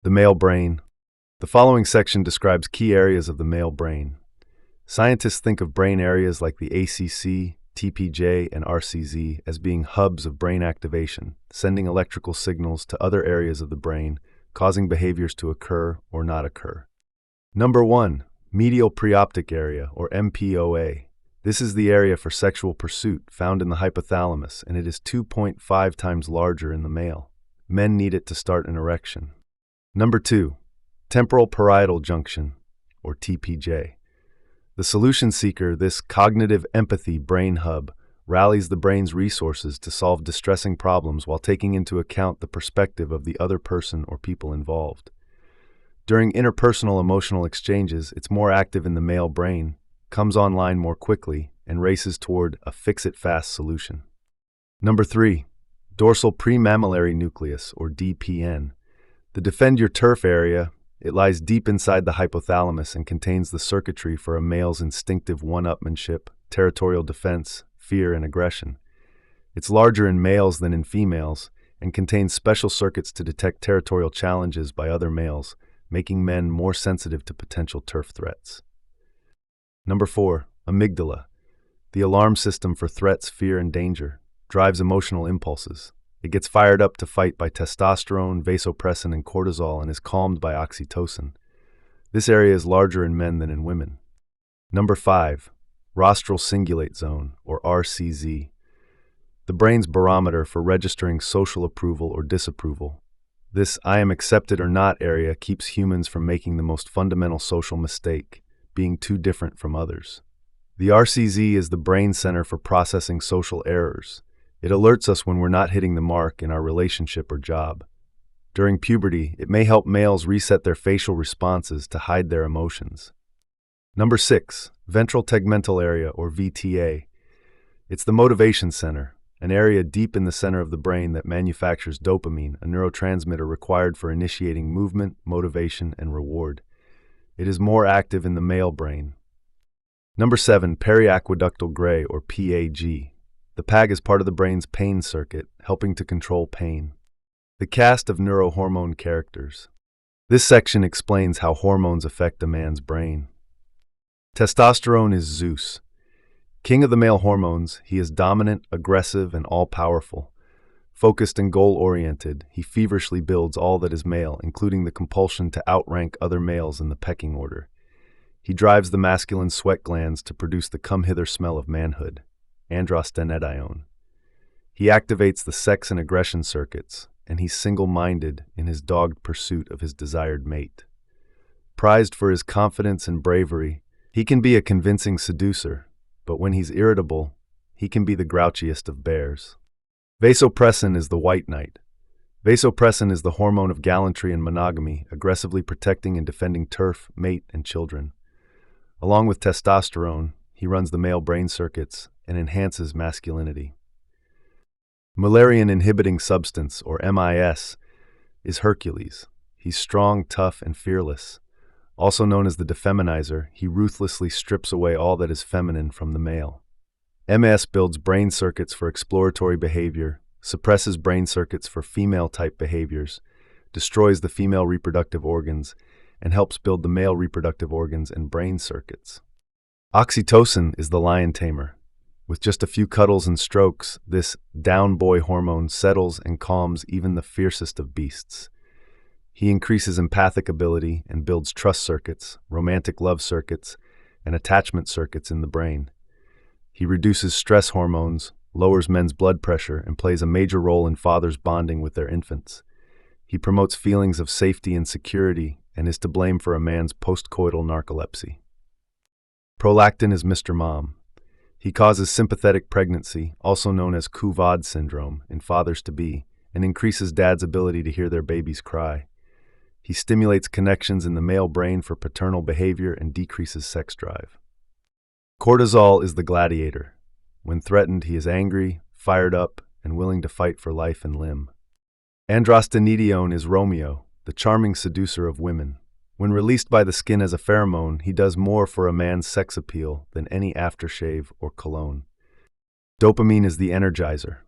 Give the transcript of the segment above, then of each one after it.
The male brain. The following section describes key areas of the male brain. Scientists think of brain areas like the ACC, TPJ, and RCZ as being hubs of brain activation, sending electrical signals to other areas of the brain, causing behaviors to occur or not occur. Number 1. Medial preoptic area, or MPOA. This is the area for sexual pursuit found in the hypothalamus, and it is 2.5 times larger in the male. Men need it to start an erection. Number 2. Temporal parietal junction, or TPJ. The solution seeker, this cognitive empathy brain hub, rallies the brain's resources to solve distressing problems while taking into account the perspective of the other person or people involved. During interpersonal emotional exchanges, it's more active in the male brain, comes online more quickly, and races toward a fix-it-fast solution. Number 3. Dorsal premammillary nucleus, or DPN. The defend your turf area, it lies deep inside the hypothalamus and contains the circuitry for a male's instinctive one-upmanship, territorial defense, fear, and aggression. It's larger in males than in females and contains special circuits to detect territorial challenges by other males, making men more sensitive to potential turf threats. Number 4. Amygdala. The alarm system for threats, fear, and danger, drives emotional impulses. It gets fired up to fight by testosterone, vasopressin, and cortisol and is calmed by oxytocin. This area is larger in men than in women. Number 5. Rostral cingulate zone, or RCZ. The brain's barometer for registering social approval or disapproval. This I am accepted or not area keeps humans from making the most fundamental social mistake, being too different from others. The RCZ is the brain center for processing social errors. It alerts us when we're not hitting the mark in our relationship or job. During puberty, it may help males reset their facial responses to hide their emotions. Number 6. Ventral tegmental area, or VTA. It's the motivation center, an area deep in the center of the brain that manufactures dopamine, a neurotransmitter required for initiating movement, motivation, and reward. It is more active in the male brain. Number 7. Periaqueductal gray, or PAG. The PAG is part of the brain's pain circuit, helping to control pain. The cast of neurohormone characters. This section explains how hormones affect a man's brain. Testosterone is Zeus. King of the male hormones, he is dominant, aggressive, and all-powerful. Focused and goal-oriented, he feverishly builds all that is male, including the compulsion to outrank other males in the pecking order. He drives the masculine sweat glands to produce the come-hither smell of manhood, androstenedione. He activates the sex and aggression circuits, and he's single-minded in his dogged pursuit of his desired mate. Prized for his confidence and bravery, he can be a convincing seducer, but when he's irritable, he can be the grouchiest of bears. Vasopressin is the white knight. Vasopressin is the hormone of gallantry and monogamy, aggressively protecting and defending turf, mate, and children. Along with testosterone, he runs the male brain circuits and enhances masculinity. Mullerian-inhibiting substance, or MIS, is Hercules. He's strong, tough, and fearless. Also known as the defeminizer, he ruthlessly strips away all that is feminine from the male. MS builds brain circuits for exploratory behavior, suppresses brain circuits for female-type behaviors, destroys the female reproductive organs, and helps build the male reproductive organs and brain circuits. Oxytocin is the lion tamer. With just a few cuddles and strokes, this down boy hormone settles and calms even the fiercest of beasts. He increases empathic ability and builds trust circuits, romantic love circuits, and attachment circuits in the brain. He reduces stress hormones, lowers men's blood pressure, and plays a major role in fathers bonding with their infants. He promotes feelings of safety and security and is to blame for a man's postcoital narcolepsy. Prolactin is Mr. Mom. He causes sympathetic pregnancy, also known as Kuvad syndrome, in fathers-to-be, and increases dad's ability to hear their babies cry. He stimulates connections in the male brain for paternal behavior and decreases sex drive. Cortisol is the gladiator. When threatened, he is angry, fired up, and willing to fight for life and limb. Androstenedione is Romeo, the charming seducer of women. When released by the skin as a pheromone, he does more for a man's sex appeal than any aftershave or cologne. Dopamine is the energizer.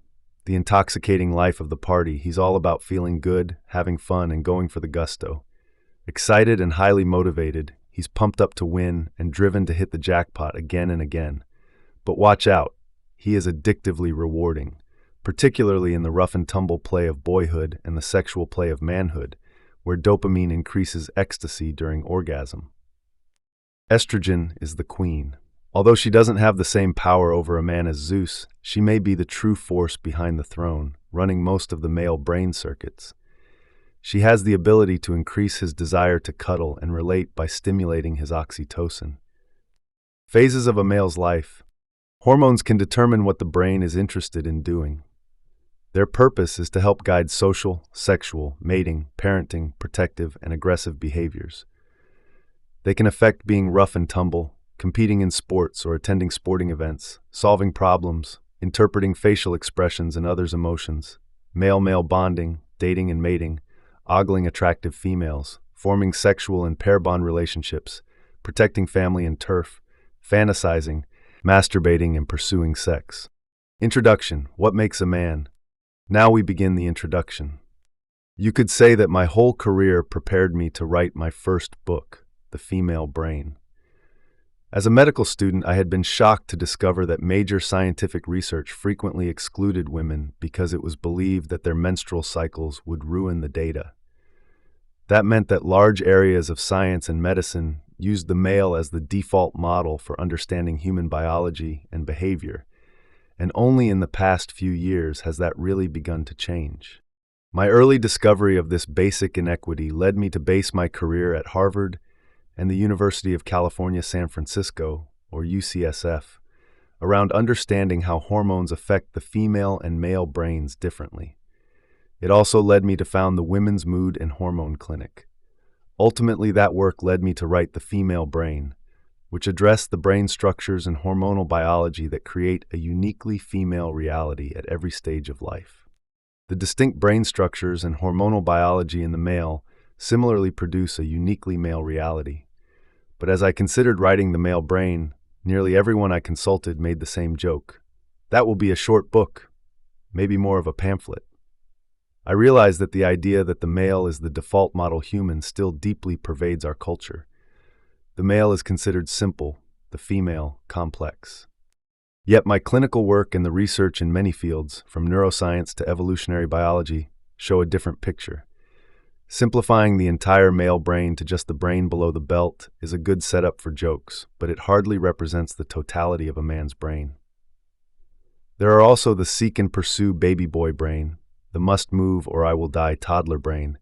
the intoxicating life of the party. He's all about feeling good, having fun, and going for the gusto. Excited and highly motivated, he's pumped up to win and driven to hit the jackpot again and again. But watch out, he is addictively rewarding, particularly in the rough-and-tumble play of boyhood and the sexual play of manhood, where dopamine increases ecstasy during orgasm. Estrogen is the queen. Although she doesn't have the same power over a man as Zeus, she may be the true force behind the throne, running most of the male brain circuits. She has the ability to increase his desire to cuddle and relate by stimulating his oxytocin. Phases of a male's life. Hormones can determine what the brain is interested in doing. Their purpose is to help guide social, sexual, mating, parenting, protective, and aggressive behaviors. They can affect being rough and tumble, competing in sports or attending sporting events, solving problems, interpreting facial expressions and others' emotions, male-male bonding, dating and mating, ogling attractive females, forming sexual and pair bond relationships, protecting family and turf, fantasizing, masturbating, and pursuing sex. Introduction: what makes a man? Now we begin the introduction. You could say that my whole career prepared me to write my first book, The Female Brain. As a medical student, I had been shocked to discover that major scientific research frequently excluded women because it was believed that their menstrual cycles would ruin the data. That meant that large areas of science and medicine used the male as the default model for understanding human biology and behavior, and only in the past few years has that really begun to change. My early discovery of this basic inequity led me to base my career at Harvard and the University of California, San Francisco, or UCSF, around understanding how hormones affect the female and male brains differently. It also led me to found the Women's Mood and Hormone Clinic. Ultimately, that work led me to write The Female Brain, which addressed the brain structures and hormonal biology that create a uniquely female reality at every stage of life. The distinct brain structures and hormonal biology in the male similarly produce a uniquely male reality. But as I considered writing The Male Brain, nearly everyone I consulted made the same joke. That will be a short book, maybe more of a pamphlet. I realized that the idea that the male is the default model human still deeply pervades our culture. The male is considered simple, the female complex. Yet my clinical work and the research in many fields, from neuroscience to evolutionary biology, show a different picture. Simplifying the entire male brain to just the brain below the belt is a good setup for jokes, but it hardly represents the totality of a man's brain. There are also the seek and pursue baby boy brain, the must move or I will die toddler brain,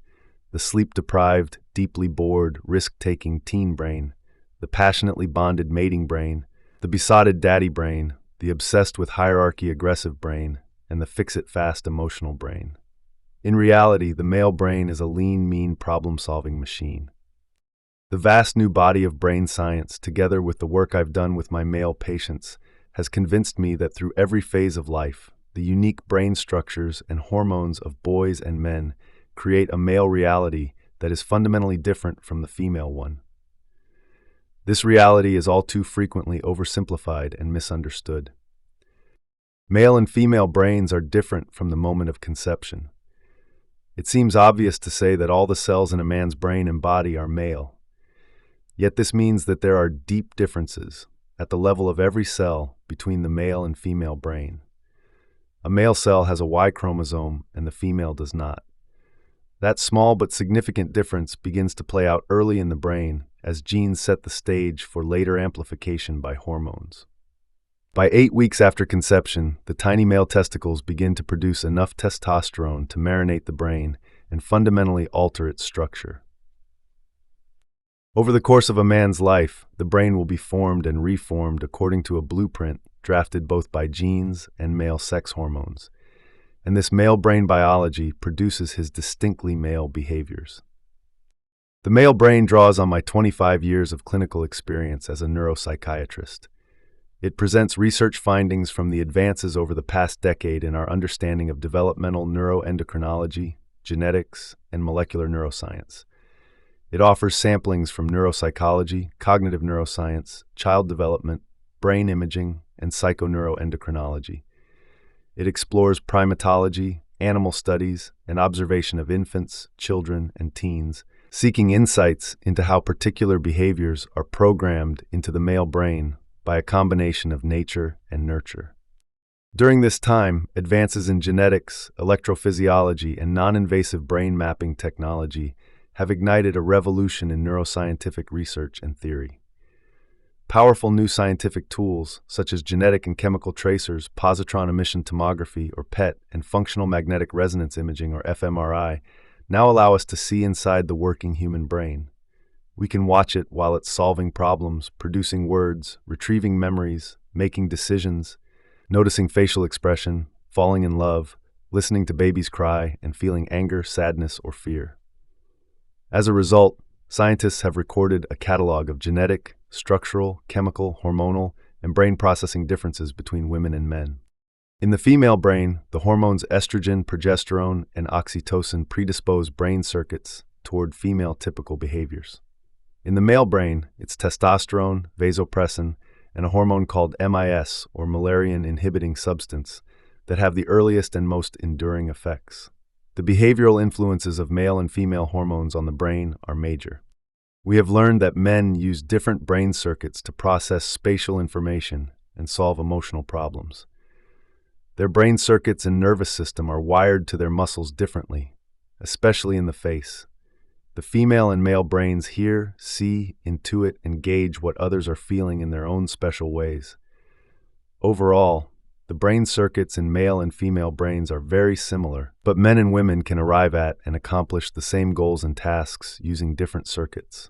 the sleep-deprived, deeply bored, risk-taking teen brain, the passionately bonded mating brain, the besotted daddy brain, the obsessed with hierarchy aggressive brain, and the fix-it-fast emotional brain. In reality, the male brain is a lean, mean problem-solving machine. The vast new body of brain science, together with the work I've done with my male patients, has convinced me that through every phase of life, the unique brain structures and hormones of boys and men create a male reality that is fundamentally different from the female one. This reality is all too frequently oversimplified and misunderstood. Male and female brains are different from the moment of conception. It seems obvious to say that all the cells in a man's brain and body are male. Yet this means that there are deep differences at the level of every cell between the male and female brain. A male cell has a Y chromosome and the female does not. That small but significant difference begins to play out early in the brain as genes set the stage for later amplification by hormones. By 8 weeks after conception, the tiny male testicles begin to produce enough testosterone to marinate the brain and fundamentally alter its structure. Over the course of a man's life, the brain will be formed and reformed according to a blueprint drafted both by genes and male sex hormones, and this male brain biology produces his distinctly male behaviors. The male brain draws on my 25 years of clinical experience as a neuropsychiatrist. It presents research findings from the advances over the past decade in our understanding of developmental neuroendocrinology, genetics, and molecular neuroscience. It offers samplings from neuropsychology, cognitive neuroscience, child development, brain imaging, and psychoneuroendocrinology. It explores primatology, animal studies, and observation of infants, children, and teens, seeking insights into how particular behaviors are programmed into the male brain by a combination of nature and nurture. During this time, advances in genetics, electrophysiology, and non-invasive brain mapping technology have ignited a revolution in neuroscientific research and theory. Powerful new scientific tools, such as genetic and chemical tracers, positron emission tomography, or PET, and functional magnetic resonance imaging, or fMRI, now allow us to see inside the working human brain. We can watch it while it's solving problems, producing words, retrieving memories, making decisions, noticing facial expression, falling in love, listening to babies cry, and feeling anger, sadness, or fear. As a result, scientists have recorded a catalog of genetic, structural, chemical, hormonal, and brain processing differences between women and men. In the female brain, the hormones estrogen, progesterone, and oxytocin predispose brain circuits toward female typical behaviors. In the male brain, it's testosterone, vasopressin, and a hormone called MIS, or Müllerian-inhibiting substance, that have the earliest and most enduring effects. The behavioral influences of male and female hormones on the brain are major. We have learned that men use different brain circuits to process spatial information and solve emotional problems. Their brain circuits and nervous system are wired to their muscles differently, especially in the face. The female and male brains hear, see, intuit, and gauge what others are feeling in their own special ways. Overall, the brain circuits in male and female brains are very similar, but men and women can arrive at and accomplish the same goals and tasks using different circuits.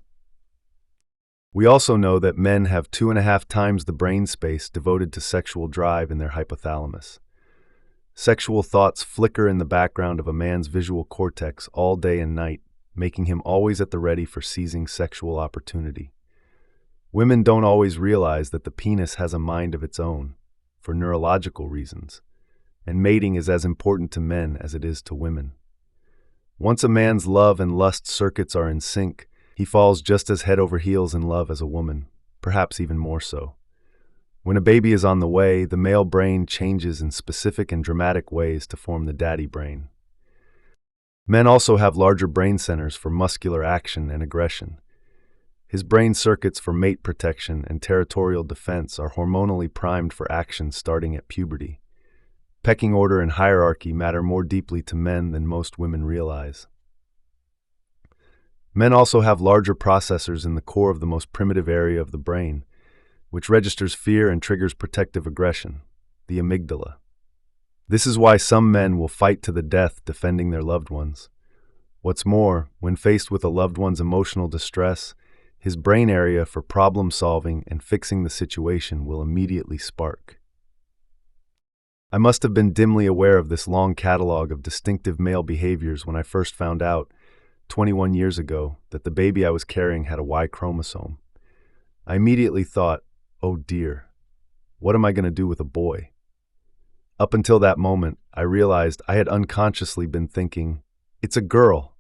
We also know that men have 2.5 times the brain space devoted to sexual drive in their hypothalamus. Sexual thoughts flicker in the background of a man's visual cortex all day and night, making him always at the ready for seizing sexual opportunity. Women don't always realize that the penis has a mind of its own, for neurological reasons, and mating is as important to men as it is to women. Once a man's love and lust circuits are in sync, he falls just as head over heels in love as a woman, perhaps even more so. When a baby is on the way, the male brain changes in specific and dramatic ways to form the daddy brain. Men also have larger brain centers for muscular action and aggression. His brain circuits for mate protection and territorial defense are hormonally primed for action starting at puberty. Pecking order and hierarchy matter more deeply to men than most women realize. Men also have larger processors in the core of the most primitive area of the brain, which registers fear and triggers protective aggression, the amygdala. This is why some men will fight to the death defending their loved ones. What's more, when faced with a loved one's emotional distress, his brain area for problem solving and fixing the situation will immediately spark. I must have been dimly aware of this long catalog of distinctive male behaviors when I first found out, 21 years ago, that the baby I was carrying had a Y chromosome. I immediately thought, oh dear, what am I going to do with a boy? Up until that moment, I realized I had unconsciously been thinking, it's a girl,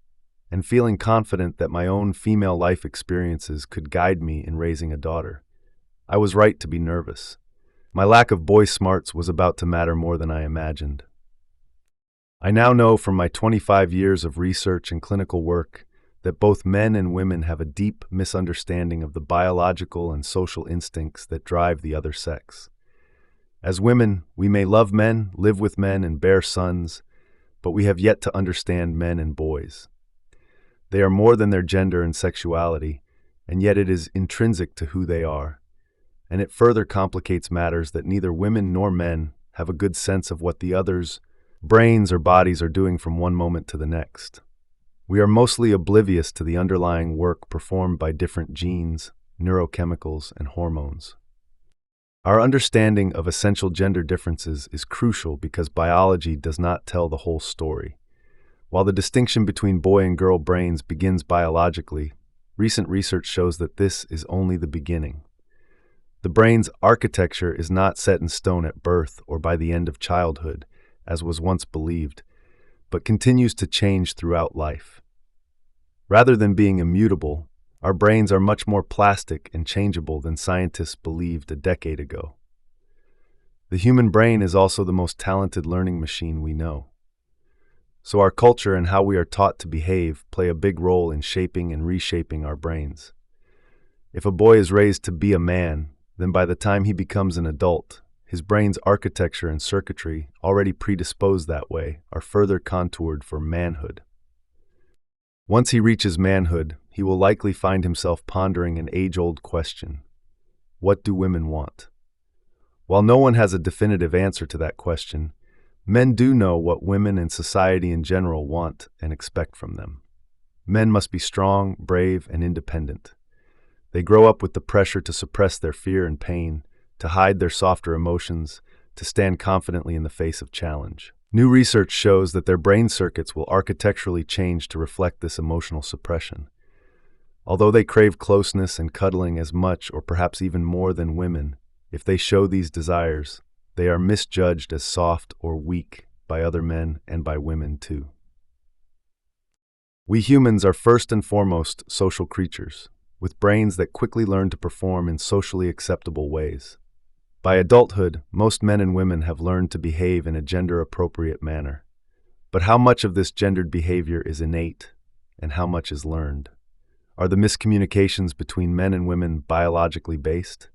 and feeling confident that my own female life experiences could guide me in raising a daughter. I was right to be nervous. My lack of boy smarts was about to matter more than I imagined. I now know from my 25 years of research and clinical work that both men and women have a deep misunderstanding of the biological and social instincts that drive the other sex. As women, we may love men, live with men, and bear sons, but we have yet to understand men and boys. They are more than their gender and sexuality, and yet it is intrinsic to who they are. And it further complicates matters that neither women nor men have a good sense of what the other's brains or bodies are doing from one moment to the next. We are mostly oblivious to the underlying work performed by different genes, neurochemicals, and hormones. Our understanding of essential gender differences is crucial because biology does not tell the whole story. While the distinction between boy and girl brains begins biologically, recent research shows that this is only the beginning. The brain's architecture is not set in stone at birth or by the end of childhood, as was once believed, but continues to change throughout life. Rather than being immutable, our brains are much more plastic and changeable than scientists believed a decade ago. The human brain is also the most talented learning machine we know. So our culture and how we are taught to behave play a big role in shaping and reshaping our brains. If a boy is raised to be a man, then by the time he becomes an adult, his brain's architecture and circuitry, already predisposed that way, are further contoured for manhood. Once he reaches manhood, he will likely find himself pondering an age-old question: what do women want? While no one has a definitive answer to that question, men do know what women and society in general want and expect from them. Men must be strong, brave, and independent. They grow up with the pressure to suppress their fear and pain, to hide their softer emotions, to stand confidently in the face of challenge. New research shows that their brain circuits will architecturally change to reflect this emotional suppression. Although they crave closeness and cuddling as much or perhaps even more than women, if they show these desires, they are misjudged as soft or weak by other men and by women too. We humans are first and foremost social creatures, with brains that quickly learn to perform in socially acceptable ways. By adulthood, most men and women have learned to behave in a gender-appropriate manner. But how much of this gendered behavior is innate, and how much is learned? Are the miscommunications between men and women biologically based?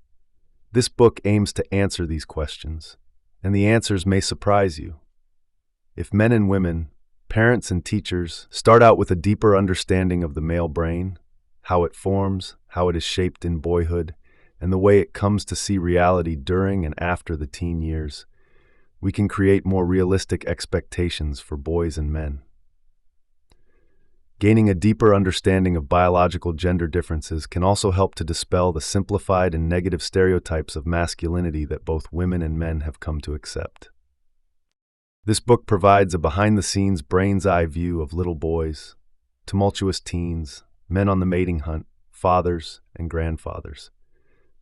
This book aims to answer these questions, and the answers may surprise you. If men and women, parents and teachers, start out with a deeper understanding of the male brain, how it forms, how it is shaped in boyhood, and the way it comes to see reality during and after the teen years, we can create more realistic expectations for boys and men. Gaining a deeper understanding of biological gender differences can also help to dispel the simplified and negative stereotypes of masculinity that both women and men have come to accept. This book provides a behind-the-scenes brain's-eye view of little boys, tumultuous teens, men on the mating hunt, fathers, and grandfathers.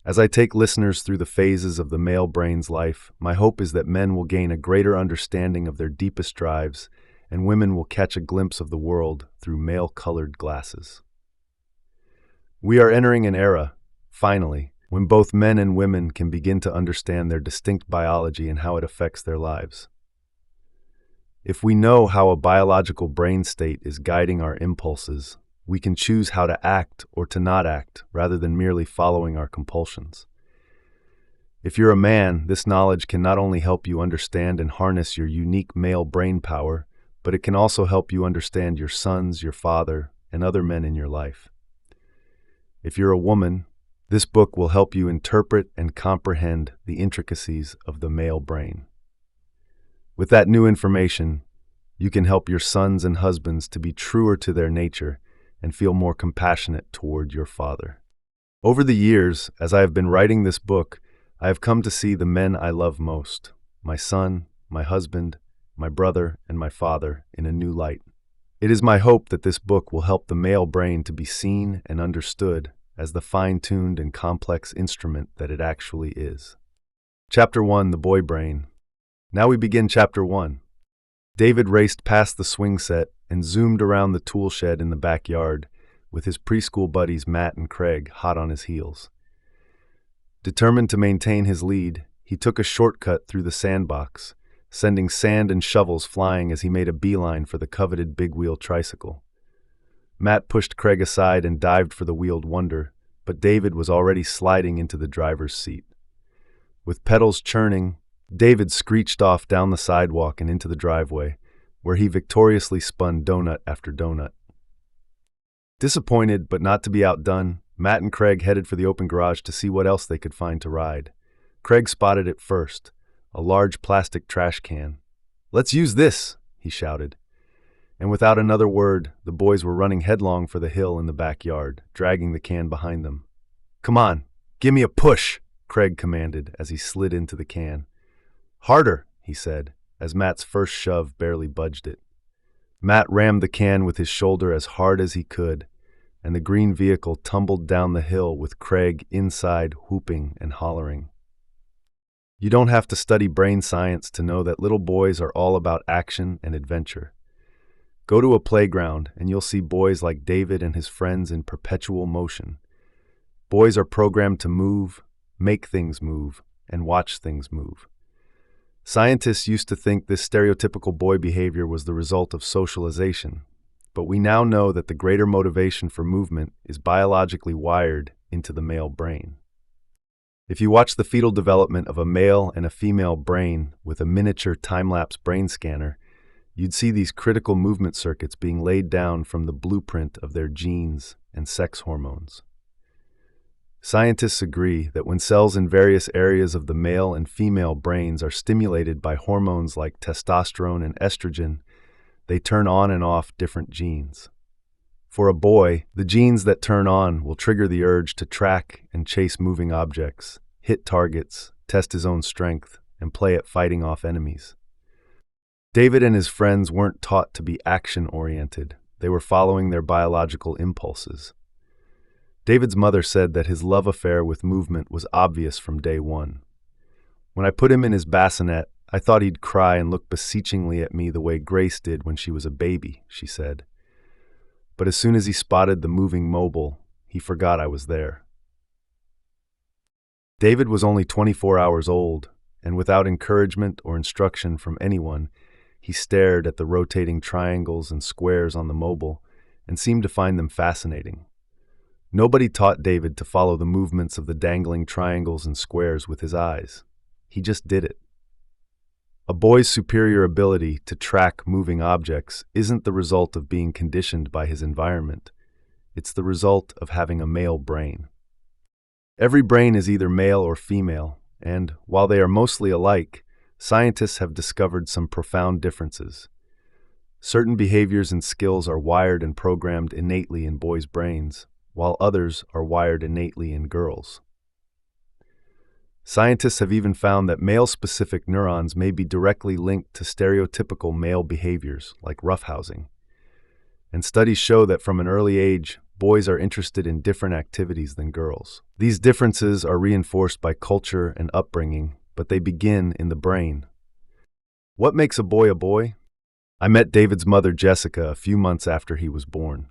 As I take listeners through the phases of the male brain's life, my hope is that men will gain a greater understanding of their deepest drives, and women will catch a glimpse of the world through male-colored glasses. We are entering an era, finally, when both men and women can begin to understand their distinct biology and how it affects their lives. If we know how a biological brain state is guiding our impulses, we can choose how to act or to not act rather than merely following our compulsions. If you're a man, this knowledge can not only help you understand and harness your unique male brain power, but it can also help you understand your sons, your father, and other men in your life. If you're a woman, this book will help you interpret and comprehend the intricacies of the male brain. With that new information, you can help your sons and husbands to be truer to their nature and feel more compassionate toward your father. Over the years, as I have been writing this book, I have come to see the men I love most, my son, my husband, my brother, and my father, in a new light. It is my hope that this book will help the male brain to be seen and understood as the fine-tuned and complex instrument that it actually is. Chapter 1, The Boy Brain. Now we begin Chapter 1. David raced past the swing set and zoomed around the tool shed in the backyard, with his preschool buddies Matt and Craig hot on his heels. Determined to maintain his lead, he took a shortcut through the sandbox, sending sand and shovels flying as he made a beeline for the coveted big-wheel tricycle. Matt pushed Craig aside and dived for the wheeled wonder, but David was already sliding into the driver's seat. With pedals churning, David screeched off down the sidewalk and into the driveway, where he victoriously spun donut after donut. Disappointed but not to be outdone, Matt and Craig headed for the open garage to see what else they could find to ride. Craig spotted it first, a large plastic trash can. "Let's use this," he shouted. And without another word, the boys were running headlong for the hill in the backyard, dragging the can behind them. "Come on, give me a push," Craig commanded as he slid into the can. "Harder," he said, as Matt's first shove barely budged it. Matt rammed the can with his shoulder as hard as he could, and the green vehicle tumbled down the hill with Craig inside whooping and hollering. You don't have to study brain science to know that little boys are all about action and adventure. Go to a playground and you'll see boys like David and his friends in perpetual motion. Boys are programmed to move, make things move, and watch things move. Scientists used to think this stereotypical boy behavior was the result of socialization, but we now know that the greater motivation for movement is biologically wired into the male brain. If you watch the fetal development of a male and a female brain with a miniature time-lapse brain scanner, you'd see these critical movement circuits being laid down from the blueprint of their genes and sex hormones. Scientists agree that when cells in various areas of the male and female brains are stimulated by hormones like testosterone and estrogen, they turn on and off different genes. For a boy, the genes that turn on will trigger the urge to track and chase moving objects, hit targets, test his own strength, and play at fighting off enemies. David and his friends weren't taught to be action-oriented. They were following their biological impulses. David's mother said that his love affair with movement was obvious from day one. When I put him in his bassinet, I thought he'd cry and look beseechingly at me the way Grace did when she was a baby, she said. But as soon as he spotted the moving mobile, he forgot I was there. David was only 24 hours old, and without encouragement or instruction from anyone, he stared at the rotating triangles and squares on the mobile and seemed to find them fascinating. Nobody taught David to follow the movements of the dangling triangles and squares with his eyes. He just did it. A boy's superior ability to track moving objects isn't the result of being conditioned by his environment. It's the result of having a male brain. Every brain is either male or female, and while they are mostly alike, scientists have discovered some profound differences. Certain behaviors and skills are wired and programmed innately in boys' brains, while others are wired innately in girls. Scientists have even found that male-specific neurons may be directly linked to stereotypical male behaviors, like roughhousing. And studies show that from an early age, boys are interested in different activities than girls. These differences are reinforced by culture and upbringing, but they begin in the brain. What makes a boy a boy? I met David's mother, Jessica, a few months after he was born.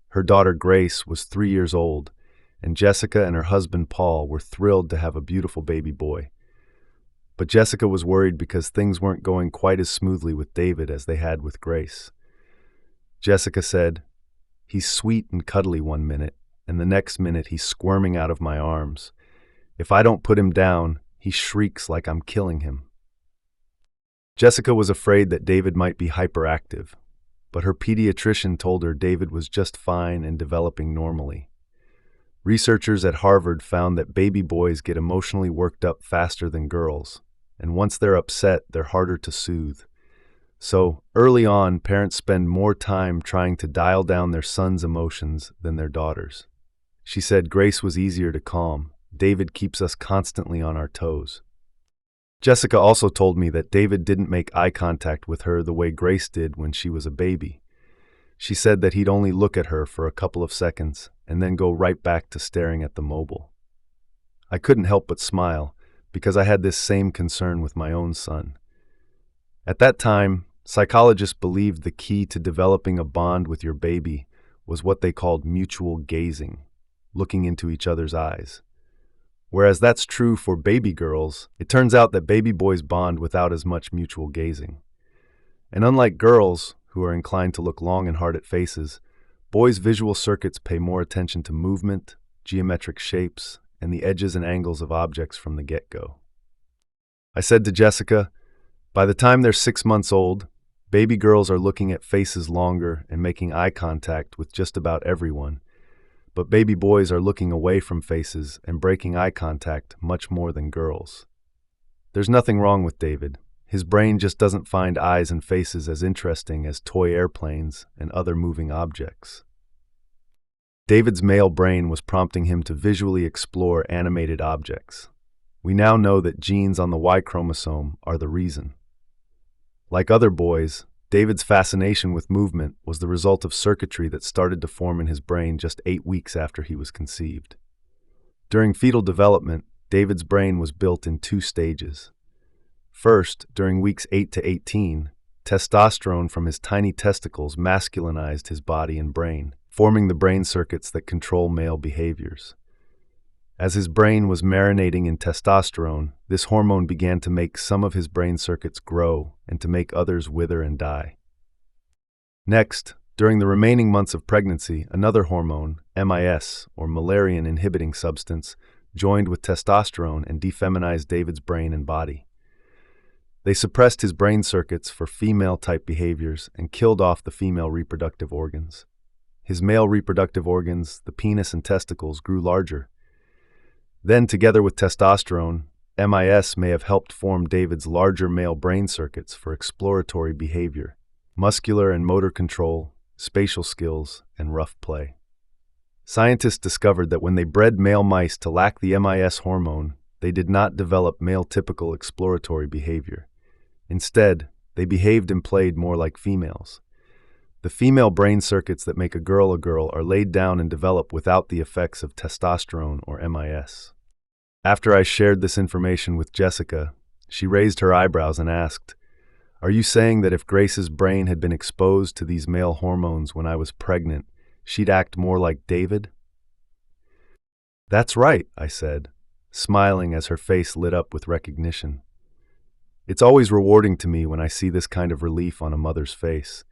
Her daughter Grace was 3 years old, and Jessica and her husband Paul were thrilled to have a beautiful baby boy. But Jessica was worried because things weren't going quite as smoothly with David as they had with Grace. Jessica said, "He's sweet and cuddly one minute, and the next minute he's squirming out of my arms. If I don't put him down, he shrieks like I'm killing him." Jessica was afraid that David might be hyperactive, but her pediatrician told her David was just fine and developing normally. Researchers at Harvard found that baby boys get emotionally worked up faster than girls, and once they're upset, they're harder to soothe. So, early on, parents spend more time trying to dial down their son's emotions than their daughters. She said Grace was easier to calm. David keeps us constantly on our toes. Jessica also told me that David didn't make eye contact with her the way Grace did when she was a baby. She said that he'd only look at her for a couple of seconds and then go right back to staring at the mobile. I couldn't help but smile because I had this same concern with my own son. At that time, psychologists believed the key to developing a bond with your baby was what they called mutual gazing, looking into each other's eyes. Whereas that's true for baby girls, it turns out that baby boys bond without as much mutual gazing. And unlike girls, who are inclined to look long and hard at faces, boys' visual circuits pay more attention to movement, geometric shapes, and the edges and angles of objects from the get-go. I said to Jessica, by the time they're 6 months old, baby girls are looking at faces longer and making eye contact with just about everyone, but baby boys are looking away from faces and breaking eye contact much more than girls. There's nothing wrong with David. His brain just doesn't find eyes and faces as interesting as toy airplanes and other moving objects. David's male brain was prompting him to visually explore animated objects. We now know that genes on the Y chromosome are the reason. Like other boys, David's fascination with movement was the result of circuitry that started to form in his brain just 8 weeks after he was conceived. During fetal development, David's brain was built in 2 stages. First, during weeks 8 to 18, testosterone from his tiny testicles masculinized his body and brain, forming the brain circuits that control male behaviors. As his brain was marinating in testosterone, this hormone began to make some of his brain circuits grow and to make others wither and die. Next, during the remaining months of pregnancy, another hormone, MIS, or Müllerian-inhibiting substance, joined with testosterone and defeminized David's brain and body. They suppressed his brain circuits for female-type behaviors and killed off the female reproductive organs. His male reproductive organs, the penis and testicles, grew larger. Then, together with testosterone, MIS may have helped form David's larger male brain circuits for exploratory behavior, muscular and motor control, spatial skills, and rough play. Scientists discovered that when they bred male mice to lack the MIS hormone, they did not develop male-typical exploratory behavior. Instead, they behaved and played more like females. The female brain circuits that make a girl are laid down and develop without the effects of testosterone or MIS. After I shared this information with Jessica, she raised her eyebrows and asked, "Are you saying that if Grace's brain had been exposed to these male hormones when I was pregnant, she'd act more like David?" "That's right," I said, smiling as her face lit up with recognition. It's always rewarding to me when I see this kind of relief on a mother's face.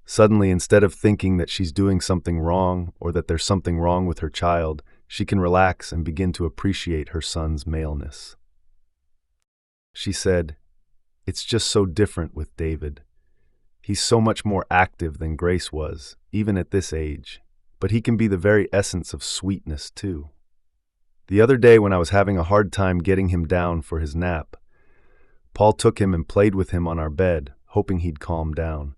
Suddenly, instead of thinking that she's doing something wrong or that there's something wrong with her child, she can relax and begin to appreciate her son's maleness. She said, "It's just so different with David. He's so much more active than Grace was, even at this age, but he can be the very essence of sweetness, too." The other day when I was having a hard time getting him down for his nap, Paul took him and played with him on our bed, hoping he'd calm down.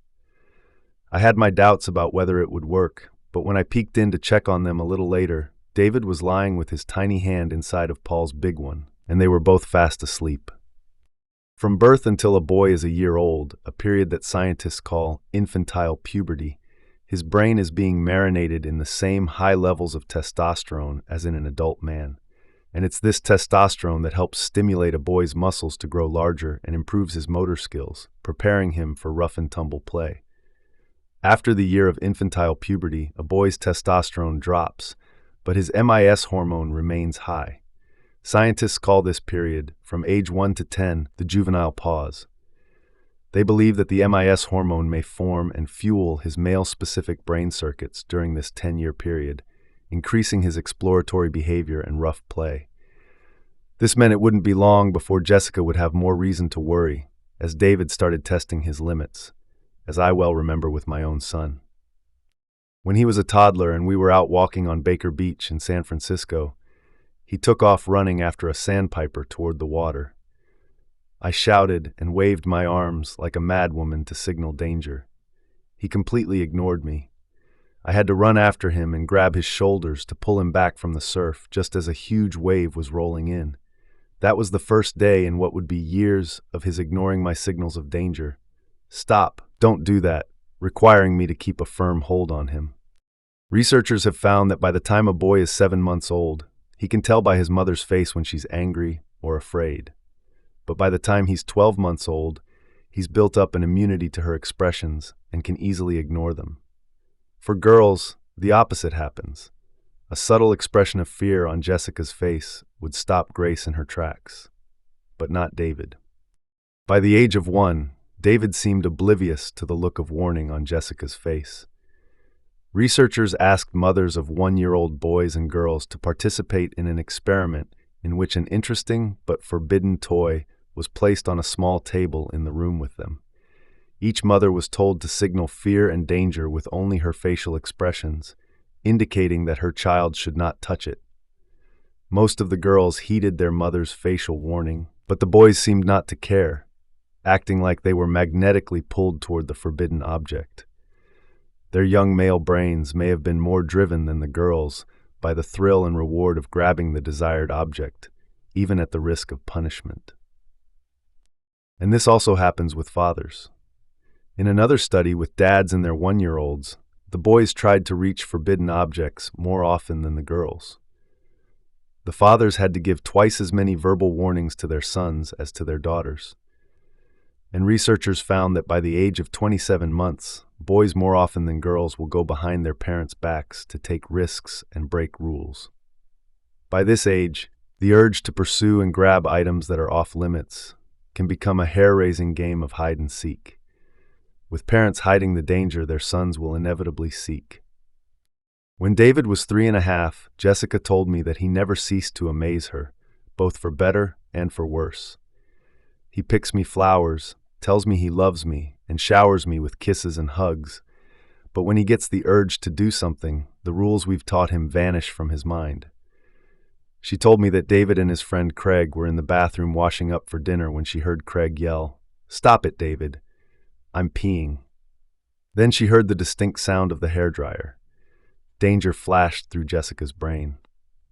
I had my doubts about whether it would work, but when I peeked in to check on them a little later, David was lying with his tiny hand inside of Paul's big one, and they were both fast asleep. From birth until a boy is a year old, a period that scientists call infantile puberty, his brain is being marinated in the same high levels of testosterone as in an adult man. And it's this testosterone that helps stimulate a boy's muscles to grow larger and improves his motor skills, preparing him for rough-and-tumble play. After the year of infantile puberty, a boy's testosterone drops, but his MIS hormone remains high. Scientists call this period, from age 1 to 10, the juvenile pause. They believe that the MIS hormone may form and fuel his male-specific brain circuits during this 10-year period, increasing his exploratory behavior and rough play. This meant it wouldn't be long before Jessica would have more reason to worry, as David started testing his limits, as I well remember with my own son. When he was a toddler and we were out walking on Baker Beach in San Francisco, he took off running after a sandpiper toward the water. I shouted and waved my arms like a madwoman to signal danger. He completely ignored me. I had to run after him and grab his shoulders to pull him back from the surf just as a huge wave was rolling in. That was the first day in what would be years of his ignoring my signals of danger. "Stop, don't do that," requiring me to keep a firm hold on him. Researchers have found that by the time a boy is 7 months old, he can tell by his mother's face when she's angry or afraid. But by the time he's 12 months old, he's built up an immunity to her expressions and can easily ignore them. For girls, the opposite happens. A subtle expression of fear on Jessica's face would stop Grace in her tracks, but not David. By the age of 1, David seemed oblivious to the look of warning on Jessica's face. Researchers asked mothers of 1-year-old boys and girls to participate in an experiment in which an interesting but forbidden toy was placed on a small table in the room with them. Each mother was told to signal fear and danger with only her facial expressions, indicating that her child should not touch it. Most of the girls heeded their mother's facial warning, but the boys seemed not to care, acting like they were magnetically pulled toward the forbidden object. Their young male brains may have been more driven than the girls by the thrill and reward of grabbing the desired object, even at the risk of punishment. And this also happens with fathers. In another study with dads and their 1-year-olds, the boys tried to reach forbidden objects more often than the girls. The fathers had to give twice as many verbal warnings to their sons as to their daughters. And researchers found that by the age of 27 months, boys more often than girls will go behind their parents' backs to take risks and break rules. By this age, the urge to pursue and grab items that are off limits can become a hair-raising game of hide and seek, with parents hiding the danger their sons will inevitably seek. When David was 3.5, Jessica told me that he never ceased to amaze her, both for better and for worse. He picks me flowers, tells me he loves me, and showers me with kisses and hugs. But when he gets the urge to do something, the rules we've taught him vanish from his mind. She told me that David and his friend Craig were in the bathroom washing up for dinner when she heard Craig yell, "Stop it, David. I'm peeing." Then she heard the distinct sound of the hairdryer. Danger flashed through Jessica's brain.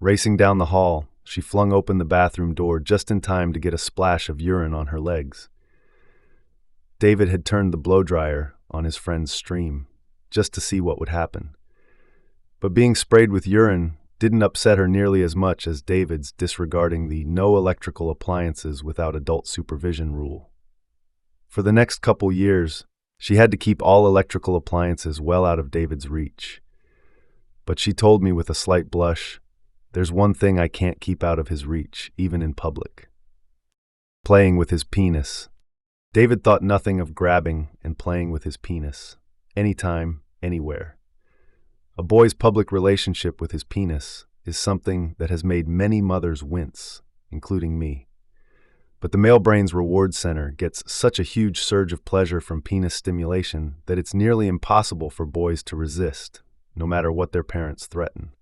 Racing down the hall, she flung open the bathroom door just in time to get a splash of urine on her legs. David had turned the blow-dryer on his friend's stream, just to see what would happen. But being sprayed with urine didn't upset her nearly as much as David's disregarding the no electrical appliances without adult supervision rule. For the next couple years, she had to keep all electrical appliances well out of David's reach. But she told me with a slight blush, "There's one thing I can't keep out of his reach, even in public. Playing with his penis." David thought nothing of grabbing and playing with his penis, anytime, anywhere. A boy's public relationship with his penis is something that has made many mothers wince, including me. But the male brain's reward center gets such a huge surge of pleasure from penis stimulation that it's nearly impossible for boys to resist, no matter what their parents threaten.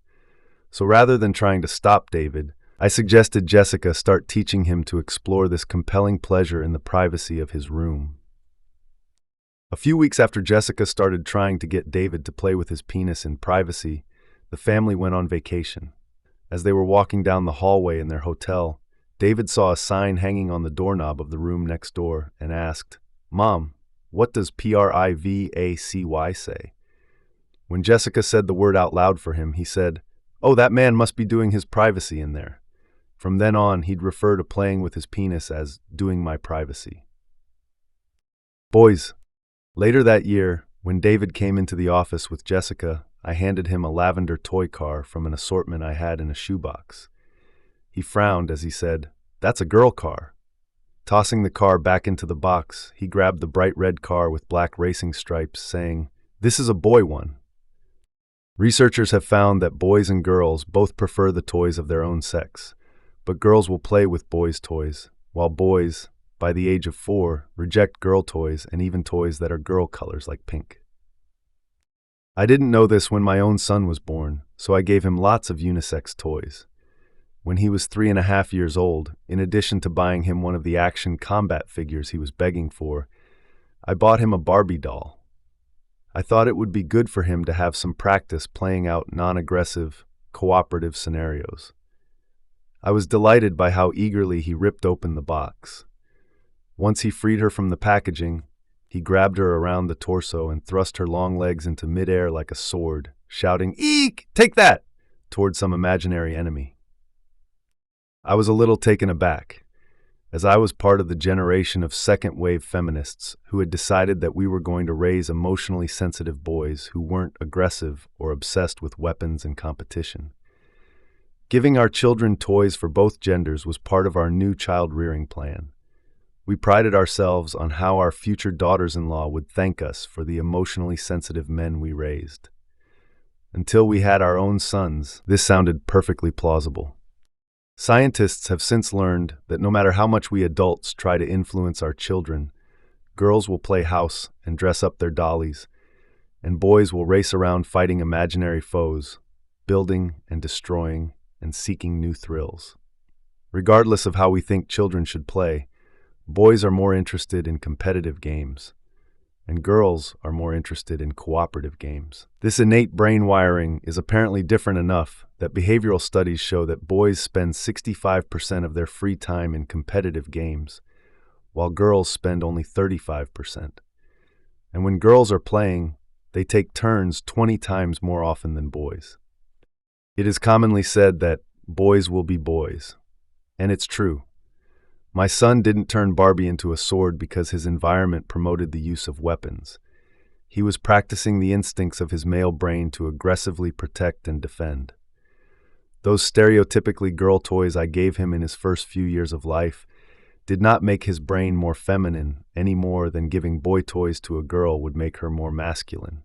So rather than trying to stop David, I suggested Jessica start teaching him to explore this compelling pleasure in the privacy of his room. A few weeks after Jessica started trying to get David to play with his penis in privacy, the family went on vacation. As they were walking down the hallway in their hotel, David saw a sign hanging on the doorknob of the room next door and asked, "Mom, what does privacy say?" When Jessica said the word out loud for him, he said, "Oh, that man must be doing his privacy in there." From then on, he'd refer to playing with his penis as doing my privacy. Boys. Later that year, when David came into the office with Jessica, I handed him a lavender toy car from an assortment I had in a shoebox. He frowned as he said, "That's a girl car." Tossing the car back into the box, he grabbed the bright red car with black racing stripes, saying, "This is a boy one." Researchers have found that boys and girls both prefer the toys of their own sex, but girls will play with boys' toys, while boys, by the age of 4, reject girl toys and even toys that are girl colors like pink. I didn't know this when my own son was born, so I gave him lots of unisex toys. When he was 3.5 years old, in addition to buying him one of the action combat figures he was begging for, I bought him a Barbie doll. I thought it would be good for him to have some practice playing out non-aggressive, cooperative scenarios. I was delighted by how eagerly he ripped open the box. Once he freed her from the packaging, he grabbed her around the torso and thrust her long legs into midair like a sword, shouting, "Eek! Take that!" toward some imaginary enemy. I was a little taken aback, as I was part of the generation of second-wave feminists who had decided that we were going to raise emotionally sensitive boys who weren't aggressive or obsessed with weapons and competition. Giving our children toys for both genders was part of our new child-rearing plan. We prided ourselves on how our future daughters-in-law would thank us for the emotionally sensitive men we raised. Until we had our own sons, this sounded perfectly plausible. Scientists have since learned that no matter how much we adults try to influence our children, girls will play house and dress up their dollies, and boys will race around fighting imaginary foes, building and destroying and seeking new thrills. Regardless of how we think children should play, boys are more interested in competitive games, and girls are more interested in cooperative games. This innate brain wiring is apparently different enough that behavioral studies show that boys spend 65% of their free time in competitive games, while girls spend only 35%. And when girls are playing, they take turns 20 times more often than boys. It is commonly said that boys will be boys, and it's true. My son didn't turn Barbie into a sword because his environment promoted the use of weapons. He was practicing the instincts of his male brain to aggressively protect and defend. Those stereotypically girl toys I gave him in his first few years of life did not make his brain more feminine any more than giving boy toys to a girl would make her more masculine.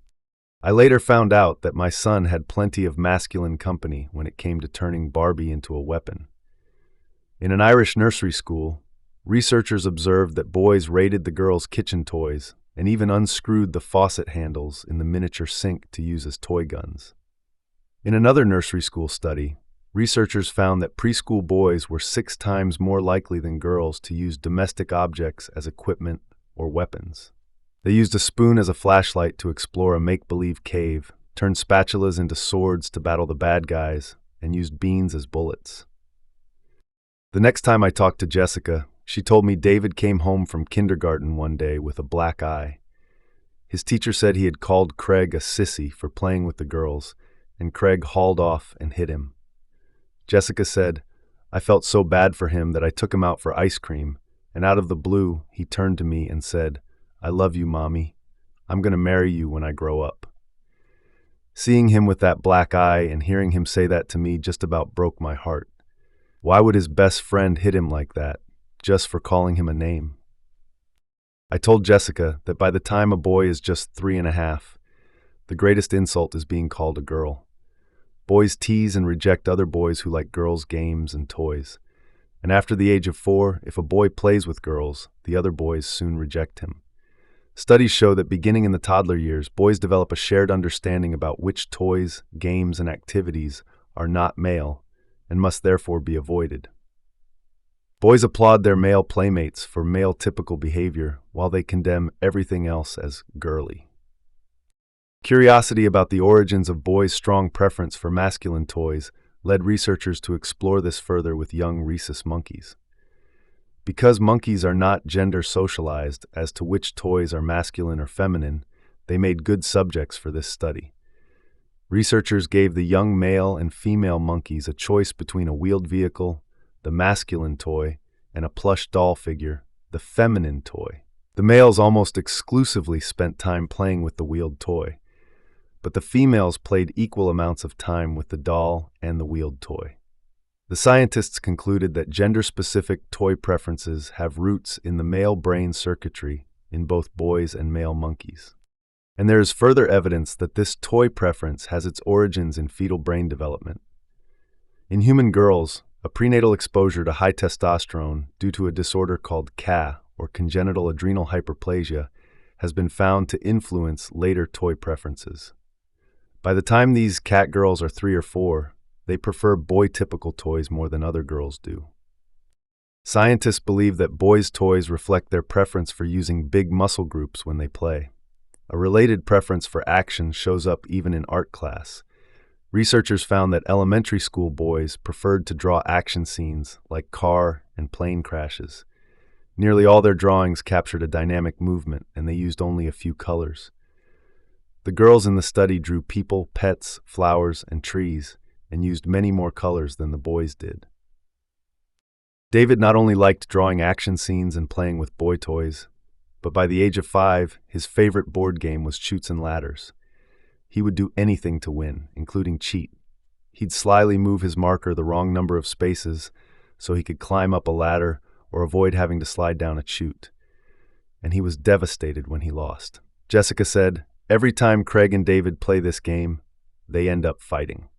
I later found out that my son had plenty of masculine company when it came to turning Barbie into a weapon. In an Irish nursery school, researchers observed that boys raided the girls' kitchen toys and even unscrewed the faucet handles in the miniature sink to use as toy guns. In another nursery school study, researchers found that preschool boys were 6 times more likely than girls to use domestic objects as equipment or weapons. They used a spoon as a flashlight to explore a make-believe cave, turned spatulas into swords to battle the bad guys, and used beans as bullets. The next time I talked to Jessica, she told me David came home from kindergarten one day with a black eye. His teacher said he had called Craig a sissy for playing with the girls, and Craig hauled off and hit him. Jessica said, "I felt so bad for him that I took him out for ice cream, and out of the blue, he turned to me and said, 'I love you, Mommy. I'm going to marry you when I grow up.'" Seeing him with that black eye and hearing him say that to me just about broke my heart. Why would his best friend hit him like that, just for calling him a name? I told Jessica that by the time a boy is just 3.5, the greatest insult is being called a girl. Boys tease and reject other boys who like girls' games and toys. And after the age of 4, if a boy plays with girls, the other boys soon reject him. Studies show that beginning in the toddler years, boys develop a shared understanding about which toys, games, and activities are not male and must therefore be avoided. Boys applaud their male playmates for male-typical behavior, while they condemn everything else as girly. Curiosity about the origins of boys' strong preference for masculine toys led researchers to explore this further with young rhesus monkeys. Because monkeys are not gender socialized as to which toys are masculine or feminine, they made good subjects for this study. Researchers gave the young male and female monkeys a choice between a wheeled vehicle, the masculine toy, and a plush doll figure, the feminine toy. The males almost exclusively spent time playing with the wheeled toy, but the females played equal amounts of time with the doll and the wheeled toy. The scientists concluded that gender-specific toy preferences have roots in the male brain circuitry in both boys and male monkeys. And there is further evidence that this toy preference has its origins in fetal brain development. In human girls, a prenatal exposure to high testosterone due to a disorder called CA, or congenital adrenal hyperplasia, has been found to influence later toy preferences. By the time these cat girls are 3 or 4, they prefer boy-typical toys more than other girls do. Scientists believe that boys' toys reflect their preference for using big muscle groups when they play. A related preference for action shows up even in art class. Researchers found that elementary school boys preferred to draw action scenes like car and plane crashes. Nearly all their drawings captured a dynamic movement, and they used only a few colors. The girls in the study drew people, pets, flowers, and trees, and used many more colors than the boys did. David not only liked drawing action scenes and playing with boy toys, but by the age of 5, his favorite board game was Chutes and Ladders. He would do anything to win, including cheat. He'd slyly move his marker the wrong number of spaces so he could climb up a ladder or avoid having to slide down a chute. And he was devastated when he lost. Jessica said, "Every time Craig and David play this game, they end up fighting."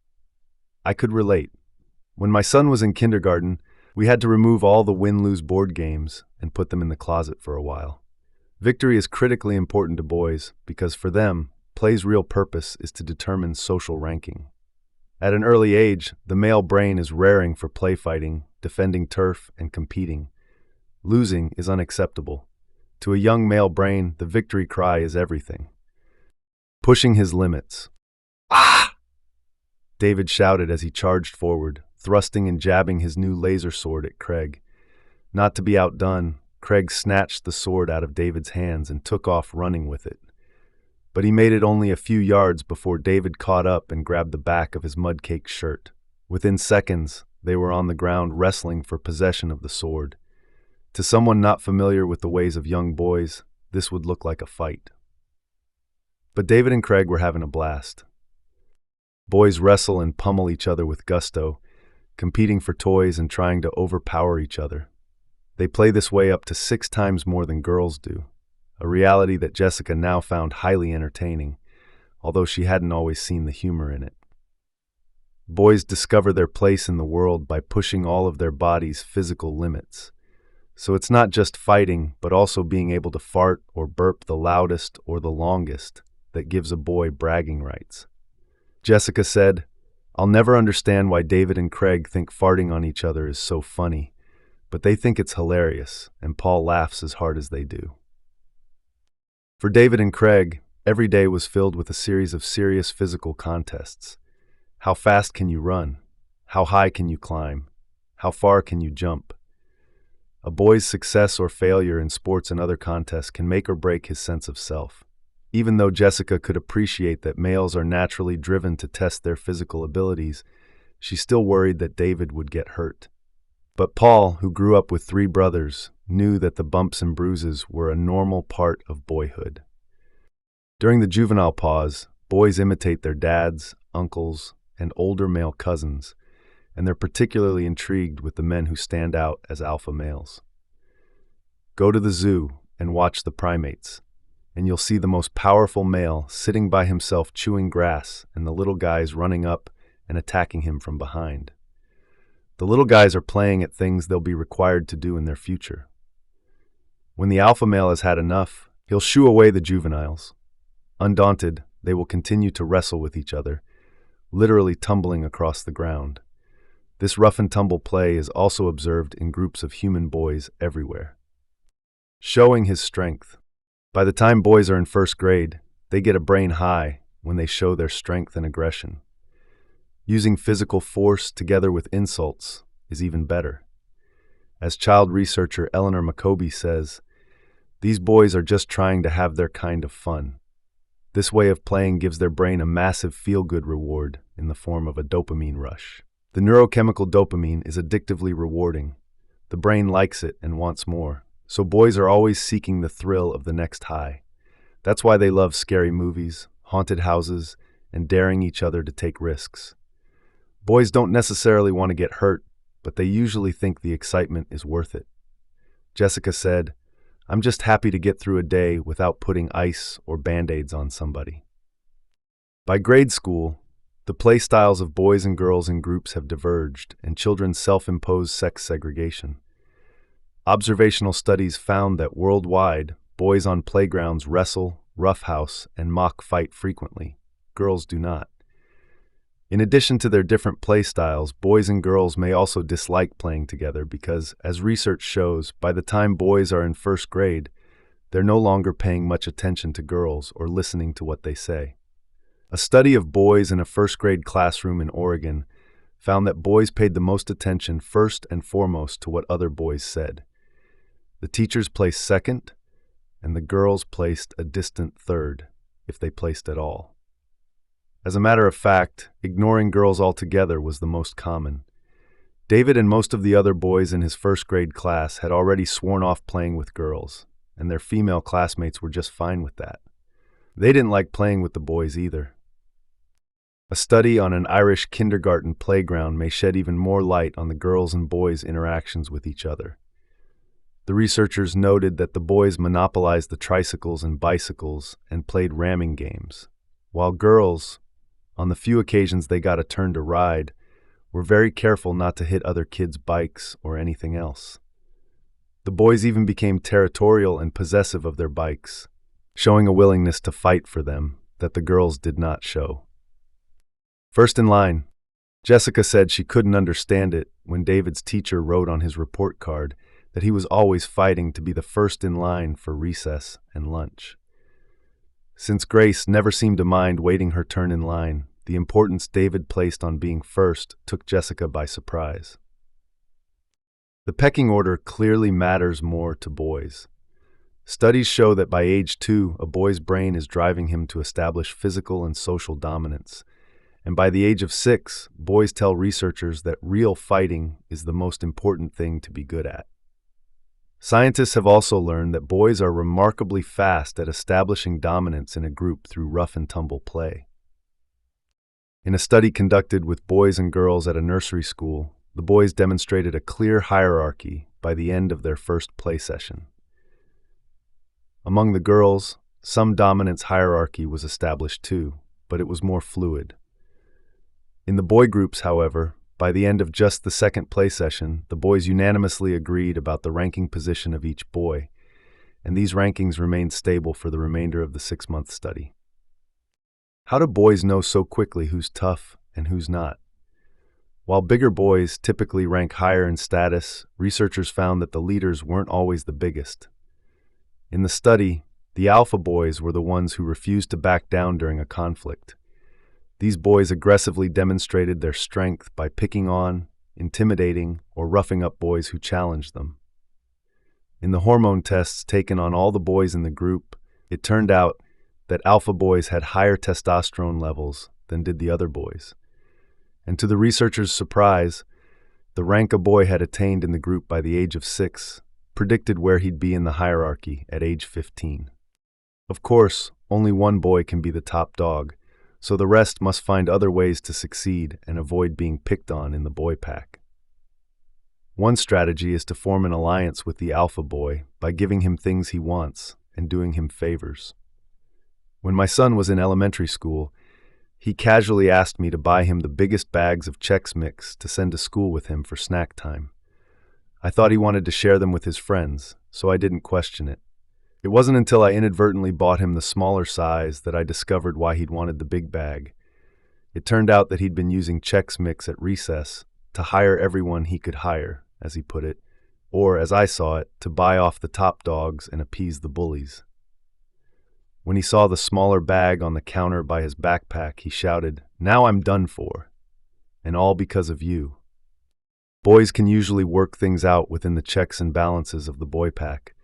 I could relate. When my son was in kindergarten, we had to remove all the win-lose board games and put them in the closet for a while. Victory is critically important to boys because for them, play's real purpose is to determine social ranking. At an early age, the male brain is raring for play fighting, defending turf, and competing. Losing is unacceptable. To a young male brain, the victory cry is everything. Pushing his limits. "Ah!" David shouted as he charged forward, thrusting and jabbing his new laser sword at Craig. Not to be outdone, Craig snatched the sword out of David's hands and took off running with it. But he made it only a few yards before David caught up and grabbed the back of his mud-caked shirt. Within seconds, they were on the ground wrestling for possession of the sword. To someone not familiar with the ways of young boys, this would look like a fight. But David and Craig were having a blast. Boys wrestle and pummel each other with gusto, competing for toys and trying to overpower each other. They play this way up to 6 times more than girls do, a reality that Jessica now found highly entertaining, although she hadn't always seen the humor in it. Boys discover their place in the world by pushing all of their body's physical limits. So it's not just fighting, but also being able to fart or burp the loudest or the longest that gives a boy bragging rights. Jessica said, "I'll never understand why David and Craig think farting on each other is so funny, but they think it's hilarious, and Paul laughs as hard as they do." For David and Craig, every day was filled with a series of serious physical contests. How fast can you run? How high can you climb? How far can you jump? A boy's success or failure in sports and other contests can make or break his sense of self. Even though Jessica could appreciate that males are naturally driven to test their physical abilities, she still worried that David would get hurt. But Paul, who grew up with 3 brothers, knew that the bumps and bruises were a normal part of boyhood. During the juvenile pause, boys imitate their dads, uncles, and older male cousins, and they're particularly intrigued with the men who stand out as alpha males. Go to the zoo and watch the primates, and you'll see the most powerful male sitting by himself chewing grass and the little guys running up and attacking him from behind. The little guys are playing at things they'll be required to do in their future. When the alpha male has had enough, he'll shoo away the juveniles. Undaunted, they will continue to wrestle with each other, literally tumbling across the ground. This rough-and-tumble play is also observed in groups of human boys everywhere. Showing his strength. By the time boys are in 1st grade, they get a brain high when they show their strength and aggression. Using physical force together with insults is even better. As child researcher Eleanor McCoby says, "These boys are just trying to have their kind of fun." This way of playing gives their brain a massive feel-good reward in the form of a dopamine rush. The neurochemical dopamine is addictively rewarding. The brain likes it and wants more, so boys are always seeking the thrill of the next high. That's why they love scary movies, haunted houses, and daring each other to take risks. Boys don't necessarily want to get hurt, but they usually think the excitement is worth it. Jessica said, "I'm just happy to get through a day without putting ice or Band-Aids on somebody." By grade school, the play styles of boys and girls in groups have diverged, and children self-impose sex segregation. Observational studies found that worldwide, boys on playgrounds wrestle, roughhouse, and mock fight frequently. Girls do not. In addition to their different play styles, boys and girls may also dislike playing together because, as research shows, by the time boys are in 1st grade, they're no longer paying much attention to girls or listening to what they say. A study of boys in a 1st grade classroom in Oregon found that boys paid the most attention first and foremost to what other boys said. The teachers placed second, and the girls placed a distant third, if they placed at all. As a matter of fact, ignoring girls altogether was the most common. David and most of the other boys in his 1st grade class had already sworn off playing with girls, and their female classmates were just fine with that. They didn't like playing with the boys either. A study on an Irish kindergarten playground may shed even more light on the girls' and boys' interactions with each other. The researchers noted that the boys monopolized the tricycles and bicycles and played ramming games, while girls, on the few occasions they got a turn to ride, were very careful not to hit other kids' bikes or anything else. The boys even became territorial and possessive of their bikes, showing a willingness to fight for them that the girls did not show. First in line, Jessica said she couldn't understand it when David's teacher wrote on his report card that he was always fighting to be the first in line for recess and lunch. Since Grace never seemed to mind waiting her turn in line, the importance David placed on being first took Jessica by surprise. The pecking order clearly matters more to boys. Studies show that by age 2, a boy's brain is driving him to establish physical and social dominance. And by the age of 6, boys tell researchers that real fighting is the most important thing to be good at. Scientists have also learned that boys are remarkably fast at establishing dominance in a group through rough-and-tumble play. In a study conducted with boys and girls at a nursery school, the boys demonstrated a clear hierarchy by the end of their first play session. Among the girls, some dominance hierarchy was established too, but it was more fluid. In the boy groups, however, by the end of just the second play session, the boys unanimously agreed about the ranking position of each boy, and these rankings remained stable for the remainder of the 6-month study. How do boys know so quickly who's tough and who's not? While bigger boys typically rank higher in status, researchers found that the leaders weren't always the biggest. In the study, the alpha boys were the ones who refused to back down during a conflict. These boys aggressively demonstrated their strength by picking on, intimidating, or roughing up boys who challenged them. In the hormone tests taken on all the boys in the group, it turned out that alpha boys had higher testosterone levels than did the other boys. And to the researchers' surprise, the rank a boy had attained in the group by the age of 6 predicted where he'd be in the hierarchy at age 15. Of course, only one boy can be the top dog, so the rest must find other ways to succeed and avoid being picked on in the boy pack. One strategy is to form an alliance with the alpha boy by giving him things he wants and doing him favors. When my son was in elementary school, he casually asked me to buy him the biggest bags of Chex Mix to send to school with him for snack time. I thought he wanted to share them with his friends, so I didn't question it. It wasn't until I inadvertently bought him the smaller size that I discovered why he'd wanted the big bag. It turned out that he'd been using Chex Mix at recess to hire everyone he could hire, as he put it, or, as I saw it, to buy off the top dogs and appease the bullies. When he saw the smaller bag on the counter by his backpack, he shouted, "Now I'm done for, and all because of you." Boys can usually work things out within the checks and balances of the boy pack,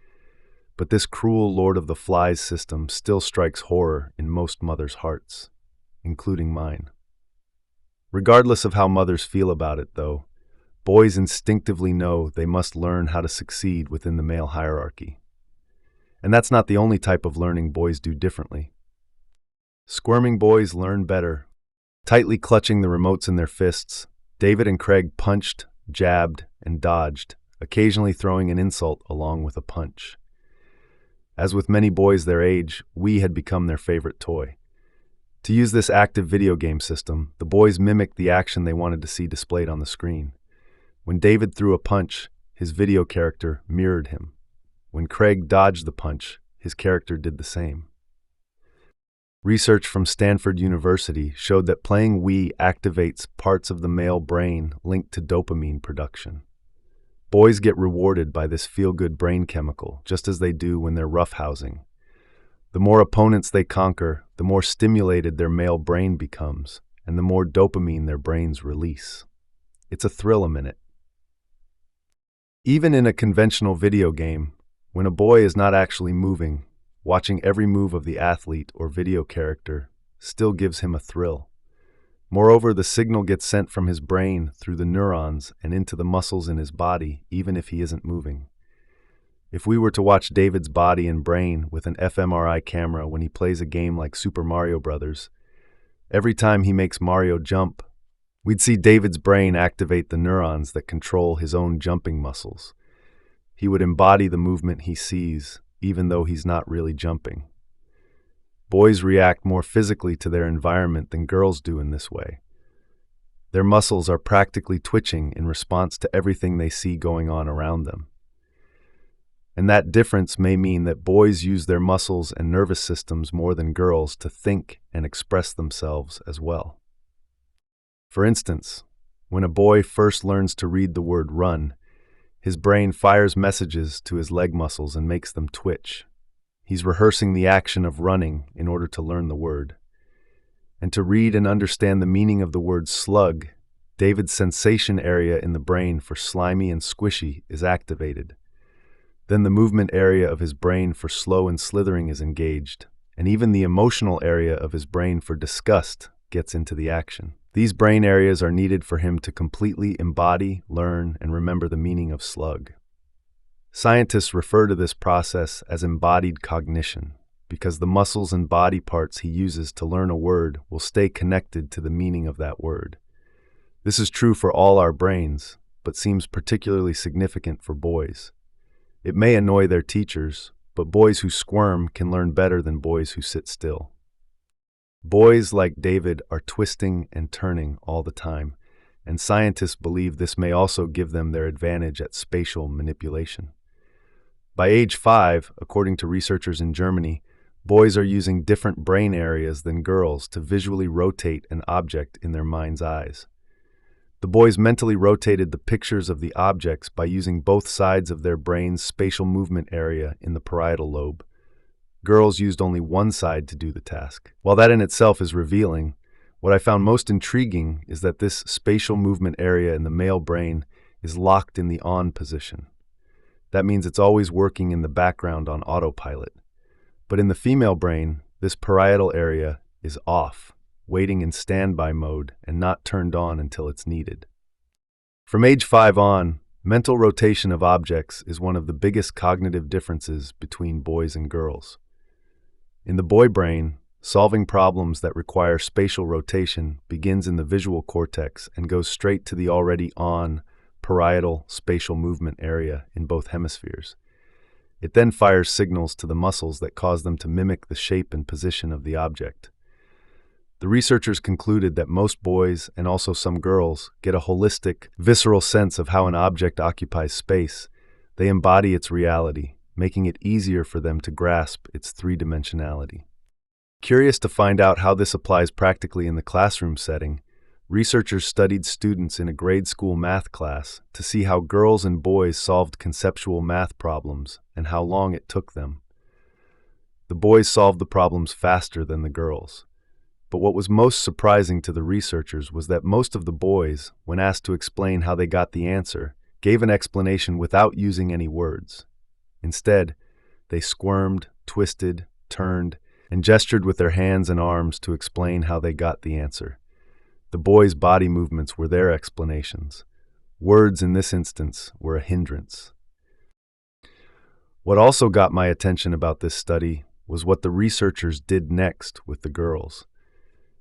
but this cruel Lord of the Flies system still strikes horror in most mothers' hearts, including mine. Regardless of how mothers feel about it, though, boys instinctively know they must learn how to succeed within the male hierarchy. And that's not the only type of learning boys do differently. Squirming boys learn better. Tightly clutching the remotes in their fists, David and Craig punched, jabbed, and dodged, occasionally throwing an insult along with a punch. As with many boys their age, Wii had become their favorite toy. To use this active video game system, the boys mimicked the action they wanted to see displayed on the screen. When David threw a punch, his video character mirrored him. When Craig dodged the punch, his character did the same. Research from Stanford University showed that playing Wii activates parts of the male brain linked to dopamine production. Boys get rewarded by this feel-good brain chemical, just as they do when they're roughhousing. The more opponents they conquer, the more stimulated their male brain becomes, and the more dopamine their brains release. It's a thrill a minute. Even in a conventional video game, when a boy is not actually moving, watching every move of the athlete or video character still gives him a thrill. Moreover, the signal gets sent from his brain through the neurons and into the muscles in his body, even if he isn't moving. If we were to watch David's body and brain with an fMRI camera when he plays a game like Super Mario Bros., every time he makes Mario jump, we'd see David's brain activate the neurons that control his own jumping muscles. He would embody the movement he sees, even though he's not really jumping. Boys react more physically to their environment than girls do in this way. Their muscles are practically twitching in response to everything they see going on around them. And that difference may mean that boys use their muscles and nervous systems more than girls to think and express themselves as well. For instance, when a boy first learns to read the word run, his brain fires messages to his leg muscles and makes them twitch. He's rehearsing the action of running in order to learn the word. And to read and understand the meaning of the word slug, David's sensation area in the brain for slimy and squishy is activated. Then the movement area of his brain for slow and slithering is engaged, and even the emotional area of his brain for disgust gets into the action. These brain areas are needed for him to completely embody, learn, and remember the meaning of slug. Scientists refer to this process as embodied cognition, because the muscles and body parts he uses to learn a word will stay connected to the meaning of that word. This is true for all our brains, but seems particularly significant for boys. It may annoy their teachers, but boys who squirm can learn better than boys who sit still. Boys like David are twisting and turning all the time, and scientists believe this may also give them their advantage at spatial manipulation. By age 5, according to researchers in Germany, boys are using different brain areas than girls to visually rotate an object in their mind's eyes. The boys mentally rotated the pictures of the objects by using both sides of their brain's spatial movement area in the parietal lobe. Girls used only one side to do the task. While that in itself is revealing, what I found most intriguing is that this spatial movement area in the male brain is locked in the on position. That means it's always working in the background on autopilot. But in the female brain, this parietal area is off, waiting in standby mode and not turned on until it's needed. From age 5 on, mental rotation of objects is one of the biggest cognitive differences between boys and girls. In the boy brain, solving problems that require spatial rotation begins in the visual cortex and goes straight to the already on parietal spatial movement area in both hemispheres. It then fires signals to the muscles that cause them to mimic the shape and position of the object. The researchers concluded that most boys, and also some girls, get a holistic, visceral sense of how an object occupies space. They embody its reality, making it easier for them to grasp its three-dimensionality. Curious to find out how this applies practically in the classroom setting, researchers studied students in a grade school math class to see how girls and boys solved conceptual math problems and how long it took them. The boys solved the problems faster than the girls. But what was most surprising to the researchers was that most of the boys, when asked to explain how they got the answer, gave an explanation without using any words. Instead, they squirmed, twisted, turned, and gestured with their hands and arms to explain how they got the answer. The boys' body movements were their explanations. Words in this instance were a hindrance. What also got my attention about this study was what the researchers did next with the girls.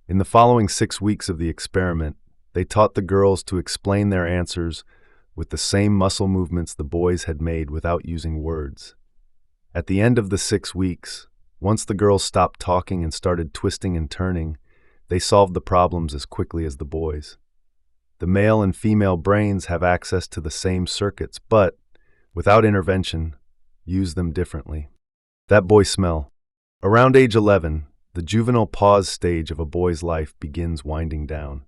In the following 6 weeks of the experiment, they taught the girls to explain their answers with the same muscle movements the boys had made without using words. At the end of the 6 weeks, once the girls stopped talking and started twisting and turning, they solved the problems as quickly as the boys. The male and female brains have access to the same circuits, but, without intervention, use them differently. That boy smell. Around age 11, the juvenile pause stage of a boy's life begins winding down.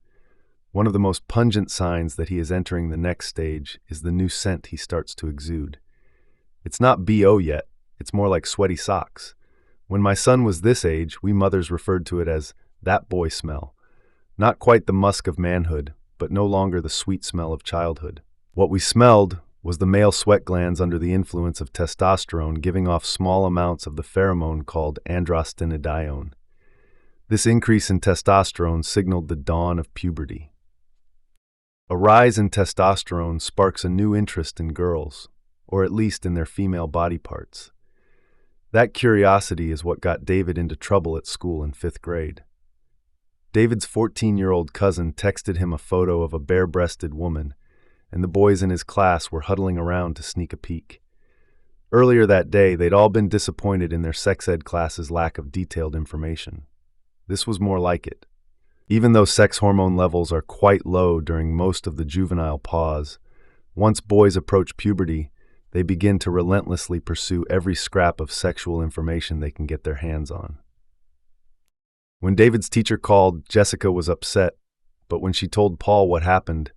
One of the most pungent signs that he is entering the next stage is the new scent he starts to exude. It's not BO yet, it's more like sweaty socks. When my son was this age, we mothers referred to it as that boy smell. Not quite the musk of manhood, but no longer the sweet smell of childhood. What we smelled was the male sweat glands under the influence of testosterone giving off small amounts of the pheromone called androstenedione. This increase in testosterone signaled the dawn of puberty. A rise in testosterone sparks a new interest in girls, or at least in their female body parts. That curiosity is what got David into trouble at school in 5th grade. David's 14-year-old cousin texted him a photo of a bare-breasted woman, and the boys in his class were huddling around to sneak a peek. Earlier that day, they'd all been disappointed in their sex ed class's lack of detailed information. This was more like it. Even though sex hormone levels are quite low during most of the juvenile pause, once boys approach puberty, they begin to relentlessly pursue every scrap of sexual information they can get their hands on. When David's teacher called, Jessica was upset, but when she told Paul what happened,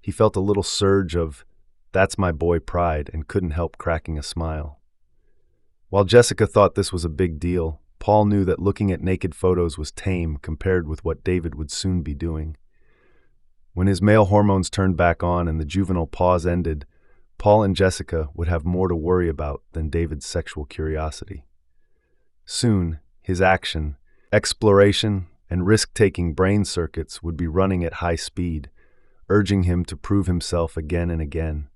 he felt a little surge of, "That's my boy" pride and couldn't help cracking a smile. While Jessica thought this was a big deal, Paul knew that looking at naked photos was tame compared with what David would soon be doing. When his male hormones turned back on and the juvenile pause ended, Paul and Jessica would have more to worry about than David's sexual curiosity. Soon, his action, exploration, and risk-taking brain circuits would be running at high speed, urging him to prove himself again and again.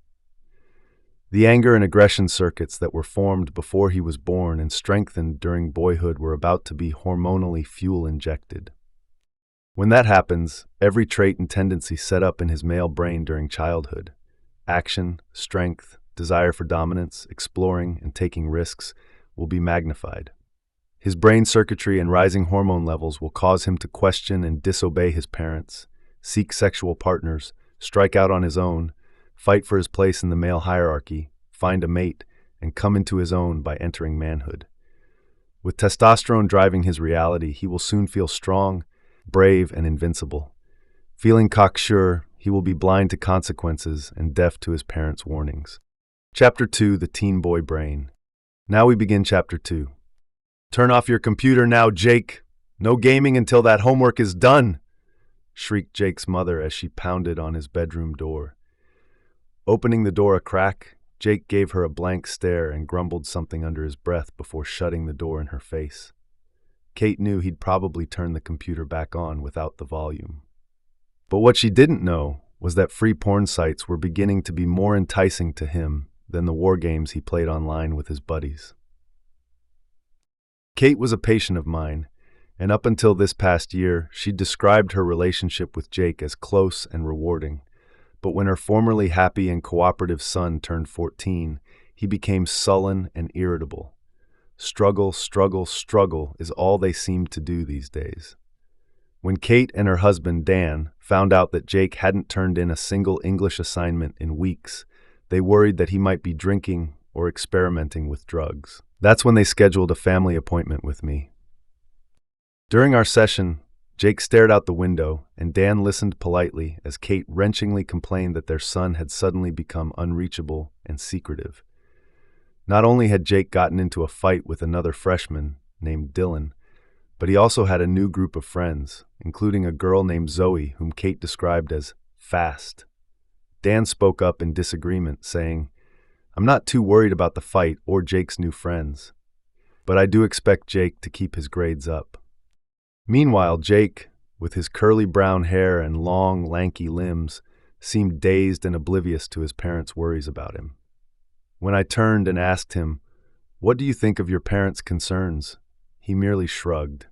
The anger and aggression circuits that were formed before he was born and strengthened during boyhood were about to be hormonally fuel-injected. When that happens, every trait and tendency set up in his male brain during childhood, action, strength, desire for dominance, exploring, and taking risks will be magnified. His brain circuitry and rising hormone levels will cause him to question and disobey his parents, seek sexual partners, strike out on his own, fight for his place in the male hierarchy, find a mate, and come into his own by entering manhood. With testosterone driving his reality, he will soon feel strong, brave, and invincible. Feeling cocksure, he will be blind to consequences and deaf to his parents' warnings. Chapter 2: The Teen Boy Brain. Now we begin Chapter 2. "Turn off your computer now, Jake! No gaming until that homework is done!" shrieked Jake's mother as she pounded on his bedroom door. Opening the door a crack, Jake gave her a blank stare and grumbled something under his breath before shutting the door in her face. Kate knew he'd probably turn the computer back on without the volume. But what she didn't know was that free porn sites were beginning to be more enticing to him than the war games he played online with his buddies. Kate was a patient of mine, and up until this past year, she described her relationship with Jake as close and rewarding. But when her formerly happy and cooperative son turned 14, he became sullen and irritable. Struggle, struggle, struggle is all they seemed to do these days. When Kate and her husband, Dan, found out that Jake hadn't turned in a single English assignment in weeks, they worried that he might be drinking or experimenting with drugs. That's when they scheduled a family appointment with me. During our session, Jake stared out the window, and Dan listened politely as Kate wrenchingly complained that their son had suddenly become unreachable and secretive. Not only had Jake gotten into a fight with another freshman named Dylan, but he also had a new group of friends, including a girl named Zoe, whom Kate described as fast. Dan spoke up in disagreement, saying, "I'm not too worried about the fight or Jake's new friends, but I do expect Jake to keep his grades up." Meanwhile, Jake, with his curly brown hair and long, lanky limbs, seemed dazed and oblivious to his parents' worries about him. When I turned and asked him, "What do you think of your parents' concerns?" he merely shrugged.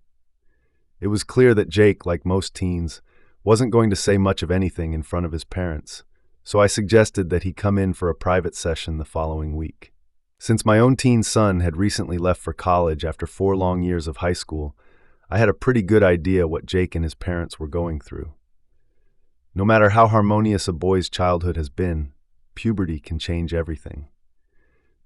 It was clear that Jake, like most teens, wasn't going to say much of anything in front of his parents, so I suggested that he come in for a private session the following week. Since my own teen son had recently left for college after 4 long years of high school, I had a pretty good idea what Jake and his parents were going through. No matter how harmonious a boy's childhood has been, puberty can change everything.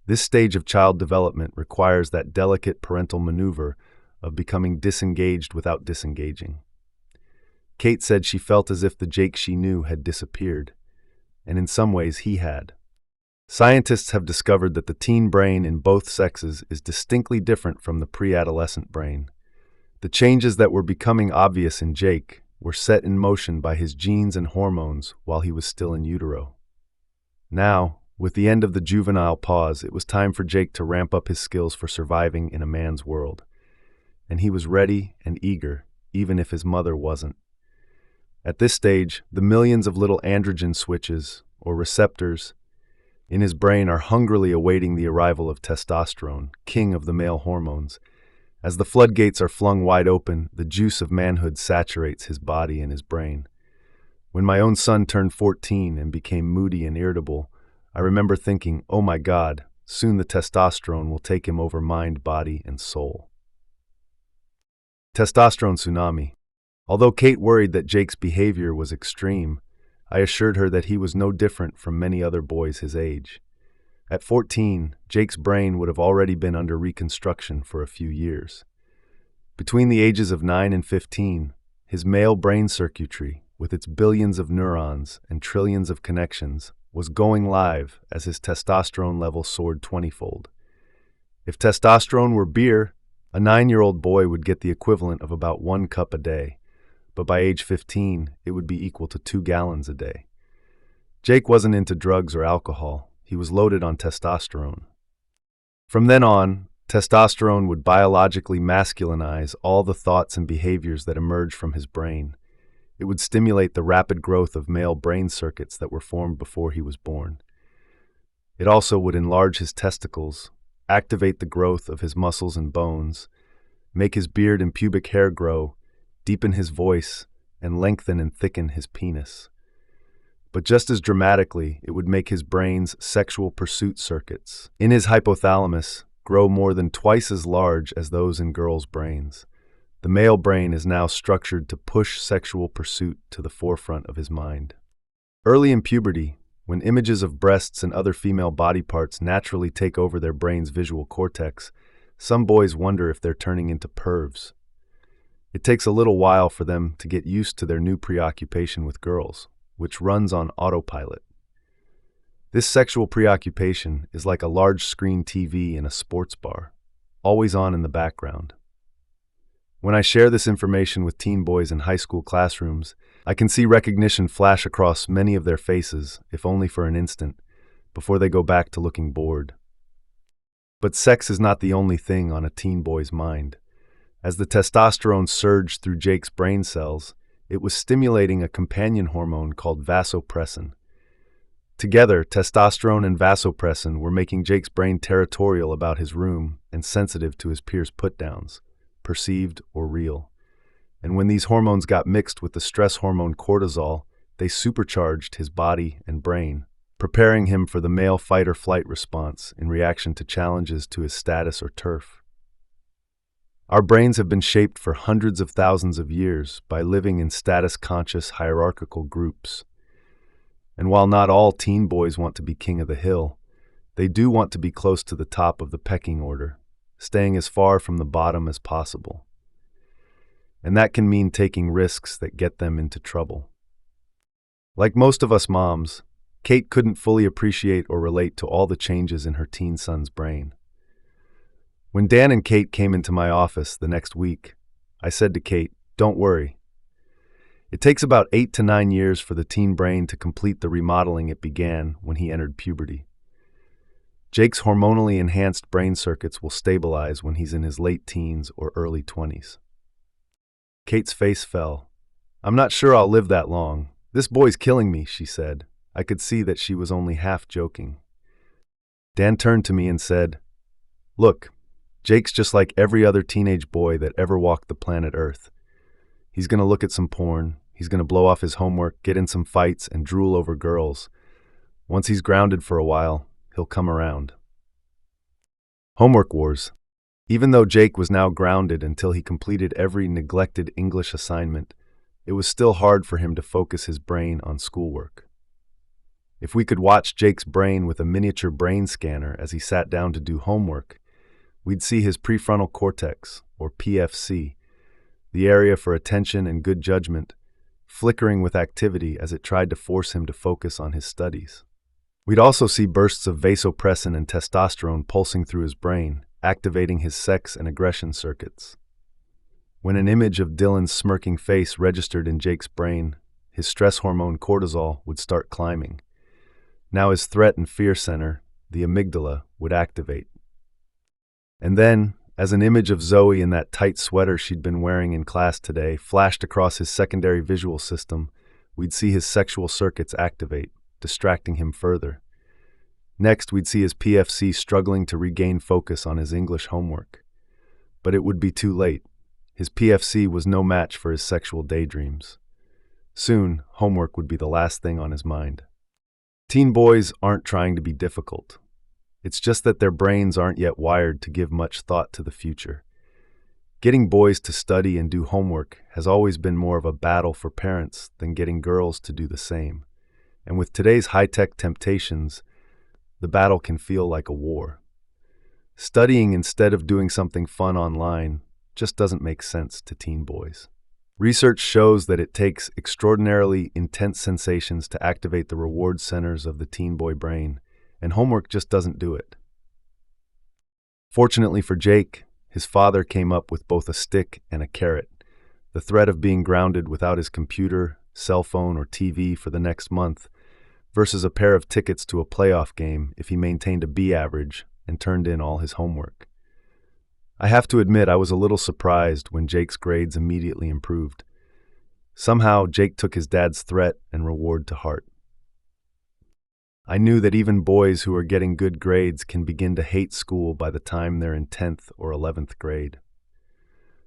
This stage of child development requires that delicate parental maneuver of becoming disengaged without disengaging. Kate said she felt as if the Jake she knew had disappeared, and in some ways he had. Scientists have discovered that the teen brain in both sexes is distinctly different from the pre-adolescent brain. The changes that were becoming obvious in Jake were set in motion by his genes and hormones while he was still in utero. Now, with the end of the juvenile pause, it was time for Jake to ramp up his skills for surviving in a man's world. And he was ready and eager, even if his mother wasn't. At this stage, the millions of little androgen switches, or receptors, in his brain are hungrily awaiting the arrival of testosterone, king of the male hormones. As the floodgates are flung wide open, the juice of manhood saturates his body and his brain. When my own son turned 14 and became moody and irritable, I remember thinking, oh my God, soon the testosterone will take him over mind, body, and soul. Testosterone tsunami. Although Kate worried that Jake's behavior was extreme, I assured her that he was no different from many other boys his age. At 14, Jake's brain would have already been under reconstruction for a few years. Between the ages of 9 and 15, his male brain circuitry, with its billions of neurons and trillions of connections, was going live as his testosterone level soared 20-fold. If testosterone were beer, a 9-year-old boy would get the equivalent of about 1 cup a day, but by age 15, it would be equal to 2 gallons a day. Jake wasn't into drugs or alcohol. He was loaded on testosterone. From then on, testosterone would biologically masculinize all the thoughts and behaviors that emerged from his brain. It would stimulate the rapid growth of male brain circuits that were formed before he was born. It also would enlarge his testicles, activate the growth of his muscles and bones, make his beard and pubic hair grow, deepen his voice, and lengthen and thicken his penis. But just as dramatically, it would make his brain's sexual pursuit circuits in his hypothalamus grow more than twice as large as those in girls' brains. The male brain is now structured to push sexual pursuit to the forefront of his mind. Early in puberty, when images of breasts and other female body parts naturally take over their brain's visual cortex, some boys wonder if they're turning into pervs. It takes a little while for them to get used to their new preoccupation with girls, which runs on autopilot. This sexual preoccupation is like a large screen TV in a sports bar, always on in the background. When I share this information with teen boys in high school classrooms, I can see recognition flash across many of their faces, if only for an instant, before they go back to looking bored. But sex is not the only thing on a teen boy's mind. As the testosterone surged through Jake's brain cells, it was stimulating a companion hormone called vasopressin. Together, testosterone and vasopressin were making Jake's brain territorial about his room and sensitive to his peers' put-downs, perceived or real. And when these hormones got mixed with the stress hormone cortisol, they supercharged his body and brain, preparing him for the male fight-or-flight response in reaction to challenges to his status or turf. Our brains have been shaped for hundreds of thousands of years by living in status-conscious hierarchical groups. And while not all teen boys want to be king of the hill, they do want to be close to the top of the pecking order, staying as far from the bottom as possible. And that can mean taking risks that get them into trouble. Like most of us moms, Kate couldn't fully appreciate or relate to all the changes in her teen son's brain. When Dan and Kate came into my office the next week, I said to Kate, "Don't worry. It takes about 8 to 9 years for the teen brain to complete the remodeling it began when he entered puberty. Jake's hormonally enhanced brain circuits will stabilize when he's in his late teens or early 20s. Kate's face fell. "I'm not sure I'll live that long. This boy's killing me," she said. I could see that she was only half joking. Dan turned to me and said, "Look, Jake's just like every other teenage boy that ever walked the planet Earth. He's going to look at some porn, he's going to blow off his homework, get in some fights, and drool over girls. Once he's grounded for a while, he'll come around." Homework wars. Even though Jake was now grounded until he completed every neglected English assignment, it was still hard for him to focus his brain on schoolwork. If we could watch Jake's brain with a miniature brain scanner as he sat down to do homework, we'd see his prefrontal cortex, or PFC, the area for attention and good judgment, flickering with activity as it tried to force him to focus on his studies. We'd also see bursts of vasopressin and testosterone pulsing through his brain, activating his sex and aggression circuits. When an image of Dylan's smirking face registered in Jake's brain, his stress hormone cortisol would start climbing. Now his threat and fear center, the amygdala, would activate. And then, as an image of Zoe in that tight sweater she'd been wearing in class today flashed across his secondary visual system, we'd see his sexual circuits activate, distracting him further. Next, we'd see his PFC struggling to regain focus on his English homework. But it would be too late. His PFC was no match for his sexual daydreams. Soon, homework would be the last thing on his mind. Teen boys aren't trying to be difficult. It's just that their brains aren't yet wired to give much thought to the future. Getting boys to study and do homework has always been more of a battle for parents than getting girls to do the same. And with today's high-tech temptations, the battle can feel like a war. Studying instead of doing something fun online just doesn't make sense to teen boys. Research shows that it takes extraordinarily intense sensations to activate the reward centers of the teen boy brain, and homework just doesn't do it. Fortunately for Jake, his father came up with both a stick and a carrot. The threat of being grounded without his computer, cell phone, or TV for the next month, versus a pair of tickets to a playoff game if he maintained a B average and turned in all his homework. I have to admit I was a little surprised when Jake's grades immediately improved. Somehow, Jake took his dad's threat and reward to heart. I knew that even boys who are getting good grades can begin to hate school by the time they're in 10th or 11th grade.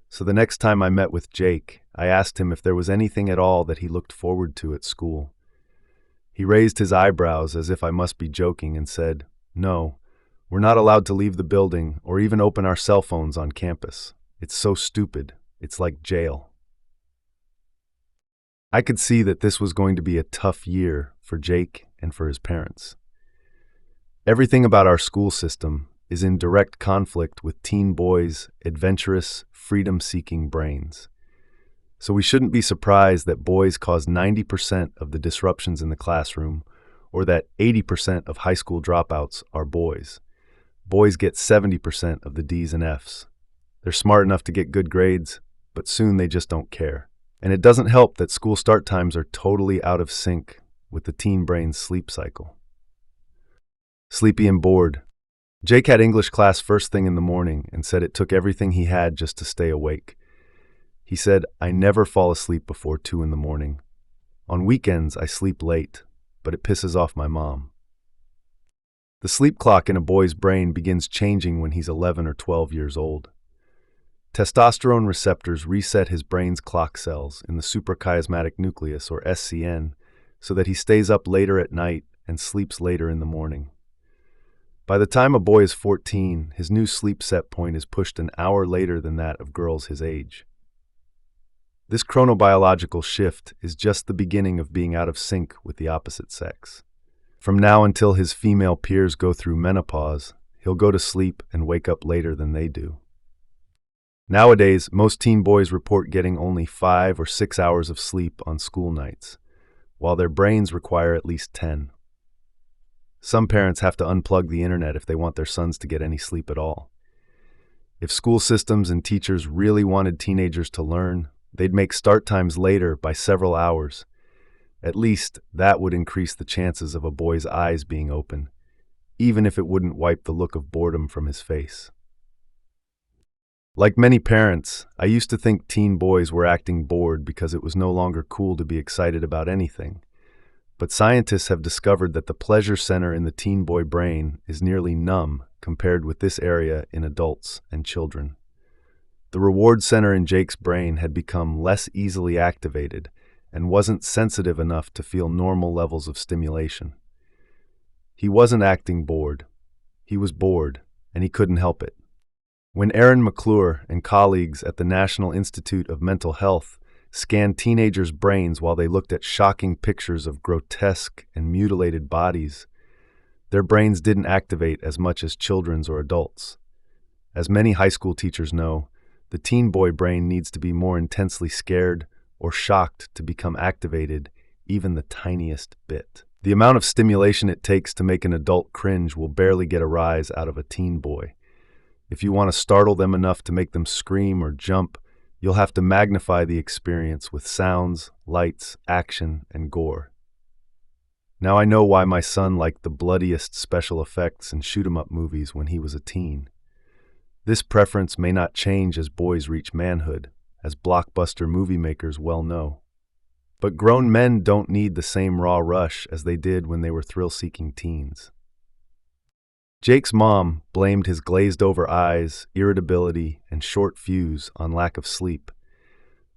So the next time I met with Jake, I asked him if there was anything at all that he looked forward to at school. He raised his eyebrows as if I must be joking and said, "No, we're not allowed to leave the building or even open our cell phones on campus. It's so stupid. It's like jail." I could see that this was going to be a tough year for Jake and for his parents. Everything about our school system is in direct conflict with teen boys' adventurous, freedom-seeking brains. So we shouldn't be surprised that boys cause 90% of the disruptions in the classroom, or that 80% of high school dropouts are boys. Boys get 70% of the D's and F's. They're smart enough to get good grades, but soon they just don't care. And it doesn't help that school start times are totally out of sync with the teen brain's sleep cycle. Sleepy and bored. Jake had English class first thing in the morning and said it took everything he had just to stay awake. He said, "I never fall asleep before 2 in the morning. On weekends, I sleep late, but it pisses off my mom." The sleep clock in a boy's brain begins changing when he's 11 or 12 years old. Testosterone receptors reset his brain's clock cells in the suprachiasmatic nucleus, or SCN, so that he stays up later at night and sleeps later in the morning. By the time a boy is 14, his new sleep set point is pushed an hour later than that of girls his age. This chronobiological shift is just the beginning of being out of sync with the opposite sex. From now until his female peers go through menopause, he'll go to sleep and wake up later than they do. Nowadays, most teen boys report getting only 5 or 6 hours of sleep on school nights, while their brains require at least 10. Some parents have to unplug the internet if they want their sons to get any sleep at all. If school systems and teachers really wanted teenagers to learn, they'd make start times later by several hours. At least that would increase the chances of a boy's eyes being open, even if it wouldn't wipe the look of boredom from his face. Like many parents, I used to think teen boys were acting bored because it was no longer cool to be excited about anything. But scientists have discovered that the pleasure center in the teen boy brain is nearly numb compared with this area in adults and children. The reward center in Jake's brain had become less easily activated and wasn't sensitive enough to feel normal levels of stimulation. He wasn't acting bored. He was bored, and he couldn't help it. When Aaron McClure and colleagues at the National Institute of Mental Health scanned teenagers' brains while they looked at shocking pictures of grotesque and mutilated bodies, their brains didn't activate as much as children's or adults. As many high school teachers know, the teen boy brain needs to be more intensely scared or shocked to become activated even the tiniest bit. The amount of stimulation it takes to make an adult cringe will barely get a rise out of a teen boy. If you want to startle them enough to make them scream or jump, you'll have to magnify the experience with sounds, lights, action, and gore. Now I know why my son liked the bloodiest special effects and shoot-'em-up movies when he was a teen. This preference may not change as boys reach manhood, as blockbuster movie makers well know. But grown men don't need the same raw rush as they did when they were thrill-seeking teens. Jake's mom blamed his glazed-over eyes, irritability, and short fuse on lack of sleep,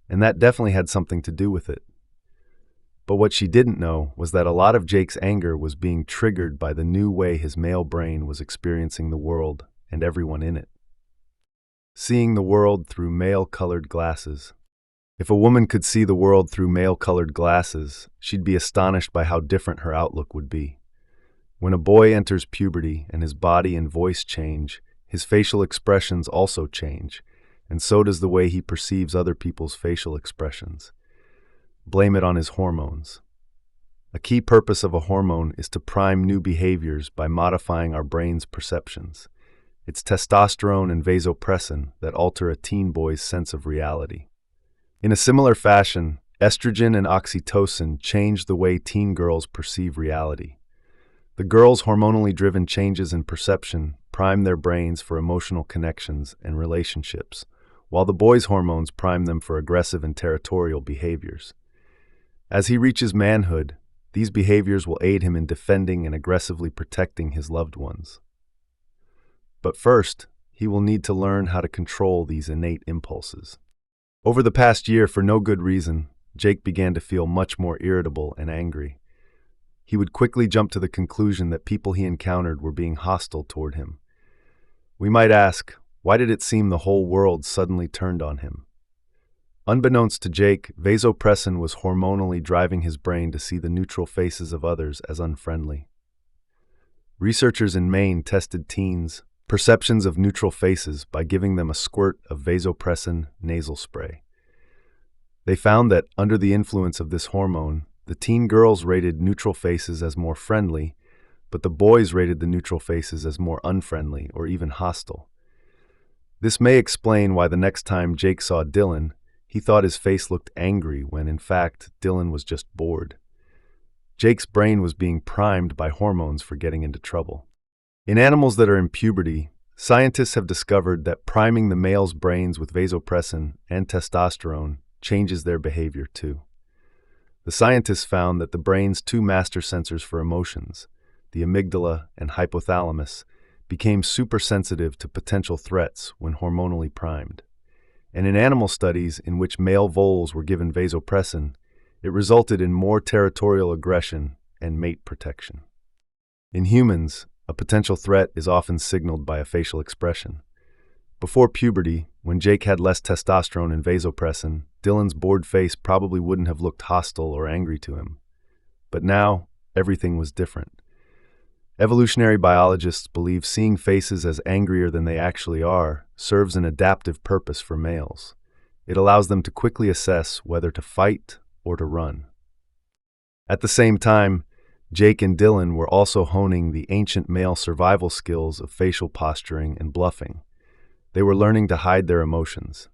and that definitely had something to do with it. But what she didn't know was that a lot of Jake's anger was being triggered by the new way his male brain was experiencing the world and everyone in it. Seeing the world through male-colored glasses. If a woman could see the world through male-colored glasses, she'd be astonished by how different her outlook would be. When a boy enters puberty and his body and voice change, his facial expressions also change, and so does the way he perceives other people's facial expressions. Blame it on his hormones. A key purpose of a hormone is to prime new behaviors by modifying our brain's perceptions. It's testosterone and vasopressin that alter a teen boy's sense of reality. In a similar fashion, estrogen and oxytocin change the way teen girls perceive reality. The girls' hormonally driven changes in perception prime their brains for emotional connections and relationships, while the boys' hormones prime them for aggressive and territorial behaviors. As he reaches manhood, these behaviors will aid him in defending and aggressively protecting his loved ones. But first, he will need to learn how to control these innate impulses. Over the past year, for no good reason, Jake began to feel much more irritable and angry. he would quickly jump to the conclusion that people he encountered were being hostile toward him. We might ask, why did it seem the whole world suddenly turned on him? Unbeknownst to Jake, vasopressin was hormonally driving his brain to see the neutral faces of others as unfriendly. Researchers in Maine tested teens' perceptions of neutral faces by giving them a squirt of vasopressin nasal spray. They found that, under the influence of this hormone, the teen girls rated neutral faces as more friendly, but the boys rated the neutral faces as more unfriendly or even hostile. This may explain why the next time Jake saw Dylan, he thought his face looked angry when, in fact, Dylan was just bored. Jake's brain was being primed by hormones for getting into trouble. In animals that are in puberty, scientists have discovered that priming the male's brains with vasopressin and testosterone changes their behavior too. The scientists found that the brain's two master sensors for emotions, the amygdala and hypothalamus, became supersensitive to potential threats when hormonally primed. And in animal studies in which male voles were given vasopressin, it resulted in more territorial aggression and mate protection. In humans, a potential threat is often signaled by a facial expression. Before puberty, when Jake had less testosterone and vasopressin, Dylan's bored face probably wouldn't have looked hostile or angry to him. But now, everything was different. Evolutionary biologists believe seeing faces as angrier than they actually are serves an adaptive purpose for males. It allows them to quickly assess whether to fight or to run. At the same time, Jake and Dylan were also honing the ancient male survival skills of facial posturing and bluffing. They were learning to hide their emotions.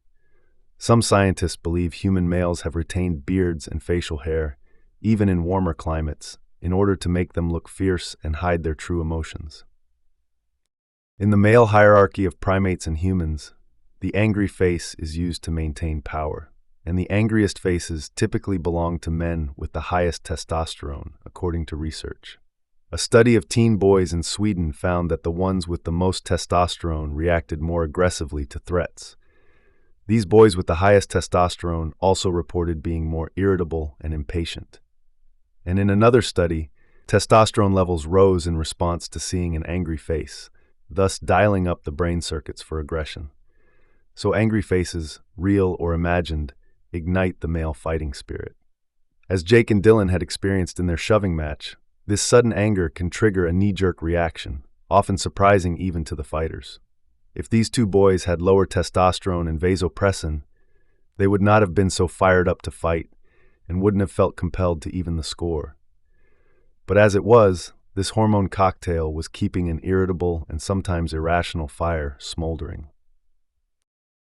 Some scientists believe human males have retained beards and facial hair, even in warmer climates, in order to make them look fierce and hide their true emotions. In the male hierarchy of primates and humans, the angry face is used to maintain power, and the angriest faces typically belong to men with the highest testosterone, according to research. A study of teen boys in Sweden found that the ones with the most testosterone reacted more aggressively to threats. These boys with the highest testosterone also reported being more irritable and impatient. And in another study, testosterone levels rose in response to seeing an angry face, thus dialing up the brain circuits for aggression. So angry faces, real or imagined, ignite the male fighting spirit. As Jake and Dylan had experienced in their shoving match, this sudden anger can trigger a knee-jerk reaction, often surprising even to the fighters. If these two boys had lower testosterone and vasopressin, they would not have been so fired up to fight and wouldn't have felt compelled to even the score. But as it was, this hormone cocktail was keeping an irritable and sometimes irrational fire smoldering.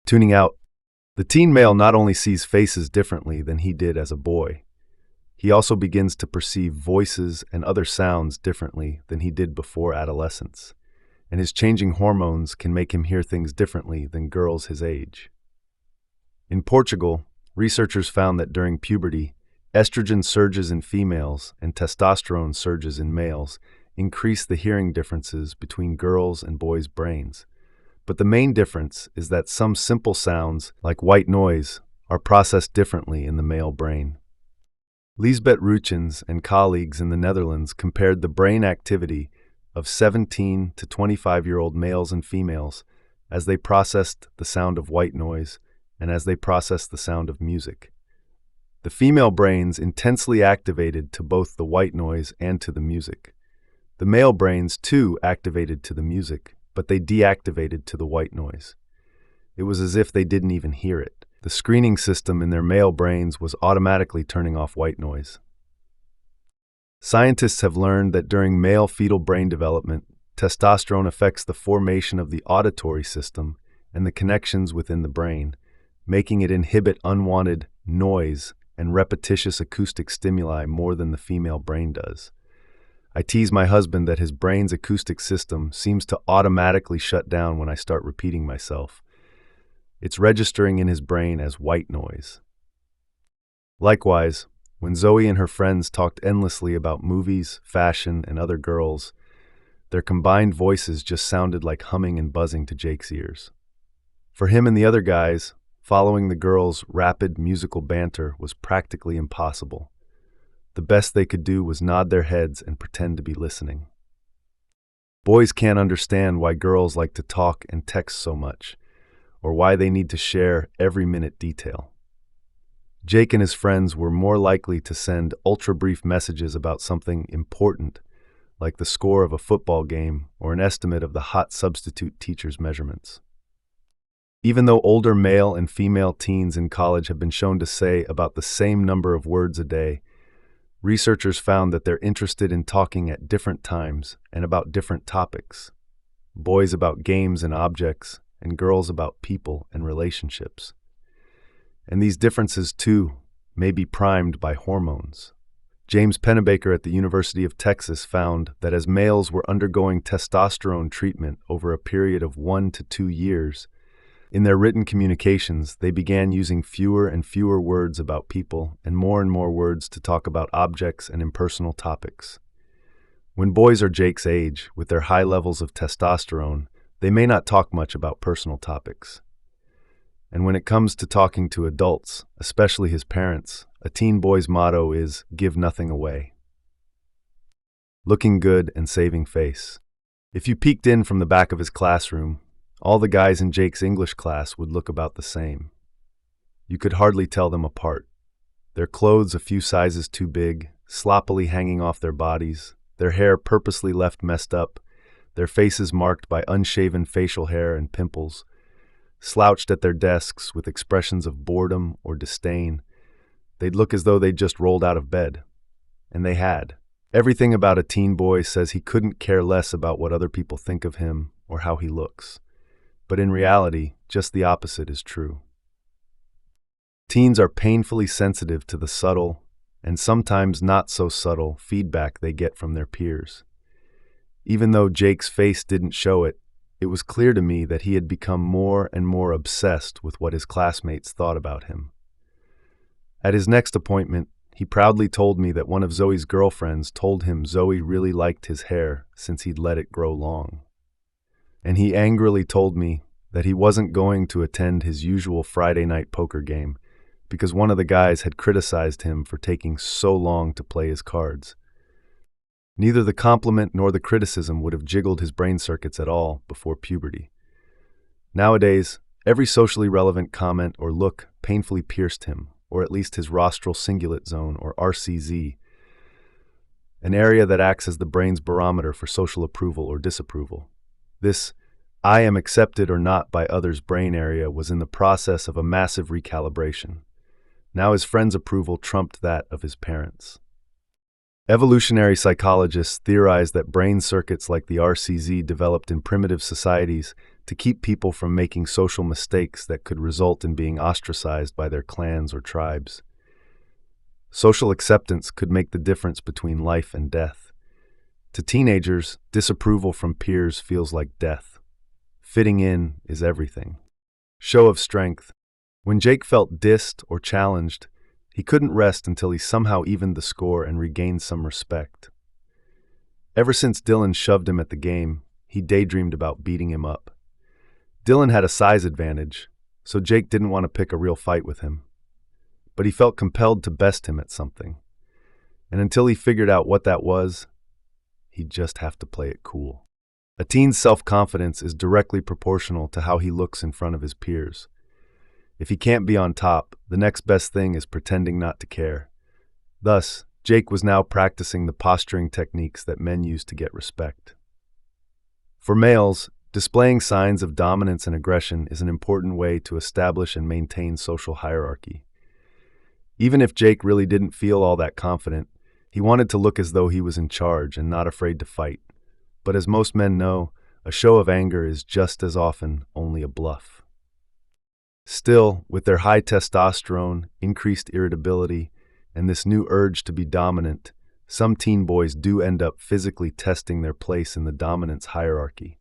Tuning out, the teen male not only sees faces differently than he did as a boy, he also begins to perceive voices and other sounds differently than he did before adolescence, and his changing hormones can make him hear things differently than girls his age. In Portugal, researchers found that during puberty, estrogen surges in females and testosterone surges in males increase the hearing differences between girls' and boys' brains. But the main difference is that some simple sounds, like white noise, are processed differently in the male brain. Lisbeth Ruchens and colleagues in the Netherlands compared the brain activity of 17 to 25-year-old males and females as they processed the sound of white noise and as they processed the sound of music. The female brains intensely activated to both the white noise and to the music. The male brains, too, activated to the music, but they deactivated to the white noise. It was as if they didn't even hear it. The screening system in their male brains was automatically turning off white noise. Scientists have learned that during male fetal brain development, testosterone affects the formation of the auditory system and the connections within the brain, making it inhibit unwanted noise and repetitious acoustic stimuli more than the female brain does. I tease my husband that his brain's acoustic system seems to automatically shut down when I start repeating myself. It's registering in his brain as white noise. Likewise, when Zoe and her friends talked endlessly about movies, fashion, and other girls, their combined voices just sounded like humming and buzzing to Jake's ears. For him and the other guys, following the girls' rapid musical banter was practically impossible. the best they could do was nod their heads and pretend to be listening. Boys can't understand why girls like to talk and text so much, or why they need to share every minute detail. Jake and his friends were more likely to send ultra-brief messages about something important, like the score of a football game or an estimate of the hot substitute teacher's measurements. Even though older male and female teens in college have been shown to say about the same number of words a day, researchers found that they're interested in talking at different times and about different topics. Boys about games and objects, and girls about people and relationships. And these differences, too, may be primed by hormones. James Pennebaker at the University of Texas found that as males were undergoing testosterone treatment over a period of 1 to 2 years, in their written communications, they began using fewer and fewer words about people and more words to talk about objects and impersonal topics. When boys are Jake's age, with their high levels of testosterone, they may not talk much about personal topics. And when it comes to talking to adults, especially his parents, a teen boy's motto is, "Give nothing away." Looking good and saving face. If you peeked in from the back of his classroom, all the guys in Jake's English class would look about the same. You could hardly tell them apart. Their clothes a few sizes too big, sloppily hanging off their bodies, their hair purposely left messed up, their faces marked by unshaven facial hair and pimples, slouched at their desks with expressions of boredom or disdain. They'd look as though they'd just rolled out of bed. And they had. Everything about a teen boy says he couldn't care less about what other people think of him or how he looks. But in reality, just the opposite is true. Teens are painfully sensitive to the subtle, and sometimes not so subtle, feedback they get from their peers. Even though Jake's face didn't show it, it was clear to me that he had become more and more obsessed with what his classmates thought about him. At his next appointment, he proudly told me that one of Zoe's girlfriends told him Zoe really liked his hair since he'd let it grow long. And he angrily told me that he wasn't going to attend his usual Friday night poker game because one of the guys had criticized him for taking so long to play his cards. Neither the compliment nor the criticism would have jiggled his brain circuits at all before puberty. Nowadays, every socially relevant comment or look painfully pierced him, or at least his rostral cingulate zone, or RCZ, an area that acts as the brain's barometer for social approval or disapproval. This "I am accepted or not by others" brain area was in the process of a massive recalibration. Now his friends' approval trumped that of his parents. Evolutionary psychologists theorize that brain circuits like the RCZ developed in primitive societies to keep people from making social mistakes that could result in being ostracized by their clans or tribes. Social acceptance could make the difference between life and death. To teenagers, disapproval from peers feels like death. Fitting in is everything. Show of strength. When Jake felt dissed or challenged, he couldn't rest until he somehow evened the score and regained some respect. Ever since Dylan shoved him at the game, he daydreamed about beating him up. Dylan had a size advantage, so Jake didn't want to pick a real fight with him. But he felt compelled to best him at something. And until he figured out what that was, he'd just have to play it cool. A teen's self-confidence is directly proportional to how he looks in front of his peers. If he can't be on top, the next best thing is pretending not to care. Thus, Jake was now practicing the posturing techniques that men use to get respect. For males, displaying signs of dominance and aggression is an important way to establish and maintain social hierarchy. Even if Jake really didn't feel all that confident, he wanted to look as though he was in charge and not afraid to fight. But as most men know, a show of anger is just as often only a bluff. Still, with their high testosterone, increased irritability, and this new urge to be dominant, some teen boys do end up physically testing their place in the dominance hierarchy.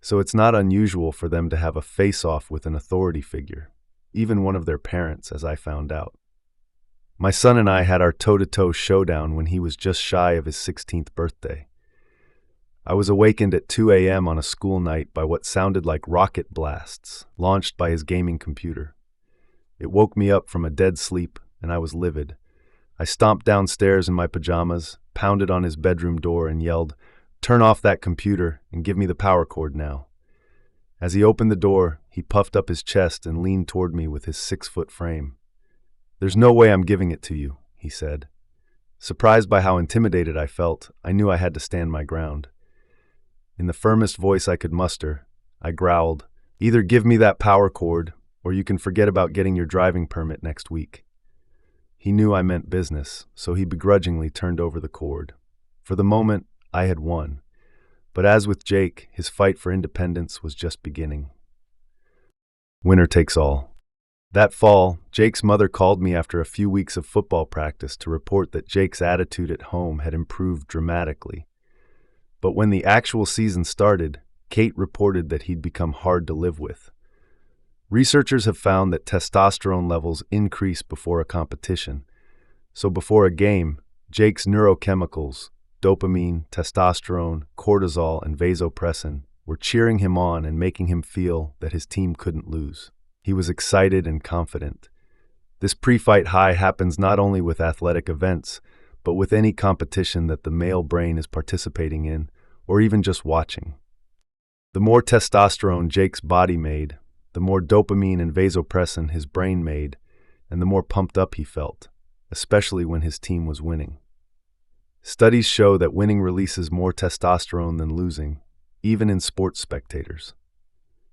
So it's not unusual for them to have a face-off with an authority figure, even one of their parents, as I found out. My son and I had our toe-to-toe showdown when he was just shy of his 16th birthday. I was awakened at 2 a.m. on a school night by what sounded like rocket blasts launched by his gaming computer. It woke me up from a dead sleep, and I was livid. I stomped downstairs in my pajamas, pounded on his bedroom door, and yelled, "Turn off that computer and give me the power cord now." As he opened the door, he puffed up his chest and leaned toward me with his 6-foot frame. "There's no way I'm giving it to you," he said. Surprised by how intimidated I felt, I knew I had to stand my ground. In the firmest voice I could muster, I growled, "Either give me that power cord, or you can forget about getting your driving permit next week." He knew I meant business, so he begrudgingly turned over the cord. For the moment, I had won. But as with Jake, his fight for independence was just beginning. Winner takes all. That fall, Jake's mother called me after a few weeks of football practice to report that Jake's attitude at home had improved dramatically. But when the actual season started, Kate reported that he'd become hard to live with. Researchers have found that testosterone levels increase before a competition. So before a game, Jake's neurochemicals, dopamine, testosterone, cortisol, and vasopressin, were cheering him on and making him feel that his team couldn't lose. He was excited and confident. This pre-fight high happens not only with athletic events, but with any competition that the male brain is participating in, or even just watching. The more testosterone Jake's body made, the more dopamine and vasopressin his brain made, and the more pumped up he felt, especially when his team was winning. Studies show that winning releases more testosterone than losing, even in sports spectators.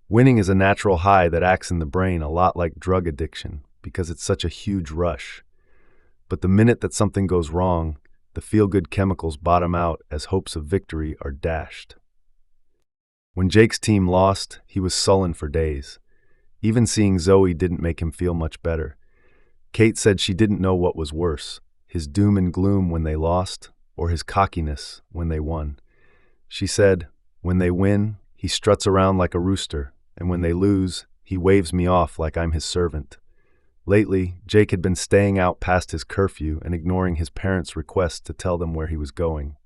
Winning is a natural high that acts in the brain a lot like drug addiction because it's such a huge rush. But the minute that something goes wrong, the feel-good chemicals bottom out as hopes of victory are dashed. When Jake's team lost, he was sullen for days. Even seeing Zoe didn't make him feel much better. Kate said she didn't know what was worse, his doom and gloom when they lost, or his cockiness when they won. She said, "When they win, he struts around like a rooster, and when they lose, he waves me off like I'm his servant." Lately, Jake had been staying out past his curfew and ignoring his parents' requests to tell them where he was going.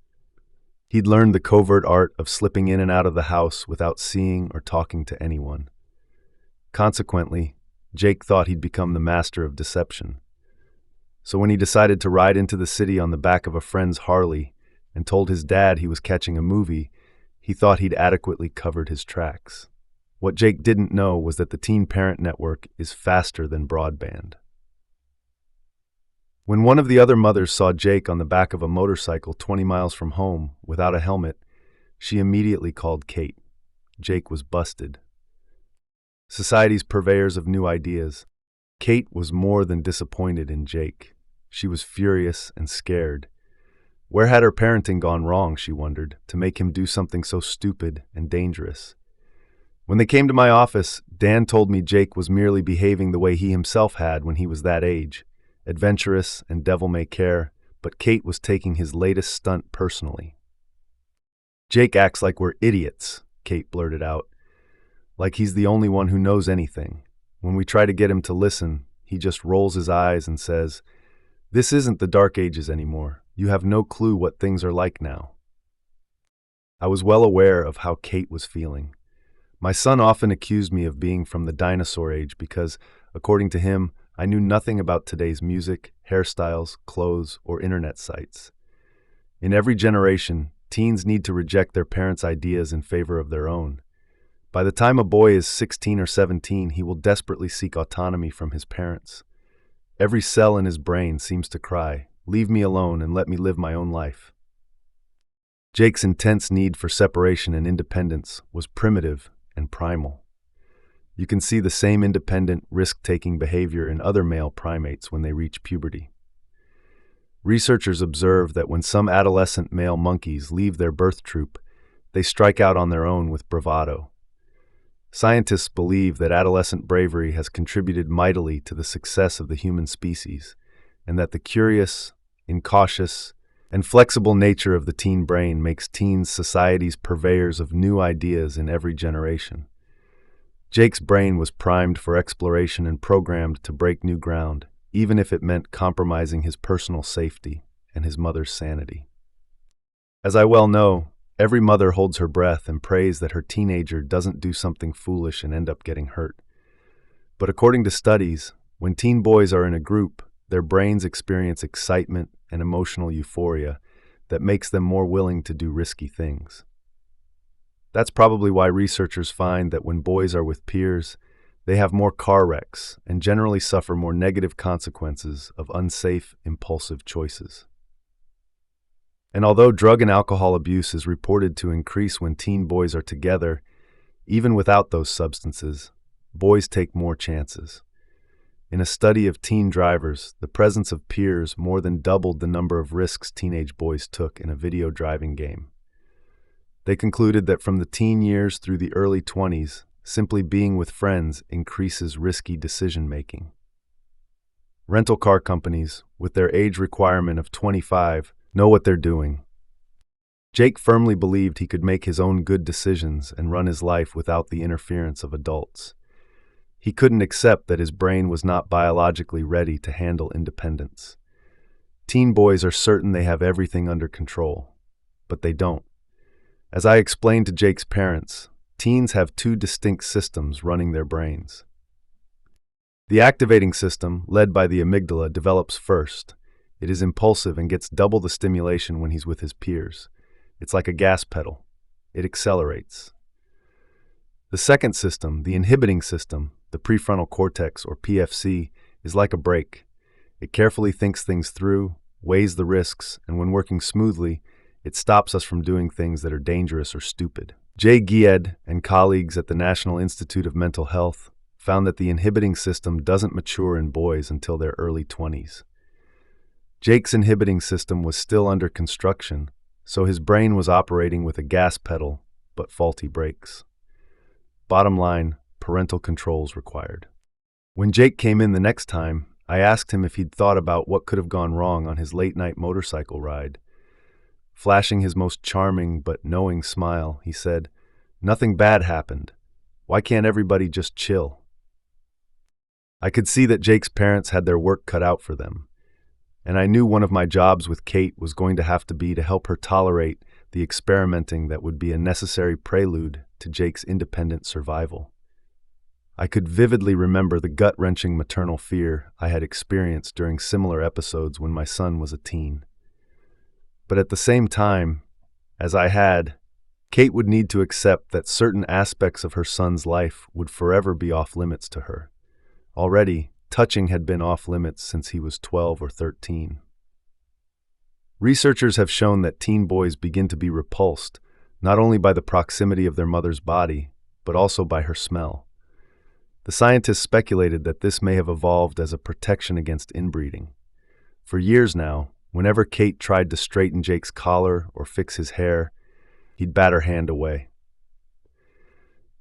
He'd learned the covert art of slipping in and out of the house without seeing or talking to anyone. Consequently, Jake thought he'd become the master of deception. So when he decided to ride into the city on the back of a friend's Harley and told his dad he was catching a movie, he thought he'd adequately covered his tracks. What Jake didn't know was that the teen parent network is faster than broadband. When one of the other mothers saw Jake on the back of a motorcycle 20 miles from home without a helmet, she immediately called Kate. Jake was busted. Society's purveyors of new ideas. Kate was more than disappointed in Jake. She was furious and scared. Where had her parenting gone wrong, she wondered, to make him do something so stupid and dangerous? When they came to my office, Dan told me Jake was merely behaving the way he himself had when he was that age, adventurous and devil-may-care, but Kate was taking his latest stunt personally. "Jake acts like we're idiots," Kate blurted out. "Like he's the only one who knows anything. When we try to get him to listen, he just rolls his eyes and says, 'This isn't the Dark Ages anymore. You have no clue what things are like now.'" I was well aware of how Kate was feeling. My son often accused me of being from the dinosaur age because, according to him, I knew nothing about today's music, hairstyles, clothes, or internet sites. In every generation, teens need to reject their parents' ideas in favor of their own. By the time a boy is 16 or 17, he will desperately seek autonomy from his parents. Every cell in his brain seems to cry, "Leave me alone and let me live my own life." Jake's intense need for separation and independence was primitive and primal. You can see the same independent, risk-taking behavior in other male primates when they reach puberty. Researchers observe that when some adolescent male monkeys leave their birth troop, they strike out on their own with bravado. Scientists believe that adolescent bravery has contributed mightily to the success of the human species, and that the curious, incautious, and flexible nature of the teen brain makes teens society's purveyors of new ideas in every generation. Jake's brain was primed for exploration and programmed to break new ground, even if it meant compromising his personal safety and his mother's sanity. As I well know, every mother holds her breath and prays that her teenager doesn't do something foolish and end up getting hurt. But according to studies, when teen boys are in a group, Their brains experience excitement and emotional euphoria that makes them more willing to do risky things. That's probably why researchers find that when boys are with peers, they have more car wrecks and generally suffer more negative consequences of unsafe, impulsive choices. And although drug and alcohol abuse is reported to increase when teen boys are together, even without those substances, boys take more chances. In a study of teen drivers, the presence of peers more than doubled the number of risks teenage boys took in a video driving game. They concluded that from the teen years through the early 20s, simply being with friends increases risky decision-making. Rental car companies, with their age requirement of 25, know what they're doing. Jake firmly believed he could make his own good decisions and run his life without the interference of adults. He couldn't accept that his brain was not biologically ready to handle independence. Teen boys are certain they have everything under control, but they don't. As I explained to Jake's parents, teens have two distinct systems running their brains. The activating system, led by the amygdala, develops first. It is impulsive and gets double the stimulation when he's with his peers. It's like a gas pedal. It accelerates. The second system, the inhibiting system, the prefrontal cortex, or PFC, is like a brake. It carefully thinks things through, weighs the risks, and when working smoothly, it stops us from doing things that are dangerous or stupid. Jay Gied and colleagues at the National Institute of Mental Health found that the inhibiting system doesn't mature in boys until their early 20s. Jake's inhibiting system was still under construction, so his brain was operating with a gas pedal, but faulty brakes. Bottom line, parental controls required. When Jake came in the next time, I asked him if he'd thought about what could have gone wrong on his late-night motorcycle ride. Flashing his most charming but knowing smile, he said, "Nothing bad happened. Why can't everybody just chill?" I could see that Jake's parents had their work cut out for them, and I knew one of my jobs with Kate was going to have to be to help her tolerate the experimenting that would be a necessary prelude to Jake's independent survival. I could vividly remember the gut-wrenching maternal fear I had experienced during similar episodes when my son was a teen. But at the same time, as I had, Kate would need to accept that certain aspects of her son's life would forever be off-limits to her. Already, touching had been off-limits since he was 12 or 13. Researchers have shown that teen boys begin to be repulsed, not only by the proximity of their mother's body, but also by her smell. The scientists speculated that this may have evolved as a protection against inbreeding. For years now, whenever Kate tried to straighten Jake's collar or fix his hair, he'd bat her hand away.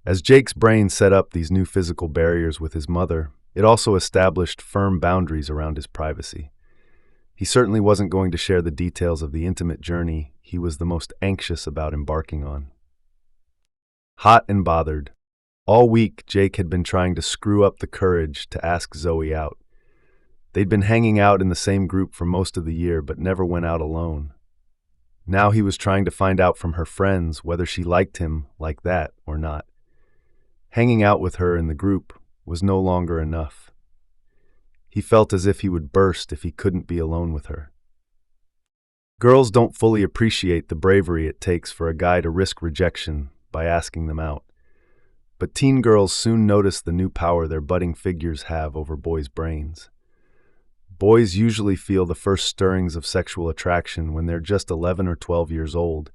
As Jake's brain set up these new physical barriers with his mother, it also established firm boundaries around his privacy. He certainly wasn't going to share the details of the intimate journey he was the most anxious about embarking on. Hot and bothered, all week Jake had been trying to screw up the courage to ask Zoe out. They'd been hanging out in the same group for most of the year, but never went out alone. Now he was trying to find out from her friends whether she liked him like that or not. Hanging out with her in the group was no longer enough. He felt as if he would burst if he couldn't be alone with her. Girls don't fully appreciate the bravery it takes for a guy to risk rejection by asking them out. But teen girls soon notice the new power their budding figures have over boys' brains. Boys usually feel the first stirrings of sexual attraction when they're just 11 or 12 years old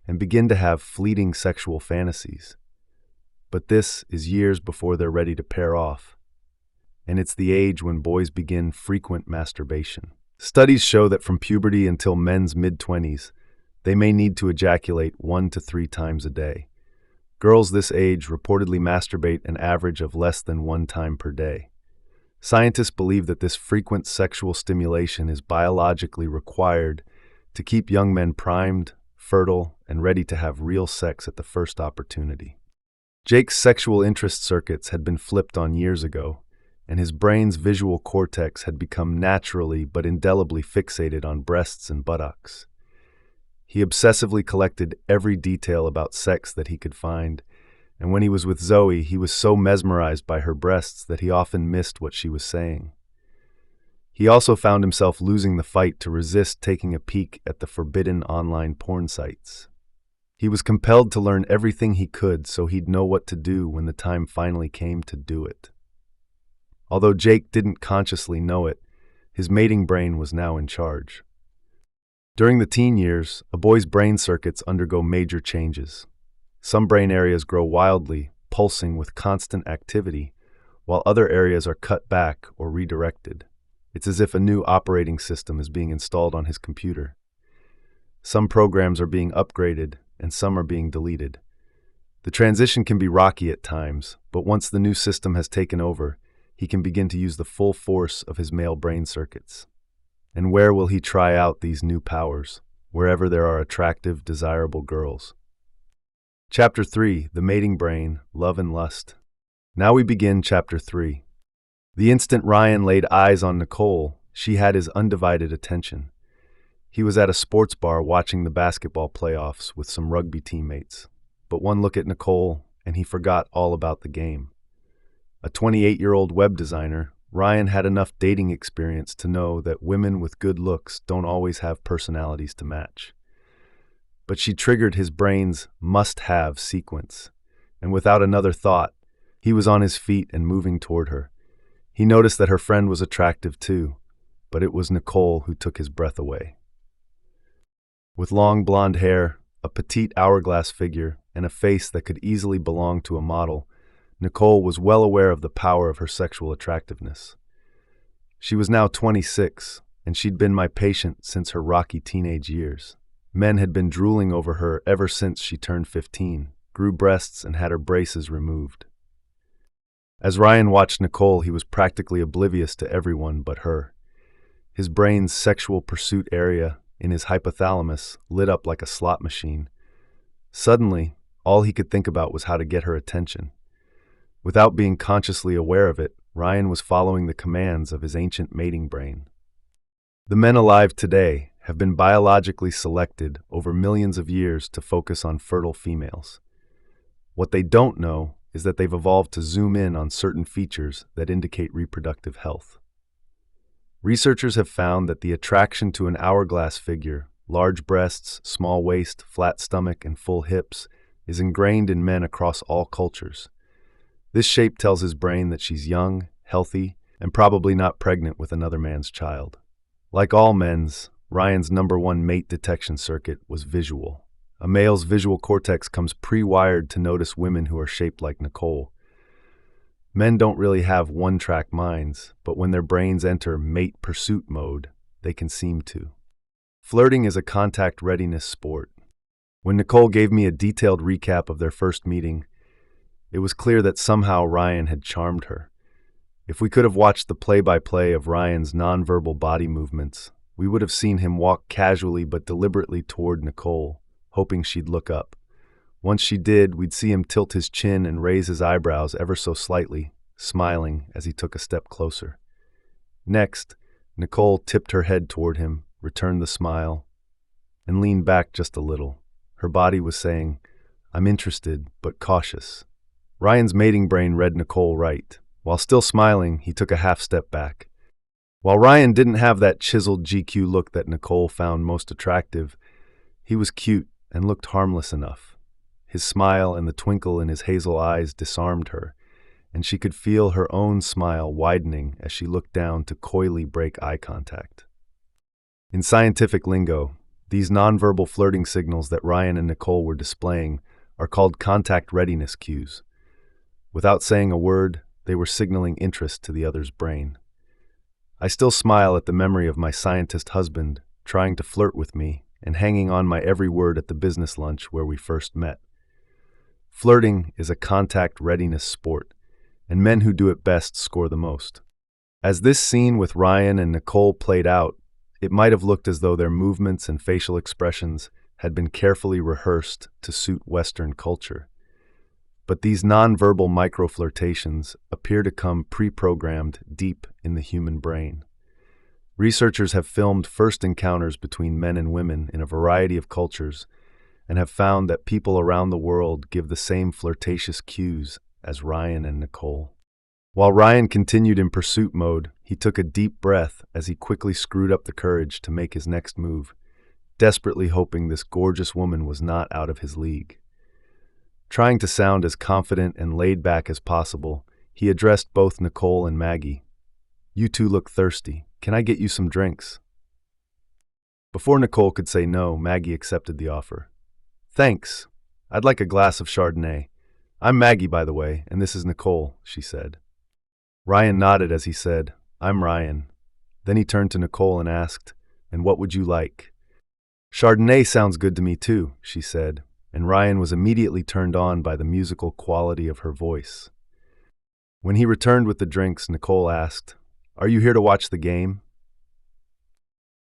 and begin to have fleeting sexual fantasies. But this is years before they're ready to pair off. And it's the age when boys begin frequent masturbation. Studies show that from puberty until men's mid-20s, they may need to ejaculate 1 to 3 times a day. Girls this age reportedly masturbate an average of less than 1 time per day. Scientists believe that this frequent sexual stimulation is biologically required to keep young men primed, fertile, and ready to have real sex at the first opportunity. Jake's sexual interest circuits had been flipped on years ago, and his brain's visual cortex had become naturally but indelibly fixated on breasts and buttocks. He obsessively collected every detail about sex that he could find, and when he was with Zoe, he was so mesmerized by her breasts that he often missed what she was saying. He also found himself losing the fight to resist taking a peek at the forbidden online porn sites. He was compelled to learn everything he could so he'd know what to do when the time finally came to do it. Although Jake didn't consciously know it, his mating brain was now in charge. During the teen years, a boy's brain circuits undergo major changes. Some brain areas grow wildly, pulsing with constant activity, while other areas are cut back or redirected. It's as if a new operating system is being installed on his computer. Some programs are being upgraded, and some are being deleted. The transition can be rocky at times, but once the new system has taken over, he can begin to use the full force of his male brain circuits. And where will he try out these new powers? Wherever there are attractive, desirable girls. Chapter 3, The Mating Brain, Love and Lust. Now we begin Chapter 3. The instant Ryan laid eyes on Nicole, she had his undivided attention. He was at a sports bar watching the basketball playoffs with some rugby teammates. But one look at Nicole, and he forgot all about the game. A 28-year-old web designer, Ryan had enough dating experience to know that women with good looks don't always have personalities to match. But she triggered his brain's must-have sequence, and without another thought, he was on his feet and moving toward her. He noticed that her friend was attractive too, but it was Nicole who took his breath away. With long blonde hair, a petite hourglass figure, and a face that could easily belong to a model, Nicole was well aware of the power of her sexual attractiveness. She was now 26, and she'd been my patient since her rocky teenage years. Men had been drooling over her ever since she turned 15, grew breasts, and had her braces removed. As Ryan watched Nicole, he was practically oblivious to everyone but her. His brain's sexual pursuit area, in his hypothalamus, lit up like a slot machine. Suddenly, all he could think about was how to get her attention. Without being consciously aware of it, Ryan was following the commands of his ancient mating brain. The men alive today have been biologically selected over millions of years to focus on fertile females. What they don't know is that they've evolved to zoom in on certain features that indicate reproductive health. Researchers have found that the attraction to an hourglass figure, large breasts, small waist, flat stomach, and full hips, is ingrained in men across all cultures. This shape tells his brain that she's young, healthy, and probably not pregnant with another man's child. Like all men's, Ryan's #1 mate detection circuit was visual. A male's visual cortex comes pre-wired to notice women who are shaped like Nicole. Men don't really have one-track minds, but when their brains enter mate pursuit mode, they can seem to. Flirting is a contact readiness sport. When Nicole gave me a detailed recap of their first meeting, it was clear that somehow Ryan had charmed her. If we could have watched the play-by-play of Ryan's nonverbal body movements, we would have seen him walk casually but deliberately toward Nicole, hoping she'd look up. Once she did, we'd see him tilt his chin and raise his eyebrows ever so slightly, smiling as he took a step closer. Next, Nicole tipped her head toward him, returned the smile, and leaned back just a little. Her body was saying, "I'm interested, but cautious." Ryan's mating brain read Nicole right. While still smiling, he took a half step back. While Ryan didn't have that chiseled GQ look that Nicole found most attractive, he was cute and looked harmless enough. His smile and the twinkle in his hazel eyes disarmed her, and she could feel her own smile widening as she looked down to coyly break eye contact. In scientific lingo, these nonverbal flirting signals that Ryan and Nicole were displaying are called contact readiness cues. Without saying a word, they were signaling interest to the other's brain. I still smile at the memory of my scientist husband trying to flirt with me and hanging on my every word at the business lunch where we first met. Flirting is a contact readiness sport, and men who do it best score the most. As this scene with Ryan and Nicole played out, it might have looked as though their movements and facial expressions had been carefully rehearsed to suit Western culture. But these nonverbal micro-flirtations appear to come pre-programmed deep in the human brain. Researchers have filmed first encounters between men and women in a variety of cultures and have found that people around the world give the same flirtatious cues as Ryan and Nicole. While Ryan continued in pursuit mode, he took a deep breath as he quickly screwed up the courage to make his next move, desperately hoping this gorgeous woman was not out of his league. Trying to sound as confident and laid back as possible, he addressed both Nicole and Maggie. "You two look thirsty. Can I get you some drinks?" Before Nicole could say no, Maggie accepted the offer. "Thanks. I'd like a glass of Chardonnay. I'm Maggie, by the way, and this is Nicole," she said. Ryan nodded as he said, "I'm Ryan." Then he turned to Nicole and asked, "And what would you like?" "Chardonnay sounds good to me too," she said, and Ryan was immediately turned on by the musical quality of her voice. When he returned with the drinks, Nicole asked, "Are you here to watch the game?"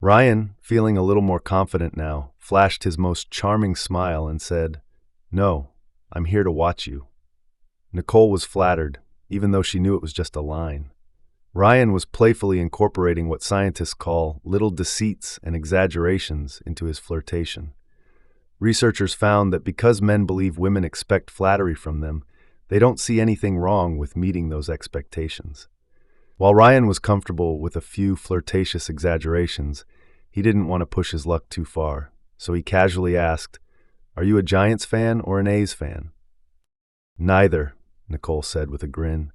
Ryan, feeling a little more confident now, flashed his most charming smile and said, "No, I'm here to watch you." Nicole was flattered, even though she knew it was just a line. Ryan was playfully incorporating what scientists call little deceits and exaggerations into his flirtation. Researchers found that because men believe women expect flattery from them, they don't see anything wrong with meeting those expectations. While Ryan was comfortable with a few flirtatious exaggerations, he didn't want to push his luck too far, so he casually asked, "Are you a Giants fan or an A's fan?" "Neither," Nicole said with a grin.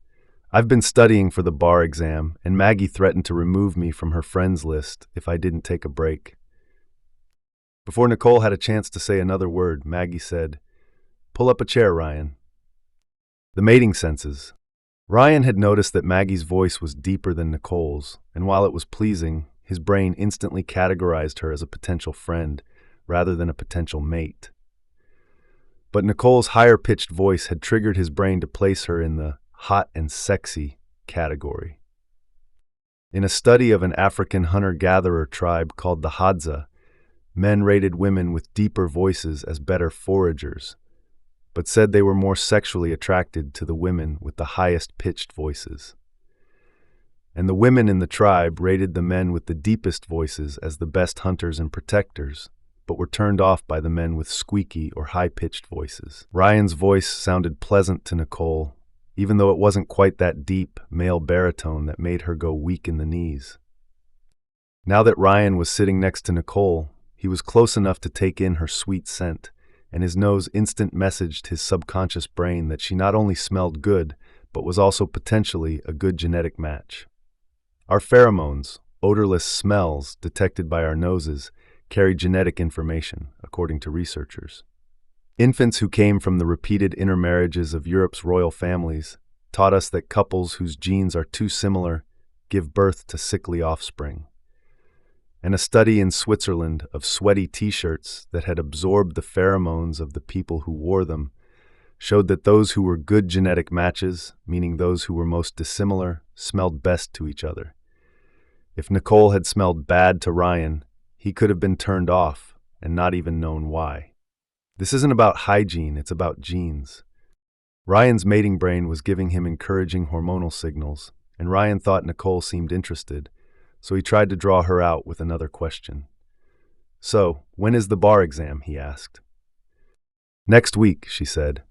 "I've been studying for the bar exam, and Maggie threatened to remove me from her friends list if I didn't take a break." Before Nicole had a chance to say another word, Maggie said, "Pull up a chair, Ryan." The mating senses. Ryan had noticed that Maggie's voice was deeper than Nicole's, and while it was pleasing, his brain instantly categorized her as a potential friend rather than a potential mate. But Nicole's higher-pitched voice had triggered his brain to place her in the hot and sexy category. In a study of an African hunter-gatherer tribe called the Hadza, men rated women with deeper voices as better foragers, but said they were more sexually attracted to the women with the highest-pitched voices. And the women in the tribe rated the men with the deepest voices as the best hunters and protectors, but were turned off by the men with squeaky or high-pitched voices. Ryan's voice sounded pleasant to Nicole, even though it wasn't quite that deep, male baritone that made her go weak in the knees. Now that Ryan was sitting next to Nicole, he was close enough to take in her sweet scent, and his nose instant messaged his subconscious brain that she not only smelled good, but was also potentially a good genetic match. Our pheromones, odorless smells detected by our noses, carry genetic information, according to researchers. Infants who came from the repeated intermarriages of Europe's royal families taught us that couples whose genes are too similar give birth to sickly offspring. And a study in Switzerland of sweaty t-shirts that had absorbed the pheromones of the people who wore them showed that those who were good genetic matches, meaning those who were most dissimilar, smelled best to each other. If Nicole had smelled bad to Ryan, he could have been turned off and not even known why. This isn't about hygiene, it's about genes. Ryan's mating brain was giving him encouraging hormonal signals, and Ryan thought Nicole seemed interested, so he tried to draw her out with another question. "So, when is the bar exam?" he asked. "Next week," she said.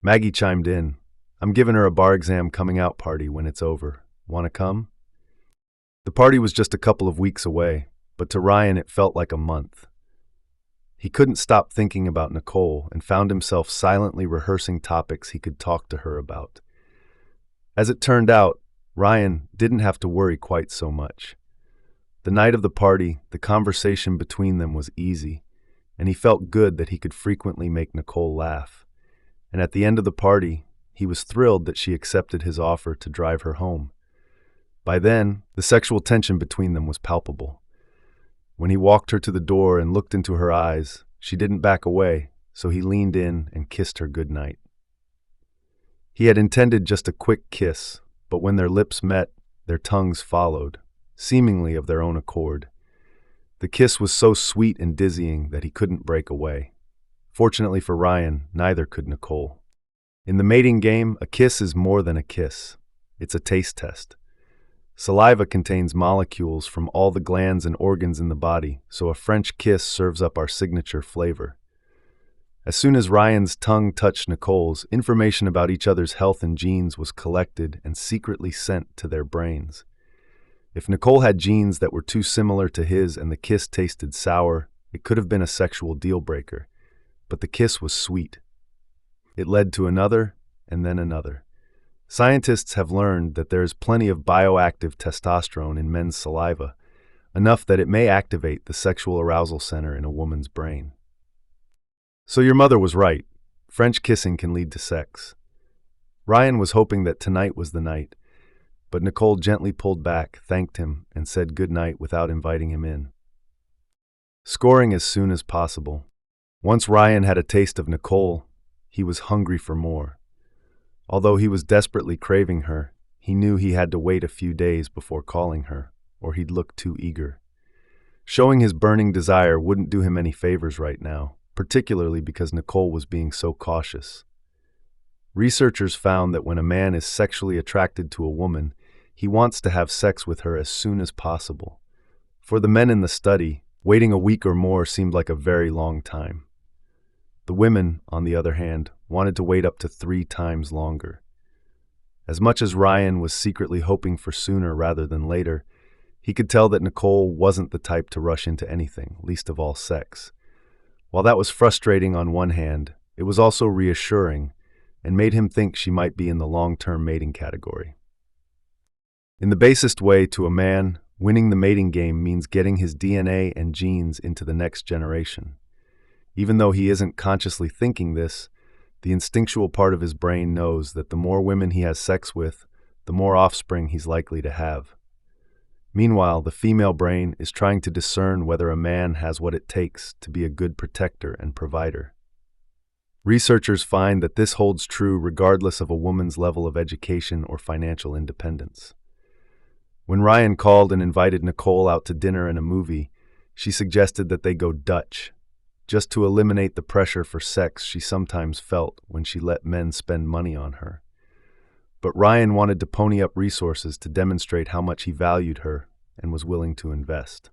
Maggie chimed in. "I'm giving her a bar exam coming out party when it's over. Want to come?" The party was just a couple of weeks away, but to Ryan it felt like a month. He couldn't stop thinking about Nicole and found himself silently rehearsing topics he could talk to her about. As it turned out, Ryan didn't have to worry quite so much. The night of the party, the conversation between them was easy, and he felt good that he could frequently make Nicole laugh. And at the end of the party, he was thrilled that she accepted his offer to drive her home. By then, the sexual tension between them was palpable. When he walked her to the door and looked into her eyes, she didn't back away, so he leaned in and kissed her goodnight. He had intended just a quick kiss, but when their lips met, their tongues followed, seemingly of their own accord. The kiss was so sweet and dizzying that he couldn't break away. Fortunately for Ryan, neither could Nicole. In the mating game, a kiss is more than a kiss. It's a taste test. Saliva contains molecules from all the glands and organs in the body, so a French kiss serves up our signature flavor. As soon as Ryan's tongue touched Nicole's, information about each other's health and genes was collected and secretly sent to their brains. If Nicole had genes that were too similar to his and the kiss tasted sour, it could have been a sexual deal-breaker. But the kiss was sweet. It led to another, and then another. Scientists have learned that there is plenty of bioactive testosterone in men's saliva, enough that it may activate the sexual arousal center in a woman's brain. So your mother was right. French kissing can lead to sex. Ryan was hoping that tonight was the night, but Nicole gently pulled back, thanked him, and said good night without inviting him in. Scoring as soon as possible. Once Ryan had a taste of Nicole, he was hungry for more. Although he was desperately craving her, he knew he had to wait a few days before calling her, or he'd look too eager. Showing his burning desire wouldn't do him any favors right now, particularly because Nicole was being so cautious. Researchers found that when a man is sexually attracted to a woman, he wants to have sex with her as soon as possible. For the men in the study, waiting a week or more seemed like a very long time. The women, on the other hand, wanted to wait up to 3 times longer. As much as Ryan was secretly hoping for sooner rather than later, he could tell that Nicole wasn't the type to rush into anything, least of all sex. While that was frustrating on one hand, it was also reassuring and made him think she might be in the long-term mating category. In the basest way to a man, winning the mating game means getting his DNA and genes into the next generation. Even though he isn't consciously thinking this, the instinctual part of his brain knows that the more women he has sex with, the more offspring he's likely to have. Meanwhile, the female brain is trying to discern whether a man has what it takes to be a good protector and provider. Researchers find that this holds true regardless of a woman's level of education or financial independence. When Ryan called and invited Nicole out to dinner and a movie, she suggested that they go Dutch, just to eliminate the pressure for sex she sometimes felt when she let men spend money on her. But Ryan wanted to pony up resources to demonstrate how much he valued her and was willing to invest.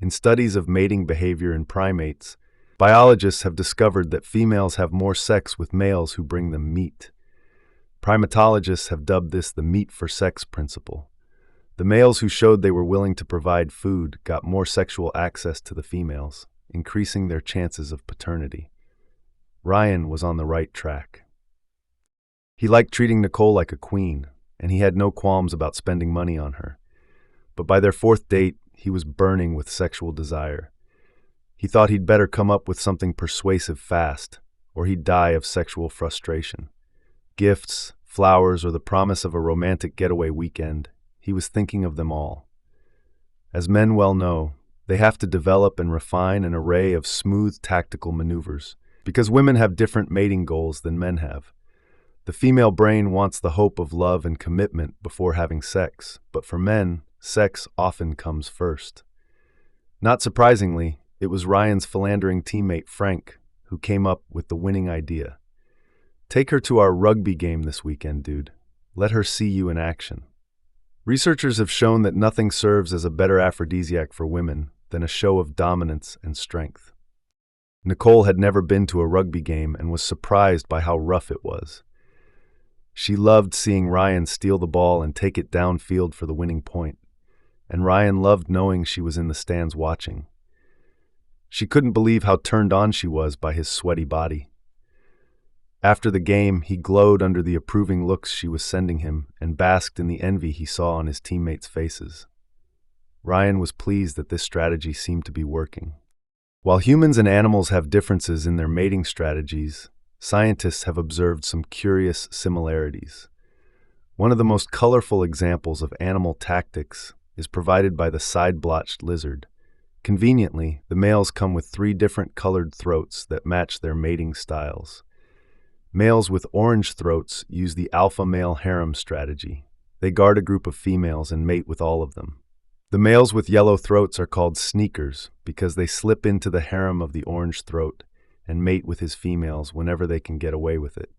In studies of mating behavior in primates, biologists have discovered that females have more sex with males who bring them meat. Primatologists have dubbed this the meat for sex principle. The males who showed they were willing to provide food got more sexual access to the females, increasing their chances of paternity. Ryan was on the right track. He liked treating Nicole like a queen, and he had no qualms about spending money on her. But by their 4th date, he was burning with sexual desire. He thought he'd better come up with something persuasive fast, or he'd die of sexual frustration. Gifts, flowers, or the promise of a romantic getaway weekend, he was thinking of them all. As men well know, they have to develop and refine an array of smooth tactical maneuvers, because women have different mating goals than men have. The female brain wants the hope of love and commitment before having sex, but for men, sex often comes first. Not surprisingly, it was Ryan's philandering teammate Frank who came up with the winning idea. Take her to our rugby game this weekend, dude. Let her see you in action. Researchers have shown that nothing serves as a better aphrodisiac for women than a show of dominance and strength. Nicole had never been to a rugby game and was surprised by how rough it was. She loved seeing Ryan steal the ball and take it downfield for the winning point, and Ryan loved knowing she was in the stands watching. She couldn't believe how turned on she was by his sweaty body. After the game, he glowed under the approving looks she was sending him and basked in the envy he saw on his teammates' faces. Ryan was pleased that this strategy seemed to be working. While humans and animals have differences in their mating strategies, scientists have observed some curious similarities. One of the most colorful examples of animal tactics is provided by the side-blotched lizard. Conveniently, the males come with 3 different colored throats that match their mating styles. Males with orange throats use the alpha male harem strategy. They guard a group of females and mate with all of them. The males with yellow throats are called sneakers because they slip into the harem of the orange throat and mate with his females whenever they can get away with it.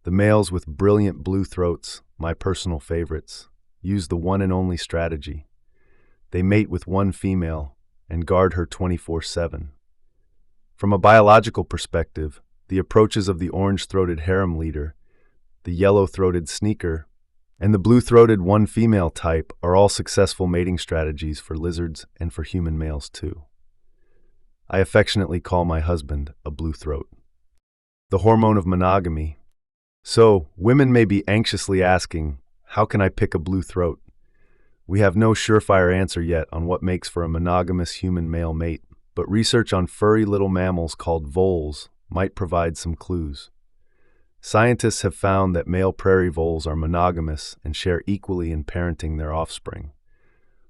The males with brilliant blue throats, my personal favorites, use the one and only strategy. They mate with one female and guard her 24/7. From a biological perspective, the approaches of the orange-throated harem leader, the yellow-throated sneaker, and the blue-throated one-female type are all successful mating strategies for lizards and for human males too. I affectionately call my husband a blue throat. The hormone of monogamy. So, women may be anxiously asking, how can I pick a blue throat? We have no surefire answer yet on what makes for a monogamous human male mate, but research on furry little mammals called voles might provide some clues. Scientists have found that male prairie voles are monogamous and share equally in parenting their offspring.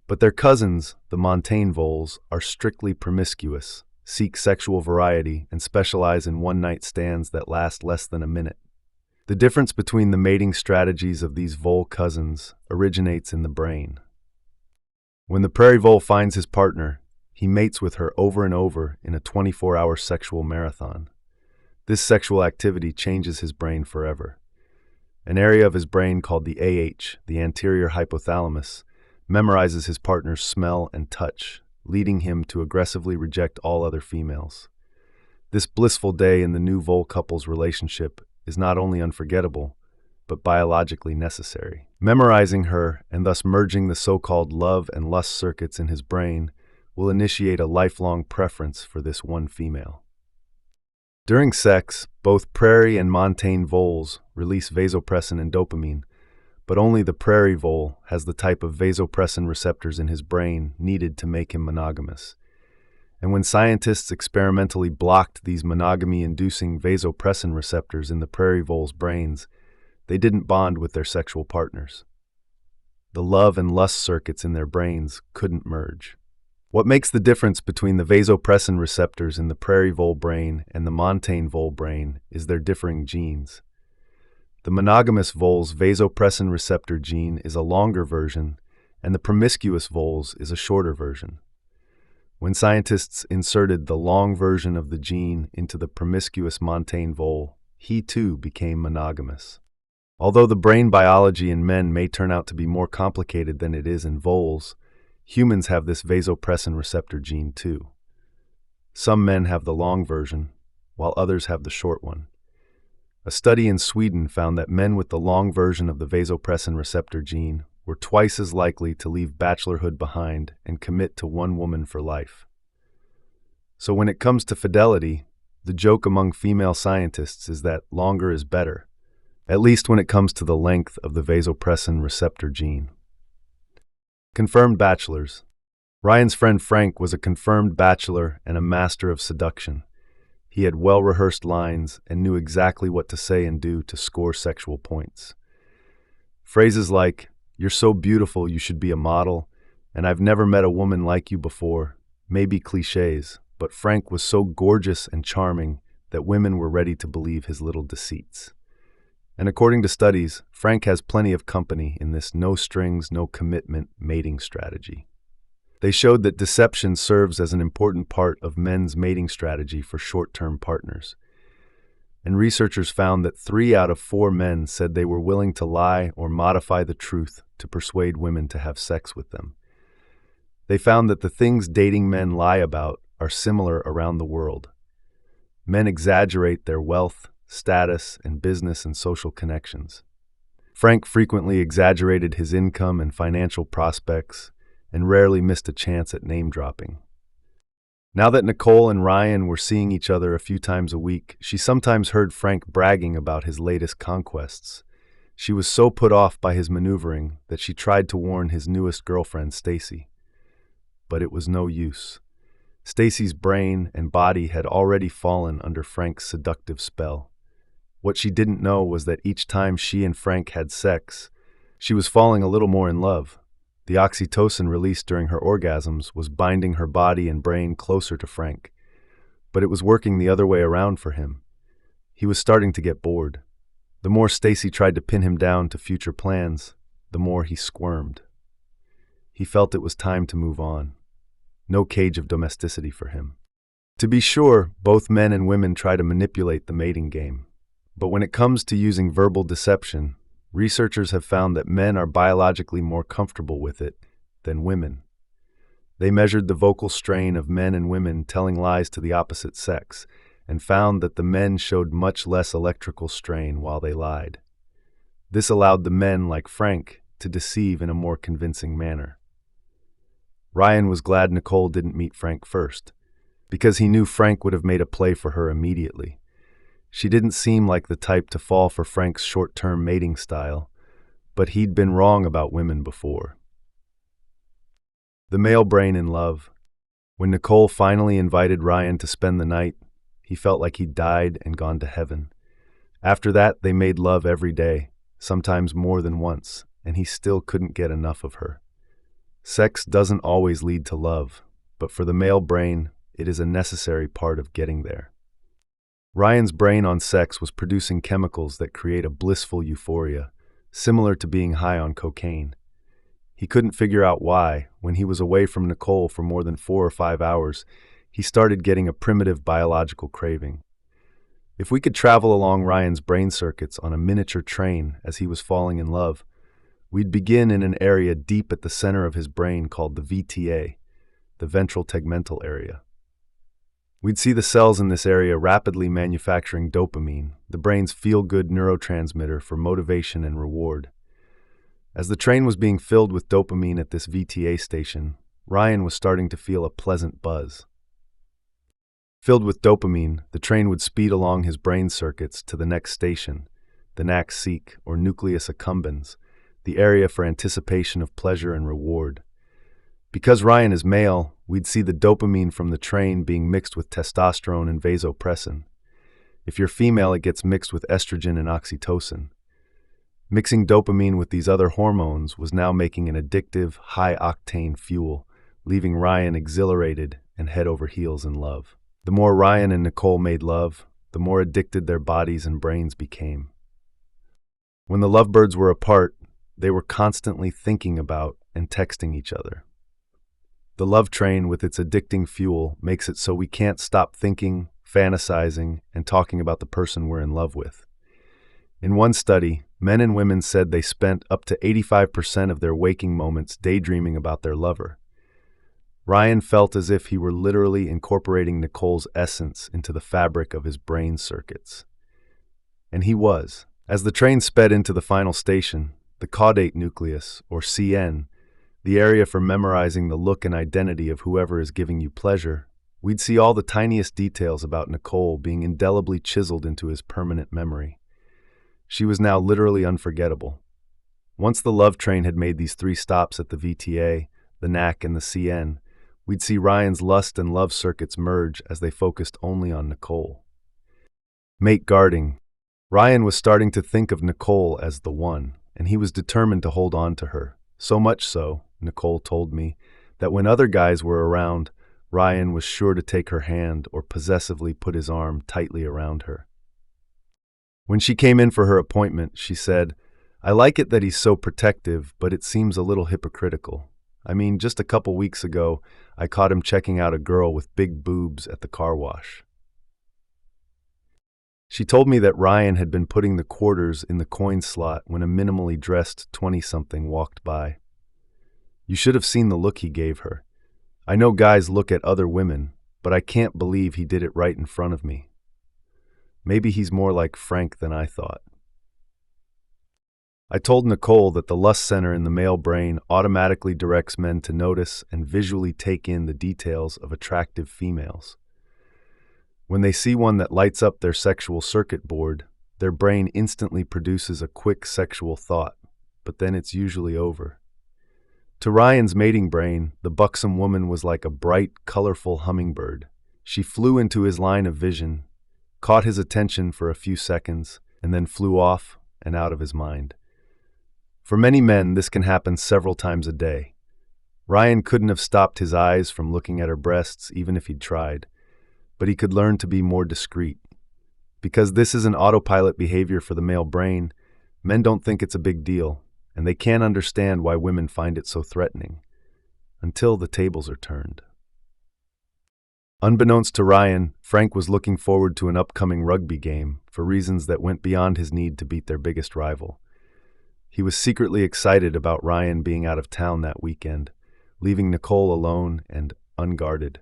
But their cousins, the montane voles, are strictly promiscuous, seek sexual variety, and specialize in one-night stands that last less than a minute. The difference between the mating strategies of these vole cousins originates in the brain. When the prairie vole finds his partner, he mates with her over and over in a 24-hour sexual marathon. This sexual activity changes his brain forever. An area of his brain called the AH, the anterior hypothalamus, memorizes his partner's smell and touch, leading him to aggressively reject all other females. This blissful day in the new vole couple's relationship is not only unforgettable, but biologically necessary. Memorizing her, and thus merging the so-called love and lust circuits in his brain, will initiate a lifelong preference for this one female. During sex, both prairie and montane voles release vasopressin and dopamine, but only the prairie vole has the type of vasopressin receptors in his brain needed to make him monogamous. And when scientists experimentally blocked these monogamy-inducing vasopressin receptors in the prairie voles' brains, they didn't bond with their sexual partners. The love and lust circuits in their brains couldn't merge. What makes the difference between the vasopressin receptors in the prairie vole brain and the montane vole brain is their differing genes. The monogamous vole's vasopressin receptor gene is a longer version, and the promiscuous vole's is a shorter version. When scientists inserted the long version of the gene into the promiscuous montane vole, he too became monogamous. Although the brain biology in men may turn out to be more complicated than it is in voles, humans have this vasopressin receptor gene too. Some men have the long version, while others have the short one. A study in Sweden found that men with the long version of the vasopressin receptor gene were twice as likely to leave bachelorhood behind and commit to one woman for life. So when it comes to fidelity, the joke among female scientists is that longer is better, at least when it comes to the length of the vasopressin receptor gene. Confirmed bachelors. Ryan's friend Frank was a confirmed bachelor and a master of seduction. He had well-rehearsed lines and knew exactly what to say and do to score sexual points. Phrases like, "You're so beautiful you should be a model," and "I've never met a woman like you before," may be cliches, but Frank was so gorgeous and charming that women were ready to believe his little deceits. And according to studies, Frank has plenty of company in this no-strings, no-commitment mating strategy. They showed that deception serves as an important part of men's mating strategy for short-term partners. And researchers found that 3 out of 4 men said they were willing to lie or modify the truth to persuade women to have sex with them. They found that the things dating men lie about are similar around the world. Men exaggerate their wealth, status, and business and social connections. Frank frequently exaggerated his income and financial prospects, and rarely missed a chance at name-dropping. Now that Nicole and Ryan were seeing each other a few times a week, she sometimes heard Frank bragging about his latest conquests. She was so put off by his maneuvering that she tried to warn his newest girlfriend, Stacy. But it was no use. Stacy's brain and body had already fallen under Frank's seductive spell. What she didn't know was that each time she and Frank had sex, she was falling a little more in love. The oxytocin released during her orgasms was binding her body and brain closer to Frank. But it was working the other way around for him. He was starting to get bored. The more Stacy tried to pin him down to future plans, the more he squirmed. He felt it was time to move on. No cage of domesticity for him. To be sure, both men and women try to manipulate the mating game. But when it comes to using verbal deception, researchers have found that men are biologically more comfortable with it than women. They measured the vocal strain of men and women telling lies to the opposite sex, and found that the men showed much less electrical strain while they lied. This allowed the men, like Frank, to deceive in a more convincing manner. Ryan was glad Nicole didn't meet Frank first, because he knew Frank would have made a play for her immediately. She didn't seem like the type to fall for Frank's short-term mating style, but he'd been wrong about women before. The male brain in love. When Nicole finally invited Ryan to spend the night, he felt like he'd died and gone to heaven. After that, they made love every day, sometimes more than once, and he still couldn't get enough of her. Sex doesn't always lead to love, but for the male brain, it is a necessary part of getting there. Ryan's brain on sex was producing chemicals that create a blissful euphoria, similar to being high on cocaine. He couldn't figure out why, when he was away from Nicole for more than 4 or 5 hours, he started getting a primitive biological craving. If we could travel along Ryan's brain circuits on a miniature train as he was falling in love, we'd begin in an area deep at the center of his brain called the VTA, the ventral tegmental area. We'd see the cells in this area rapidly manufacturing dopamine, the brain's feel-good neurotransmitter for motivation and reward. As the train was being filled with dopamine at this VTA station, Ryan was starting to feel a pleasant buzz. Filled with dopamine, the train would speed along his brain circuits to the next station, the nax-seq, or nucleus accumbens, the area for anticipation of pleasure and reward. Because Ryan is male, we'd see the dopamine from the train being mixed with testosterone and vasopressin. If you're female, it gets mixed with estrogen and oxytocin. Mixing dopamine with these other hormones was now making an addictive, high-octane fuel, leaving Ryan exhilarated and head over heels in love. The more Ryan and Nicole made love, the more addicted their bodies and brains became. When the lovebirds were apart, they were constantly thinking about and texting each other. The love train, with its addicting fuel, makes it so we can't stop thinking, fantasizing, and talking about the person we're in love with. In one study, men and women said they spent up to 85% of their waking moments daydreaming about their lover. Ryan felt as if he were literally incorporating Nicole's essence into the fabric of his brain circuits. And he was. As the train sped into the final station, the caudate nucleus, or CN, the area for memorizing the look and identity of whoever is giving you pleasure, we'd see all the tiniest details about Nicole being indelibly chiseled into his permanent memory. She was now literally unforgettable. Once the love train had made these 3 stops at the VTA, the NAC, and the CN, we'd see Ryan's lust and love circuits merge as they focused only on Nicole. Mate guarding. Ryan was starting to think of Nicole as the one, and he was determined to hold on to her. So much so, Nicole told me, that when other guys were around, Ryan was sure to take her hand or possessively put his arm tightly around her. When she came in for her appointment, she said, "I like it that he's so protective, but it seems a little hypocritical. I mean, just a couple weeks ago, I caught him checking out a girl with big boobs at the car wash." She told me that Ryan had been putting the quarters in the coin slot when a minimally dressed 20-something walked by. You should have seen the look he gave her. I know guys look at other women, but I can't believe he did it right in front of me. Maybe he's more like Frank than I thought. I told Nicole that the lust center in the male brain automatically directs men to notice and visually take in the details of attractive females. When they see one that lights up their sexual circuit board, their brain instantly produces a quick sexual thought, but then it's usually over. To Ryan's mating brain, the buxom woman was like a bright, colorful hummingbird. She flew into his line of vision, caught his attention for a few seconds, and then flew off and out of his mind. For many men, this can happen several times a day. Ryan couldn't have stopped his eyes from looking at her breasts even if he'd tried, but he could learn to be more discreet. Because this is an autopilot behavior for the male brain, men don't think it's a big deal, and they can't understand why women find it so threatening, until the tables are turned. Unbeknownst to Ryan, Frank was looking forward to an upcoming rugby game for reasons that went beyond his need to beat their biggest rival. He was secretly excited about Ryan being out of town that weekend, leaving Nicole alone and unguarded.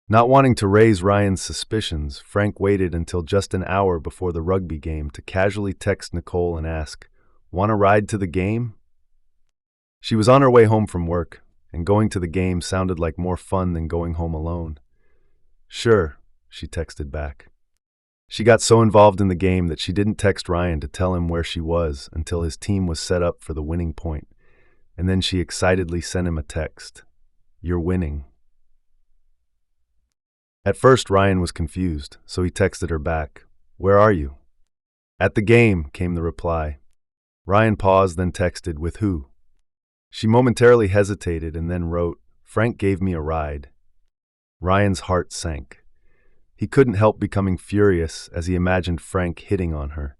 Not wanting to raise Ryan's suspicions, Frank waited until just an hour before the rugby game to casually text Nicole and ask, "Want a ride to the game?" She was on her way home from work, and going to the game sounded like more fun than going home alone. "Sure," she texted back. She got so involved in the game that she didn't text Ryan to tell him where she was until his team was set up for the winning point, and then she excitedly sent him a text, "You're winning." At first, Ryan was confused, so he texted her back, "Where are you?" "At the game," came the reply. Ryan paused, then texted, "With who?" She momentarily hesitated and then wrote, "Frank gave me a ride." Ryan's heart sank. He couldn't help becoming furious as he imagined Frank hitting on her.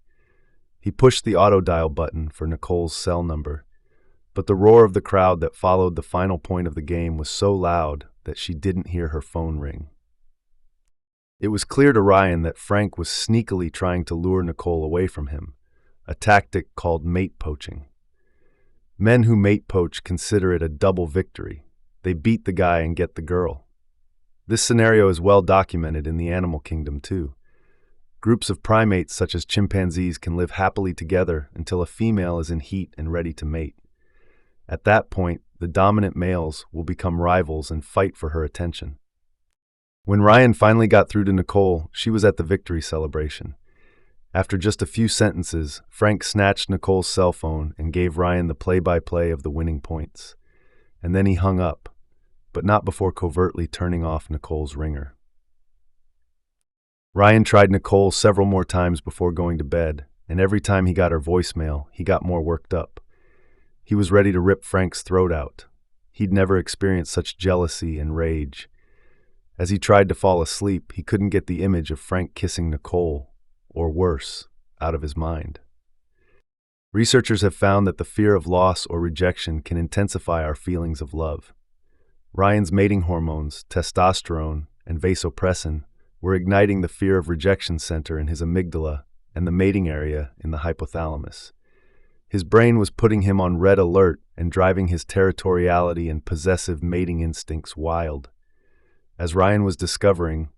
He pushed the auto-dial button for Nicole's cell number, but the roar of the crowd that followed the final point of the game was so loud that she didn't hear her phone ring. It was clear to Ryan that Frank was sneakily trying to lure Nicole away from him, a tactic called mate poaching. Men who mate poach consider it a double victory. They beat the guy and get the girl. This scenario is well documented in the animal kingdom too. Groups of primates such as chimpanzees can live happily together until a female is in heat and ready to mate. At that point, the dominant males will become rivals and fight for her attention. When Ryan finally got through to Nicole, she was at the victory celebration. After just a few sentences, Frank snatched Nicole's cell phone and gave Ryan the play-by-play of the winning points. And then he hung up, but not before covertly turning off Nicole's ringer. Ryan tried Nicole several more times before going to bed, and every time he got her voicemail, he got more worked up. He was ready to rip Frank's throat out. He'd never experienced such jealousy and rage. As he tried to fall asleep, he couldn't get the image of Frank kissing Nicole, or worse, out of his mind. Researchers have found that the fear of loss or rejection can intensify our feelings of love. Ryan's mating hormones, testosterone and vasopressin, were igniting the fear of rejection center in his amygdala and the mating area in the hypothalamus. His brain was putting him on red alert and driving his territoriality and possessive mating instincts wild. As Ryan was discovering,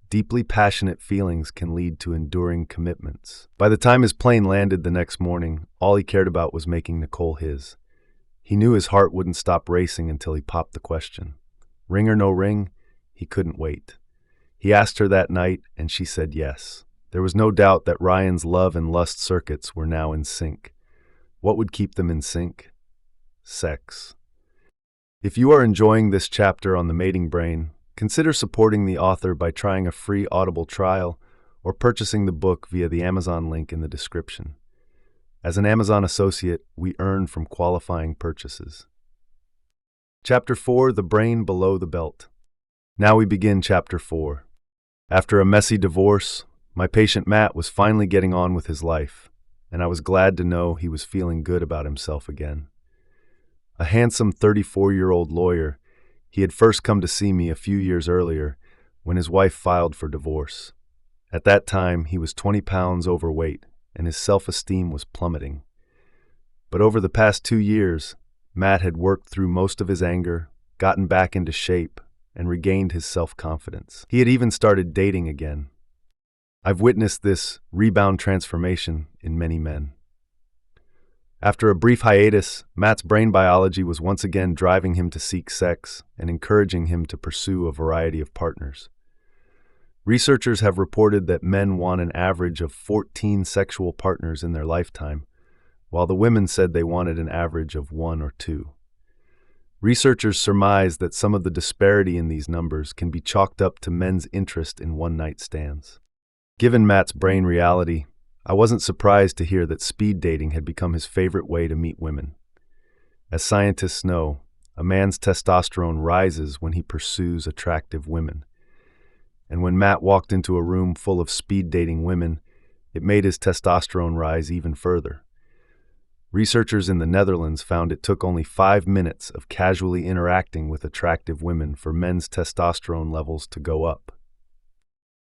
deeply passionate feelings can lead to enduring commitments. By the time his plane landed the next morning, all he cared about was making Nicole his. He knew his heart wouldn't stop racing until he popped the question. Ring or no ring, he couldn't wait. He asked her that night, and she said yes. There was no doubt that Ryan's love and lust circuits were now in sync. What would keep them in sync? Sex. If you are enjoying this chapter on the mating brain, consider supporting the author by trying a free Audible trial or purchasing the book via the Amazon link in the description. As an Amazon associate, we earn from qualifying purchases. Chapter 4, The Brain Below the Belt. Now we begin Chapter 4. After a messy divorce, my patient Matt was finally getting on with his life, and I was glad to know he was feeling good about himself again. A handsome 34-year-old lawyer, he had first come to see me a few years earlier when his wife filed for divorce. At that time, he was 20 pounds overweight, and his self-esteem was plummeting. But over the past 2 years, Matt had worked through most of his anger, gotten back into shape, and regained his self-confidence. He had even started dating again. I've witnessed this rebound transformation in many men. After a brief hiatus, Matt's brain biology was once again driving him to seek sex and encouraging him to pursue a variety of partners. Researchers have reported that men want an average of 14 sexual partners in their lifetime, while the women said they wanted an average of 1 or 2. Researchers surmise that some of the disparity in these numbers can be chalked up to men's interest in one-night stands. Given Matt's brain reality, I wasn't surprised to hear that speed dating had become his favorite way to meet women. As scientists know, a man's testosterone rises when he pursues attractive women. And when Matt walked into a room full of speed dating women, it made his testosterone rise even further. Researchers in the Netherlands found it took only 5 minutes of casually interacting with attractive women for men's testosterone levels to go up.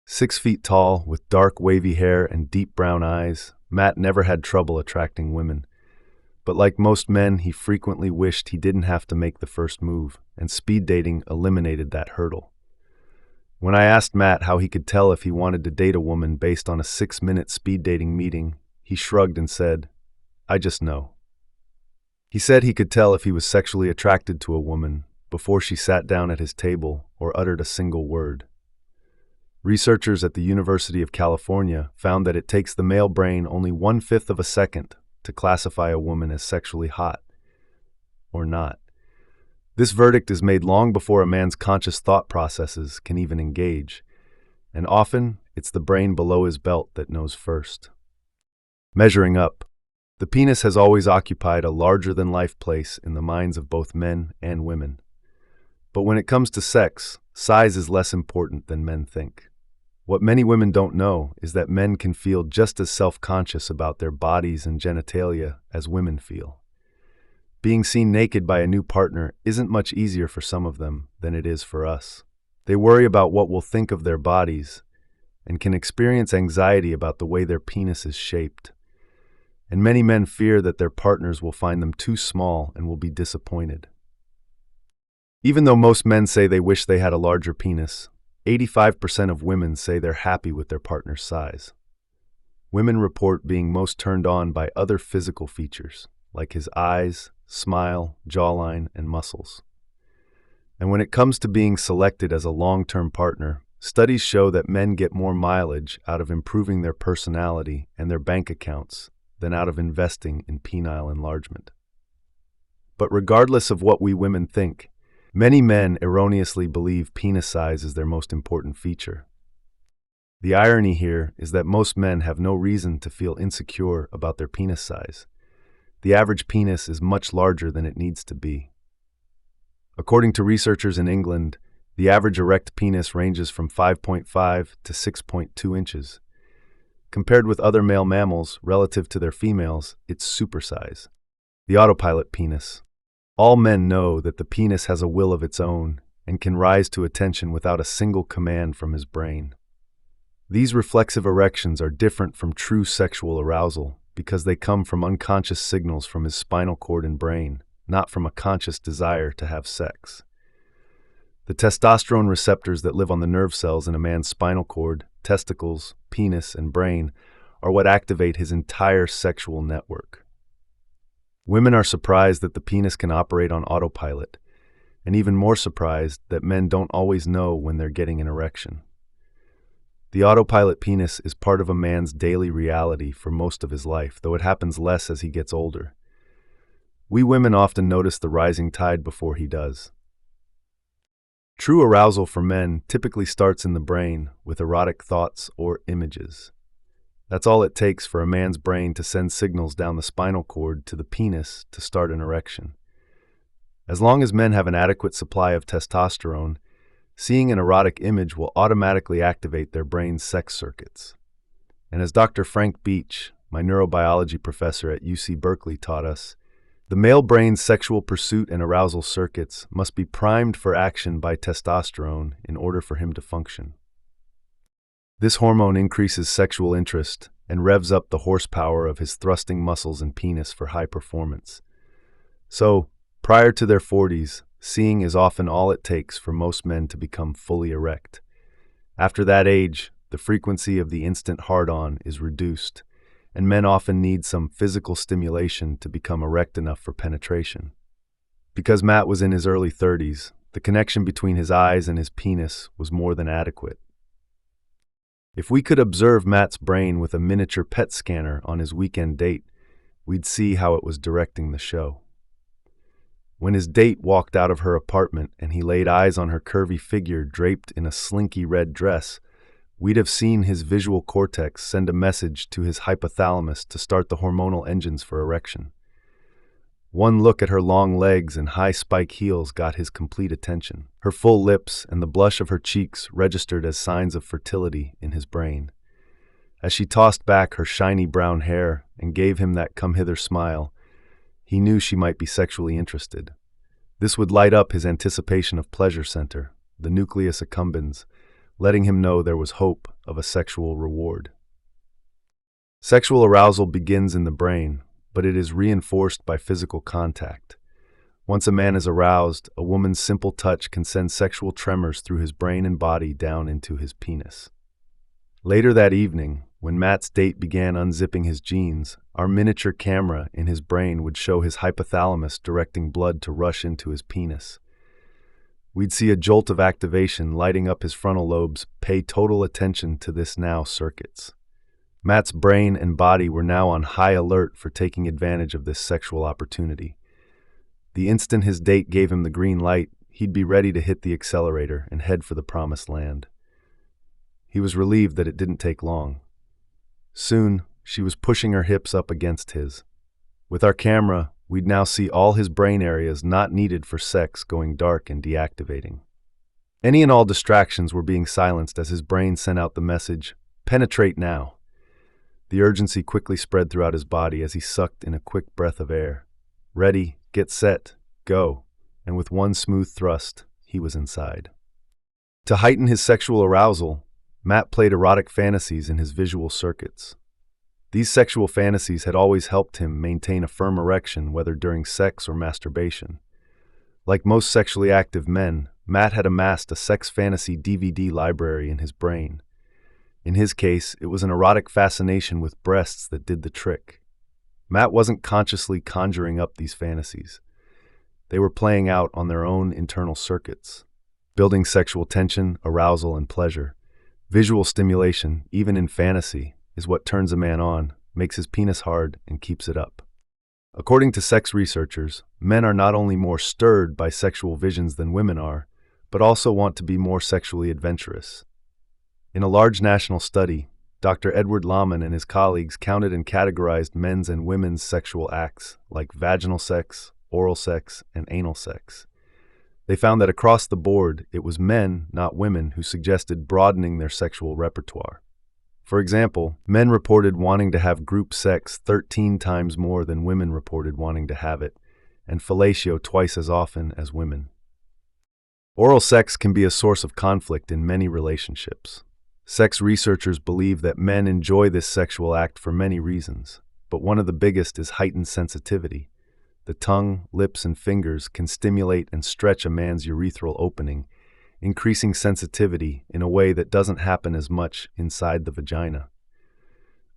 6 feet tall, with dark wavy hair and deep brown eyes, Matt never had trouble attracting women. But like most men, he frequently wished he didn't have to make the first move, and speed dating eliminated that hurdle. When I asked Matt how he could tell if he wanted to date a woman based on a 6-minute speed dating meeting, he shrugged and said, "I just know." He said he could tell if he was sexually attracted to a woman before she sat down at his table or uttered a single word. Researchers at the University of California found that it takes the male brain only 1/5 of a second to classify a woman as sexually hot or not. This verdict is made long before a man's conscious thought processes can even engage, and often it's the brain below his belt that knows first. Measuring up, the penis has always occupied a larger-than-life place in the minds of both men and women. But when it comes to sex, size is less important than men think. What many women don't know is that men can feel just as self-conscious about their bodies and genitalia as women feel. Being seen naked by a new partner isn't much easier for some of them than it is for us. They worry about what we'll think of their bodies and can experience anxiety about the way their penis is shaped. And many men fear that their partners will find them too small and will be disappointed. Even though most men say they wish they had a larger penis, 85% of women say they're happy with their partner's size. Women report being most turned on by other physical features, like his eyes, smile, jawline, and muscles. And when it comes to being selected as a long-term partner, studies show that men get more mileage out of improving their personality and their bank accounts than out of investing in penile enlargement. But regardless of what we women think, many men erroneously believe penis size is their most important feature. The irony here is that most men have no reason to feel insecure about their penis size. The average penis is much larger than it needs to be. According to researchers in England, the average erect penis ranges from 5.5 to 6.2 inches. Compared with other male mammals relative to their females, it's supersize. The autopilot penis. All men know that the penis has a will of its own and can rise to attention without a single command from his brain. These reflexive erections are different from true sexual arousal because they come from unconscious signals from his spinal cord and brain, not from a conscious desire to have sex. The testosterone receptors that live on the nerve cells in a man's spinal cord, testicles, penis, and brain are what activate his entire sexual network. Women are surprised that the penis can operate on autopilot, and even more surprised that men don't always know when they're getting an erection. The autopilot penis is part of a man's daily reality for most of his life, though it happens less as he gets older. We women often notice the rising tide before he does. True arousal for men typically starts in the brain with erotic thoughts or images. That's all it takes for a man's brain to send signals down the spinal cord to the penis to start an erection. As long as men have an adequate supply of testosterone, seeing an erotic image will automatically activate their brain's sex circuits. And as Dr. Frank Beach, my neurobiology professor at UC Berkeley, taught us, the male brain's sexual pursuit and arousal circuits must be primed for action by testosterone in order for him to function. This hormone increases sexual interest and revs up the horsepower of his thrusting muscles and penis for high performance. So, prior to their 40s, seeing is often all it takes for most men to become fully erect. After that age, the frequency of the instant hard-on is reduced, and men often need some physical stimulation to become erect enough for penetration. Because Matt was in his early 30s, the connection between his eyes and his penis was more than adequate. If we could observe Matt's brain with a miniature PET scanner on his weekend date, we'd see how it was directing the show. When his date walked out of her apartment and he laid eyes on her curvy figure draped in a slinky red dress, we'd have seen his visual cortex send a message to his hypothalamus to start the hormonal engines for erection. One look at her long legs and high spike heels got his complete attention. Her full lips and the blush of her cheeks registered as signs of fertility in his brain. As she tossed back her shiny brown hair and gave him that come-hither smile, he knew she might be sexually interested. This would light up his anticipation of pleasure center, the nucleus accumbens, letting him know there was hope of a sexual reward. Sexual arousal begins in the brain, but it is reinforced by physical contact. Once a man is aroused, a woman's simple touch can send sexual tremors through his brain and body down into his penis. Later that evening, when Matt's date began unzipping his jeans, our miniature camera in his brain would show his hypothalamus directing blood to rush into his penis. We'd see a jolt of activation lighting up his frontal lobes. Pay total attention to this now circuits. Matt's brain and body were now on high alert for taking advantage of this sexual opportunity. The instant his date gave him the green light, he'd be ready to hit the accelerator and head for the promised land. He was relieved that it didn't take long. Soon, she was pushing her hips up against his. With our camera, we'd now see all his brain areas not needed for sex going dark and deactivating. Any and all distractions were being silenced as his brain sent out the message, "Penetrate now." The urgency quickly spread throughout his body as he sucked in a quick breath of air. Ready, get set, go. And with one smooth thrust, he was inside. To heighten his sexual arousal, Matt played erotic fantasies in his visual circuits. These sexual fantasies had always helped him maintain a firm erection, whether during sex or masturbation. Like most sexually active men, Matt had amassed a sex fantasy DVD library in his brain. In his case, it was an erotic fascination with breasts that did the trick. Matt wasn't consciously conjuring up these fantasies. They were playing out on their own internal circuits, building sexual tension, arousal, and pleasure. Visual stimulation, even in fantasy, is what turns a man on, makes his penis hard, and keeps it up. According to sex researchers, men are not only more stirred by sexual visions than women are, but also want to be more sexually adventurous. In a large national study, Dr. Edward Louann and his colleagues counted and categorized men's and women's sexual acts, like vaginal sex, oral sex, and anal sex. They found that across the board, it was men, not women, who suggested broadening their sexual repertoire. For example, men reported wanting to have group sex 13 times more than women reported wanting to have it, and fellatio twice as often as women. Oral sex can be a source of conflict in many relationships. Sex researchers believe that men enjoy this sexual act for many reasons, but one of the biggest is heightened sensitivity. The tongue, lips, and fingers can stimulate and stretch a man's urethral opening, increasing sensitivity in a way that doesn't happen as much inside the vagina.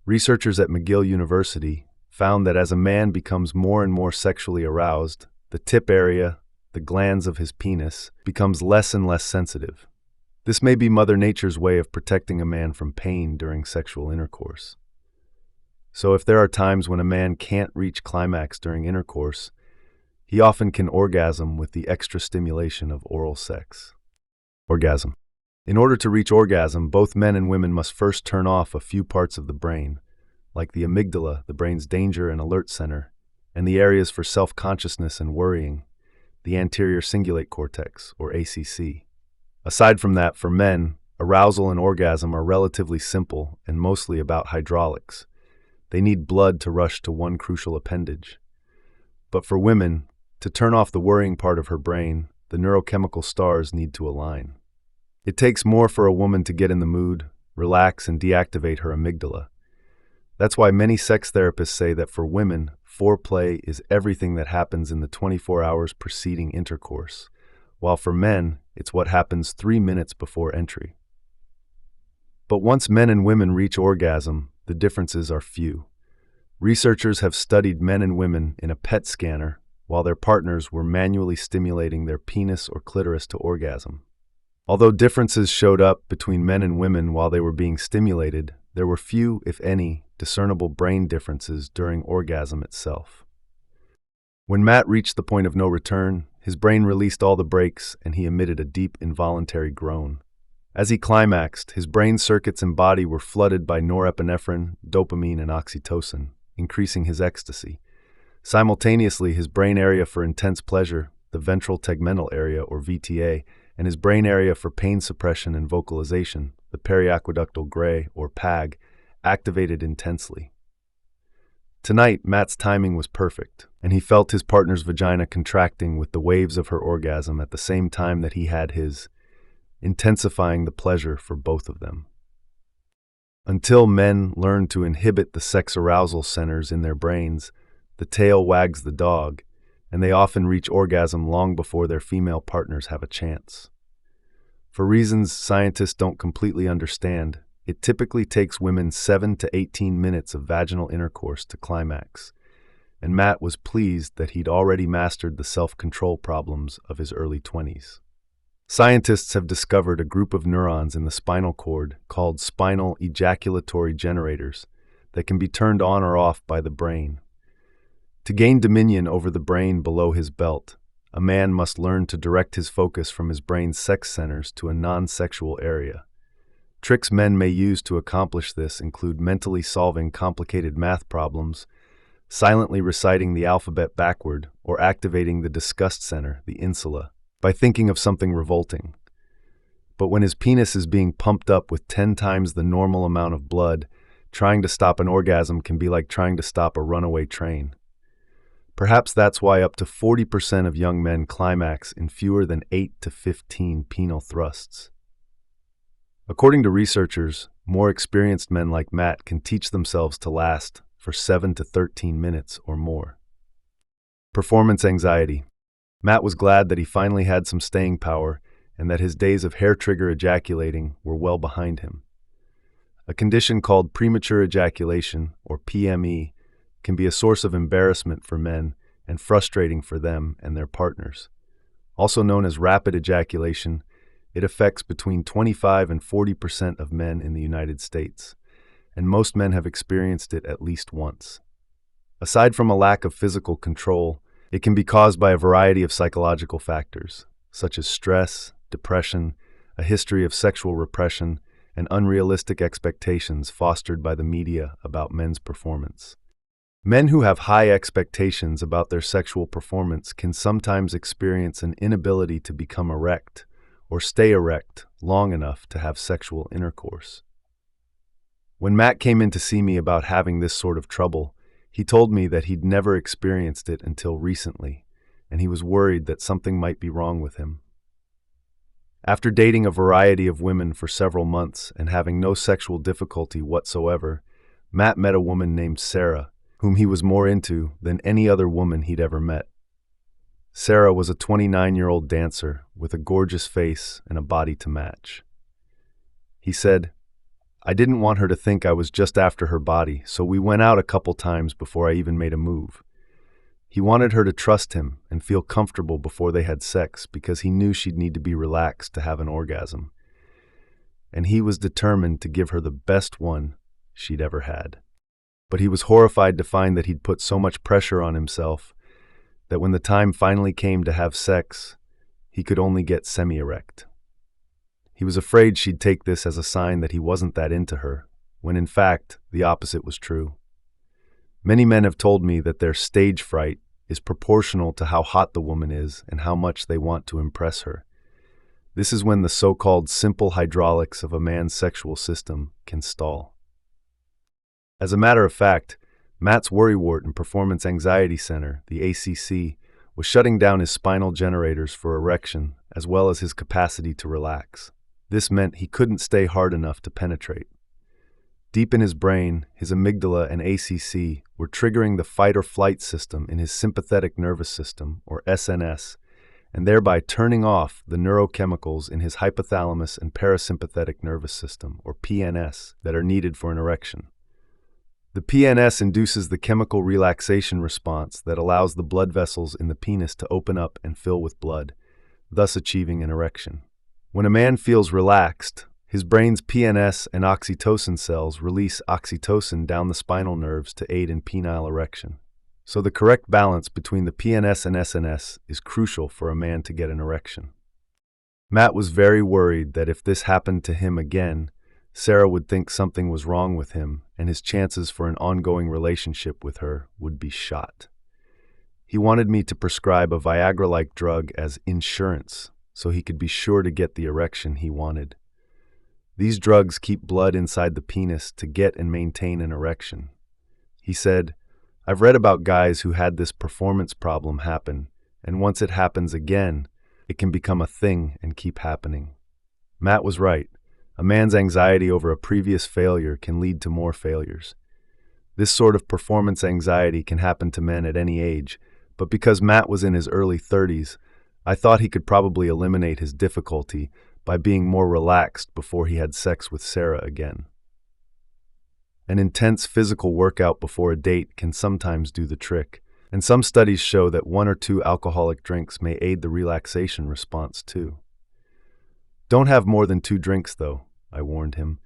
Researchers at McGill University found that as a man becomes more and more sexually aroused, the tip area, the glands of his penis, becomes less and less sensitive. This may be Mother Nature's way of protecting a man from pain during sexual intercourse. So if there are times when a man can't reach climax during intercourse, he often can orgasm with the extra stimulation of oral sex. Orgasm. In order to reach orgasm, both men and women must first turn off a few parts of the brain, like the amygdala, the brain's danger and alert center, and the areas for self-consciousness and worrying, the anterior cingulate cortex, or ACC. Aside from that, for men, arousal and orgasm are relatively simple and mostly about hydraulics. They need blood to rush to one crucial appendage. But for women, to turn off the worrying part of her brain, the neurochemical stars need to align. It takes more for a woman to get in the mood, relax, and deactivate her amygdala. That's why many sex therapists say that for women, foreplay is everything that happens in the 24 hours preceding intercourse, while for men, it's what happens 3 minutes before entry. But once men and women reach orgasm, the differences are few. Researchers have studied men and women in a PET scanner while their partners were manually stimulating their penis or clitoris to orgasm. Although differences showed up between men and women while they were being stimulated, there were few, if any, discernible brain differences during orgasm itself. When Matt reached the point of no return, his brain released all the brakes and he emitted a deep involuntary groan. As he climaxed, his brain circuits and body were flooded by norepinephrine, dopamine, and oxytocin, increasing his ecstasy. Simultaneously, his brain area for intense pleasure, the ventral tegmental area, or VTA, and his brain area for pain suppression and vocalization, the periaqueductal gray, or PAG, activated intensely. Tonight, Matt's timing was perfect, and he felt his partner's vagina contracting with the waves of her orgasm at the same time that he had his, intensifying the pleasure for both of them. Until men learn to inhibit the sex arousal centers in their brains, the tail wags the dog, and they often reach orgasm long before their female partners have a chance. For reasons scientists don't completely understand, it typically takes women 7 to 18 minutes of vaginal intercourse to climax, and Matt was pleased that he'd already mastered the self-control problems of his early 20s. Scientists have discovered a group of neurons in the spinal cord called spinal ejaculatory generators that can be turned on or off by the brain. To gain dominion over the brain below his belt, a man must learn to direct his focus from his brain's sex centers to a non-sexual area. Tricks men may use to accomplish this include mentally solving complicated math problems, silently reciting the alphabet backward, or activating the disgust center, the insula, by thinking of something revolting. But when his penis is being pumped up with 10 times the normal amount of blood, trying to stop an orgasm can be like trying to stop a runaway train. Perhaps that's why up to 40% of young men climax in fewer than 8 to 15 penile thrusts. According to researchers, more experienced men like Matt can teach themselves to last for 7 to 13 minutes or more. Performance anxiety. Matt was glad that he finally had some staying power and that his days of hair-trigger ejaculating were well behind him. A condition called premature ejaculation, or PME, can be a source of embarrassment for men and frustrating for them and their partners. Also known as rapid ejaculation, it affects between 25 and 40% of men in the United States, and most men have experienced it at least once. Aside from a lack of physical control, it can be caused by a variety of psychological factors, such as stress, depression, a history of sexual repression, and unrealistic expectations fostered by the media about men's performance. Men who have high expectations about their sexual performance can sometimes experience an inability to become erect or stay erect long enough to have sexual intercourse. When Matt came in to see me about having this sort of trouble, he told me that he'd never experienced it until recently, and he was worried that something might be wrong with him. After dating a variety of women for several months and having no sexual difficulty whatsoever, Matt met a woman named Sarah, whom he was more into than any other woman he'd ever met. Sarah was a 29-year-old dancer with a gorgeous face and a body to match. He said, "I didn't want her to think I was just after her body, so we went out a couple times before I even made a move." He wanted her to trust him and feel comfortable before they had sex because he knew she'd need to be relaxed to have an orgasm. And he was determined to give her the best one she'd ever had. But he was horrified to find that he'd put so much pressure on himself that when the time finally came to have sex, he could only get semi-erect. He was afraid she'd take this as a sign that he wasn't that into her, when in fact, the opposite was true. Many men have told me that their stage fright is proportional to how hot the woman is and how much they want to impress her. This is when the so-called simple hydraulics of a man's sexual system can stall. As a matter of fact, Matt's worrywart and performance anxiety center, the ACC, was shutting down his spinal generators for erection as well as his capacity to relax. This meant he couldn't stay hard enough to penetrate. Deep in his brain, his amygdala and ACC were triggering the fight-or-flight system in his sympathetic nervous system, or SNS, and thereby turning off the neurochemicals in his hypothalamus and parasympathetic nervous system, or PNS, that are needed for an erection. The PNS induces the chemical relaxation response that allows the blood vessels in the penis to open up and fill with blood, thus achieving an erection. When a man feels relaxed, his brain's PNS and oxytocin cells release oxytocin down the spinal nerves to aid in penile erection. So the correct balance between the PNS and SNS is crucial for a man to get an erection. Matt was very worried that if this happened to him again, Sarah would think something was wrong with him and his chances for an ongoing relationship with her would be shot. He wanted me to prescribe a Viagra-like drug as insurance so he could be sure to get the erection he wanted. These drugs keep blood inside the penis to get and maintain an erection. He said, "I've read about guys who had this performance problem happen, and once it happens again, it can become a thing and keep happening." Matt was right. A man's anxiety over a previous failure can lead to more failures. This sort of performance anxiety can happen to men at any age, but because Matt was in his early 30s, I thought he could probably eliminate his difficulty by being more relaxed before he had sex with Sarah again. An intense physical workout before a date can sometimes do the trick, and some studies show that 1 or 2 alcoholic drinks may aid the relaxation response too. Don't have more than 2 drinks though, I warned him,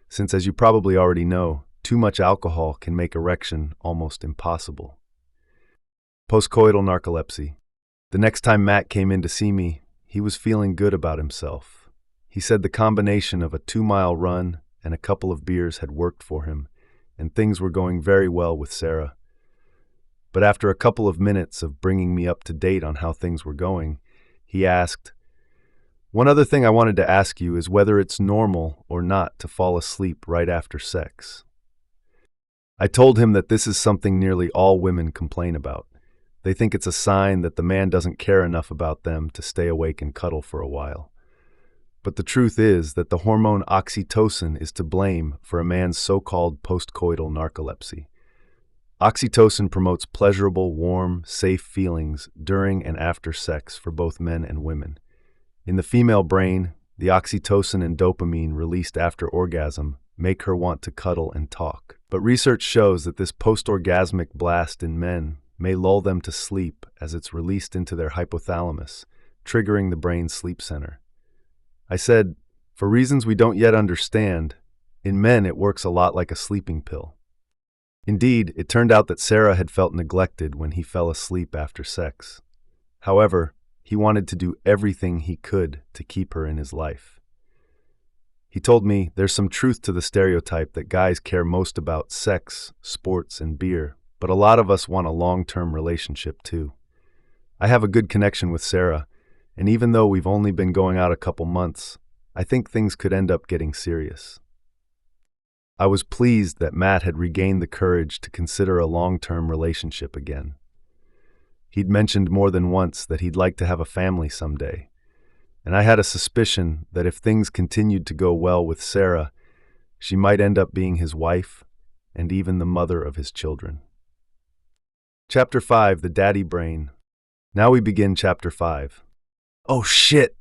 since as you probably already know, too much alcohol can make erection almost impossible. Postcoital narcolepsy. The next time Matt came in to see me, he was feeling good about himself. He said the combination of a 2-mile run and a couple of beers had worked for him, and things were going very well with Sarah. But after a couple of minutes of bringing me up to date on how things were going, he asked, "One other thing I wanted to ask you is whether it's normal or not to fall asleep right after sex." I told him that this is something nearly all women complain about. They think it's a sign that the man doesn't care enough about them to stay awake and cuddle for a while. But the truth is that the hormone oxytocin is to blame for a man's so-called postcoital narcolepsy. Oxytocin promotes pleasurable, warm, safe feelings during and after sex for both men and women. In the female brain, the oxytocin and dopamine released after orgasm make her want to cuddle and talk. But research shows that this post-orgasmic blast in men may lull them to sleep as it's released into their hypothalamus, triggering the brain's sleep center. I said, for reasons we don't yet understand, in men it works a lot like a sleeping pill. Indeed, it turned out that Sarah had felt neglected when he fell asleep after sex. However, he wanted to do everything he could to keep her in his life. He told me there's some truth to the stereotype that guys care most about sex, sports, and beer, but a lot of us want a long-term relationship too. I have a good connection with Sarah, and even though we've only been going out a couple months, I think things could end up getting serious. I was pleased that Matt had regained the courage to consider a long-term relationship again. He'd mentioned more than once that he'd like to have a family someday, and I had a suspicion that if things continued to go well with Sarah, she might end up being his wife and even the mother of his children. Chapter 5, The Daddy Brain. Now we begin Chapter 5. "Oh shit!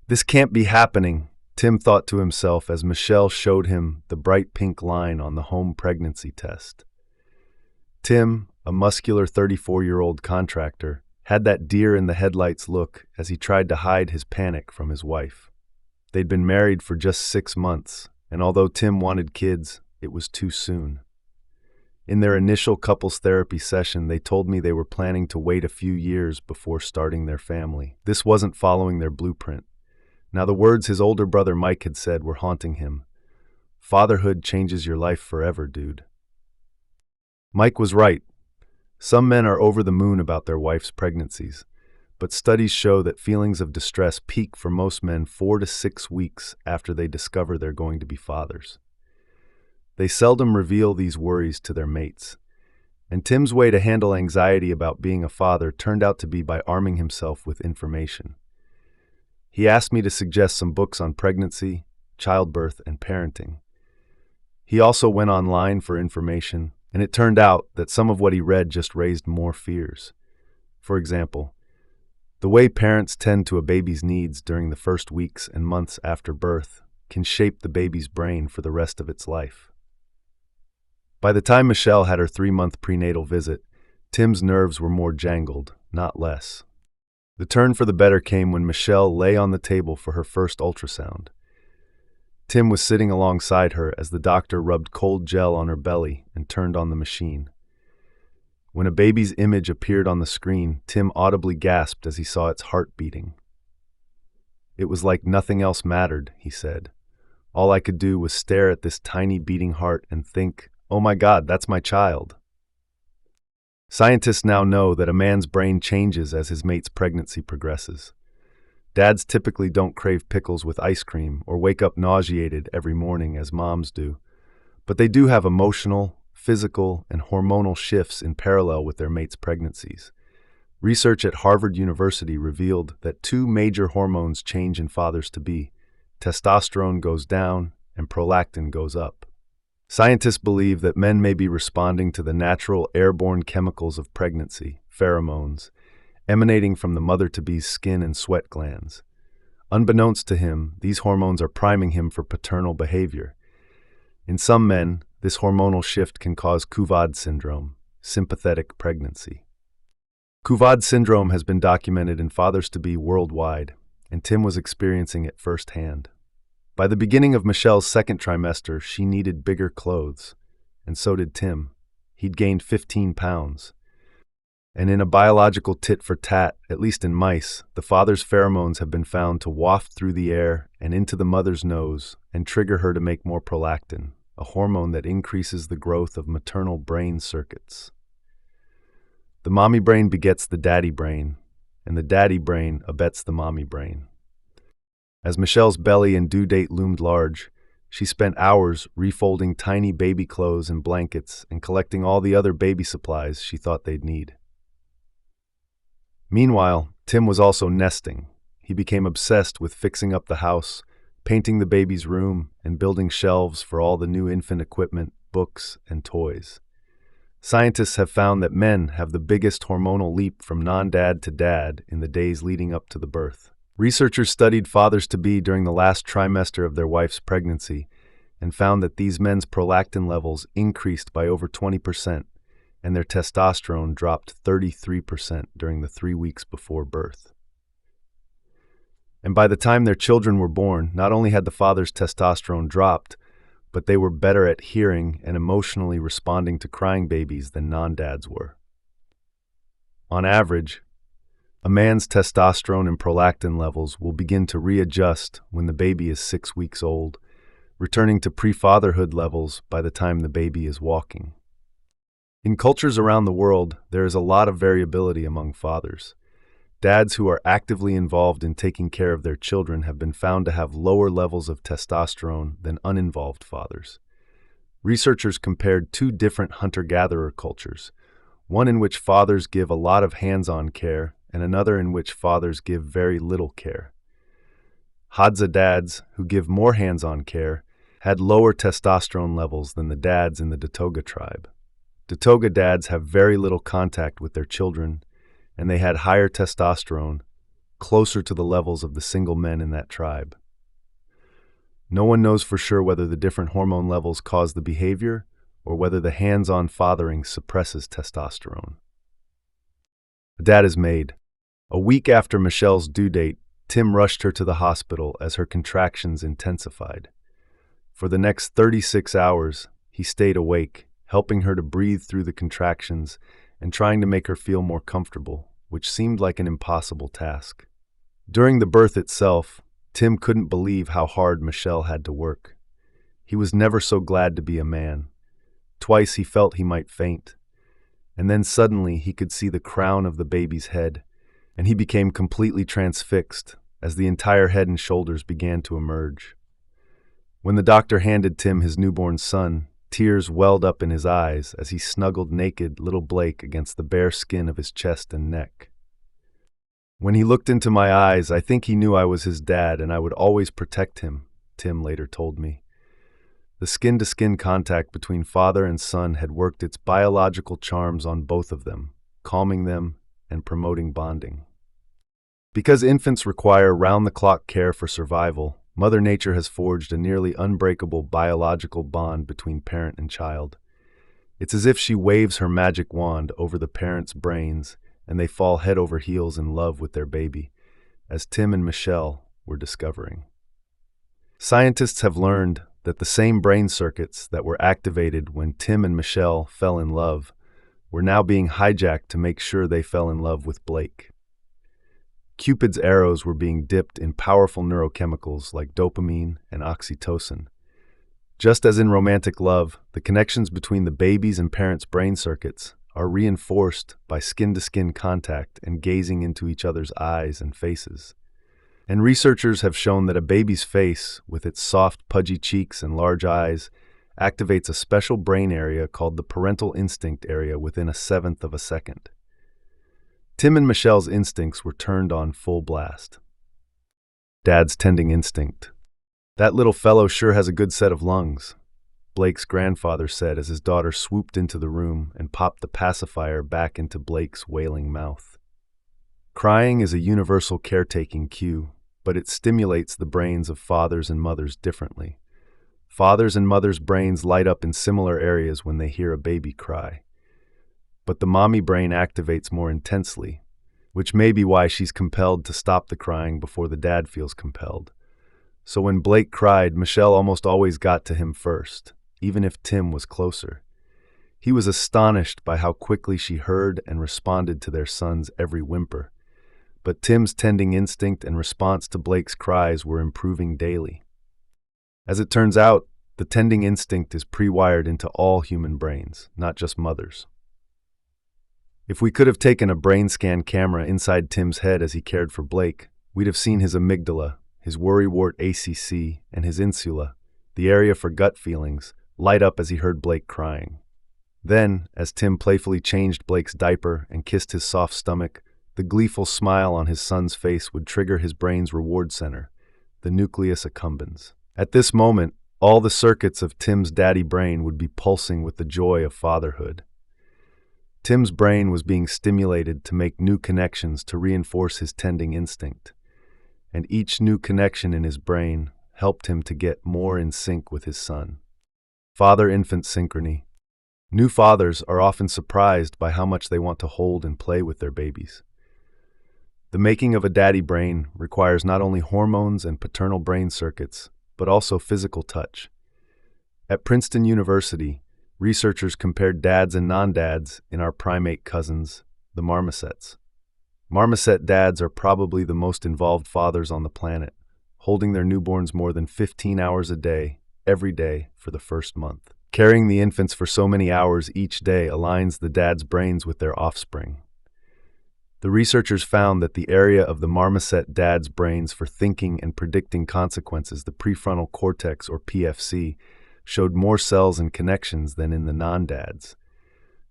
This can't be happening," Tim thought to himself as Michelle showed him the bright pink line on the home pregnancy test. Tim, a muscular 34-year-old contractor, had that deer-in-the-headlights look as he tried to hide his panic from his wife. They'd been married for just 6 months, and although Tim wanted kids, it was too soon. In their initial couples therapy session, they told me they were planning to wait a few years before starting their family. This wasn't following their blueprint. Now, the words his older brother Mike had said were haunting him. "Fatherhood changes your life forever, dude." Mike was right. Some men are over the moon about their wife's pregnancies, but studies show that feelings of distress peak for most men 4 to 6 weeks after they discover they're going to be fathers. They seldom reveal these worries to their mates, and Tim's way to handle anxiety about being a father turned out to be by arming himself with information. He asked me to suggest some books on pregnancy, childbirth, and parenting. He also went online for information, and it turned out that some of what he read just raised more fears. For example, the way parents tend to a baby's needs during the first weeks and months after birth can shape the baby's brain for the rest of its life. By the time Michelle had her 3-month prenatal visit, Tim's nerves were more jangled, not less. The turn for the better came when Michelle lay on the table for her first ultrasound. Tim was sitting alongside her as the doctor rubbed cold gel on her belly and turned on the machine. When a baby's image appeared on the screen, Tim audibly gasped as he saw its heart beating. "It was like nothing else mattered," he said. "All I could do was stare at this tiny beating heart and think, oh my God, that's my child." Scientists now know that a man's brain changes as his mate's pregnancy progresses. Dads typically don't crave pickles with ice cream or wake up nauseated every morning as moms do, but they do have emotional, physical, and hormonal shifts in parallel with their mates' pregnancies. Research at Harvard University revealed that 2 major hormones change in fathers-to-be. Testosterone goes down and prolactin goes up. Scientists believe that men may be responding to the natural airborne chemicals of pregnancy, pheromones, emanating from the mother-to-be's skin and sweat glands. Unbeknownst to him, these hormones are priming him for paternal behavior. In some men, this hormonal shift can cause Kuvad syndrome, sympathetic pregnancy. Kuvad syndrome has been documented in fathers-to-be worldwide, and Tim was experiencing it firsthand. By the beginning of Michelle's second trimester, she needed bigger clothes, and so did Tim. He'd gained 15 pounds. And in a biological tit-for-tat, at least in mice, the father's pheromones have been found to waft through the air and into the mother's nose and trigger her to make more prolactin, a hormone that increases the growth of maternal brain circuits. The mommy brain begets the daddy brain, and the daddy brain abets the mommy brain. As Michelle's belly and due date loomed large, she spent hours refolding tiny baby clothes and blankets and collecting all the other baby supplies she thought they'd need. Meanwhile, Tim was also nesting. He became obsessed with fixing up the house, painting the baby's room, and building shelves for all the new infant equipment, books, and toys. Scientists have found that men have the biggest hormonal leap from non-dad to dad in the days leading up to the birth. Researchers studied fathers-to-be during the last trimester of their wife's pregnancy and found that these men's prolactin levels increased by over 20%, and their testosterone dropped 33% during the 3 weeks before birth. And by the time their children were born, not only had the father's testosterone dropped, but they were better at hearing and emotionally responding to crying babies than non-dads were. On average, a man's testosterone and prolactin levels will begin to readjust when the baby is 6 weeks old, returning to pre-fatherhood levels by the time the baby is walking. In cultures around the world, there is a lot of variability among fathers. Dads who are actively involved in taking care of their children have been found to have lower levels of testosterone than uninvolved fathers. Researchers compared 2 different hunter-gatherer cultures, one in which fathers give a lot of hands-on care and another in which fathers give very little care. Hadza dads, who give more hands-on care, had lower testosterone levels than the dads in the Datoga tribe. Datoga dads have very little contact with their children, and they had higher testosterone, closer to the levels of the single men in that tribe. No one knows for sure whether the different hormone levels cause the behavior or whether the hands-on fathering suppresses testosterone. A dad is made. A week after Michelle's due date, Tim rushed her to the hospital as her contractions intensified. For the next 36 hours, he stayed awake, helping her to breathe through the contractions and trying to make her feel more comfortable, which seemed like an impossible task. During the birth itself, Tim couldn't believe how hard Michelle had to work. He was never so glad to be a man. Twice he felt he might faint. And then suddenly he could see the crown of the baby's head, and he became completely transfixed as the entire head and shoulders began to emerge. When the doctor handed Tim his newborn son, tears welled up in his eyes as he snuggled naked little Blake against the bare skin of his chest and neck. When he looked into my eyes, I think he knew I was his dad and I would always protect him, Tim later told me. The skin-to-skin contact between father and son had worked its biological charms on both of them, calming them and promoting bonding. Because infants require round-the-clock care for survival, Mother Nature has forged a nearly unbreakable biological bond between parent and child. It's as if she waves her magic wand over the parents' brains and they fall head over heels in love with their baby, as Tim and Michelle were discovering. Scientists have learned that the same brain circuits that were activated when Tim and Michelle fell in love were now being hijacked to make sure they fell in love with Blake. Cupid's arrows were being dipped in powerful neurochemicals like dopamine and oxytocin. Just as in romantic love, the connections between the baby's and parents' brain circuits are reinforced by skin-to-skin contact and gazing into each other's eyes and faces. And researchers have shown that a baby's face, with its soft, pudgy cheeks and large eyes, activates a special brain area called the parental instinct area within 1/7 of a second. Tim and Michelle's instincts were turned on full blast. Dad's tending instinct. That little fellow sure has a good set of lungs. Blake's grandfather said as his daughter swooped into the room and popped the pacifier back into Blake's wailing mouth. Crying is a universal caretaking cue, but it stimulates the brains of fathers and mothers differently. Fathers and mothers' brains light up in similar areas when they hear a baby cry. But the mommy brain activates more intensely, which may be why she's compelled to stop the crying before the dad feels compelled. So when Blake cried, Michelle almost always got to him first, even if Tim was closer. He was astonished by how quickly she heard and responded to their son's every whimper. But Tim's tending instinct and response to Blake's cries were improving daily. As it turns out, the tending instinct is pre-wired into all human brains, not just mothers. If we could have taken a brain scan camera inside Tim's head as he cared for Blake, we'd have seen his amygdala, his worrywart ACC, and his insula, the area for gut feelings, light up as he heard Blake crying. Then, as Tim playfully changed Blake's diaper and kissed his soft stomach, the gleeful smile on his son's face would trigger his brain's reward center, the nucleus accumbens. At this moment, all the circuits of Tim's daddy brain would be pulsing with the joy of fatherhood. Tim's brain was being stimulated to make new connections to reinforce his tending instinct, and each new connection in his brain helped him to get more in sync with his son. Father-infant synchrony. New fathers are often surprised by how much they want to hold and play with their babies. The making of a daddy brain requires not only hormones and paternal brain circuits, but also physical touch. At Princeton University, researchers compared dads and non-dads in our primate cousins, the marmosets. Marmoset dads are probably the most involved fathers on the planet, holding their newborns more than 15 hours a day, every day, for the first month. Carrying the infants for so many hours each day aligns the dad's brains with their offspring. The researchers found that the area of the marmoset dad's brains for thinking and predicting consequences, the prefrontal cortex or PFC, showed more cells and connections than in the non-dads.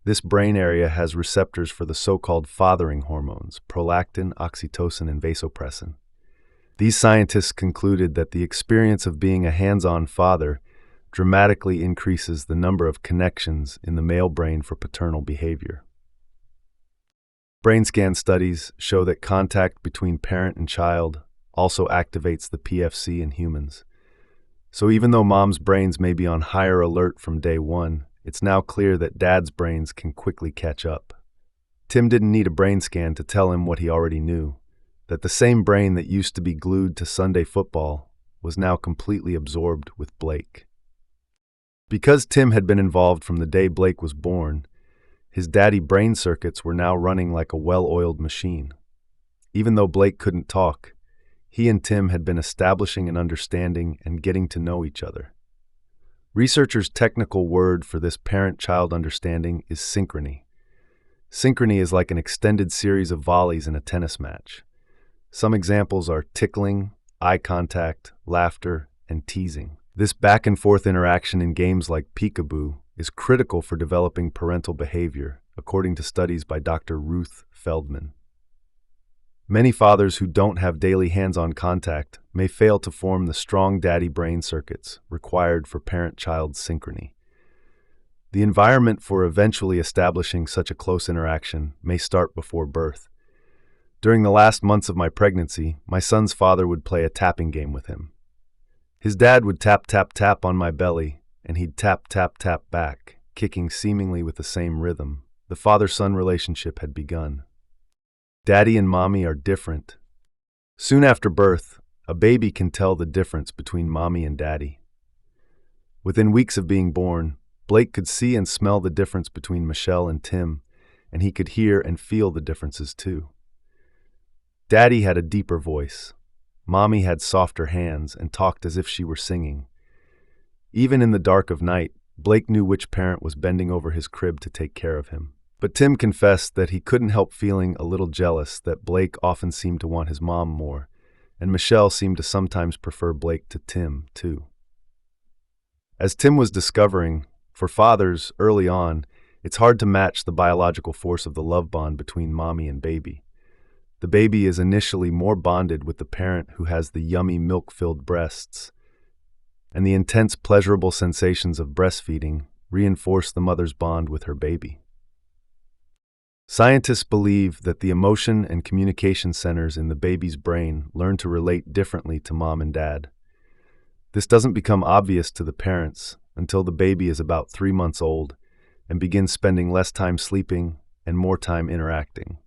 This brain area has receptors for the so-called fathering hormones, prolactin, oxytocin, and vasopressin. These scientists concluded that the experience of being a hands-on father dramatically increases the number of connections in the male brain for paternal behavior. Brain scan studies show that contact between parent and child also activates the PFC in humans. So even though mom's brains may be on higher alert from day one, it's now clear that dad's brains can quickly catch up. Tim didn't need a brain scan to tell him what he already knew, that the same brain that used to be glued to Sunday football was now completely absorbed with Blake. Because Tim had been involved from the day Blake was born, his daddy brain circuits were now running like a well-oiled machine. Even though Blake couldn't talk, he and Tim had been establishing an understanding and getting to know each other. Researchers' technical word for this parent-child understanding is synchrony. Synchrony is like an extended series of volleys in a tennis match. Some examples are tickling, eye contact, laughter, and teasing. This back-and-forth interaction in games like peekaboo is critical for developing parental behavior, according to studies by Dr. Ruth Feldman. Many fathers who don't have daily hands-on contact may fail to form the strong daddy brain circuits required for parent-child synchrony. The environment for eventually establishing such a close interaction may start before birth. During the last months of my pregnancy, my son's father would play a tapping game with him. His dad would tap, tap, tap on my belly, and he'd tap, tap, tap back, kicking seemingly with the same rhythm. The father-son relationship had begun. Daddy and mommy are different. Soon after birth, a baby can tell the difference between mommy and daddy. Within weeks of being born, Blake could see and smell the difference between Michelle and Tim, and he could hear and feel the differences too. Daddy had a deeper voice. Mommy had softer hands and talked as if she were singing. Even in the dark of night, Blake knew which parent was bending over his crib to take care of him. But Tim confessed that he couldn't help feeling a little jealous that Blake often seemed to want his mom more, and Michelle seemed to sometimes prefer Blake to Tim, too. As Tim was discovering, for fathers, early on, it's hard to match the biological force of the love bond between mommy and baby. The baby is initially more bonded with the parent who has the yummy milk-filled breasts, and the intense pleasurable sensations of breastfeeding reinforce the mother's bond with her baby. Scientists believe that the emotion and communication centers in the baby's brain learn to relate differently to mom and dad. This doesn't become obvious to the parents until the baby is about 3 months old and begins spending less time sleeping and more time interacting.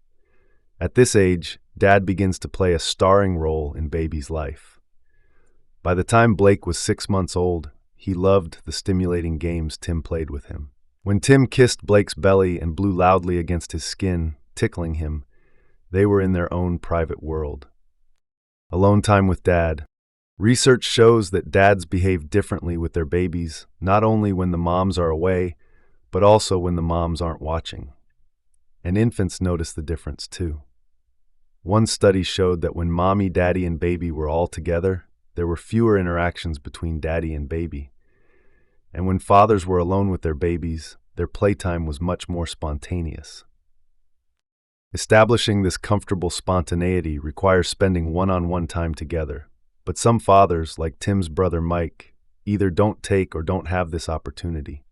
At this age, dad begins to play a starring role in baby's life. By the time Blake was 6 months old, he loved the stimulating games Tim played with him. When Tim kissed Blake's belly and blew loudly against his skin, tickling him, they were in their own private world. Alone time with dad. Research shows that dads behave differently with their babies, not only when the moms are away, but also when the moms aren't watching. And infants notice the difference too. One study showed that when mommy, daddy, and baby were all together, there were fewer interactions between daddy and baby. And when fathers were alone with their babies, their playtime was much more spontaneous. Establishing this comfortable spontaneity requires spending one-on-one time together. But some fathers, like Tim's brother Mike, either don't take or don't have this opportunity.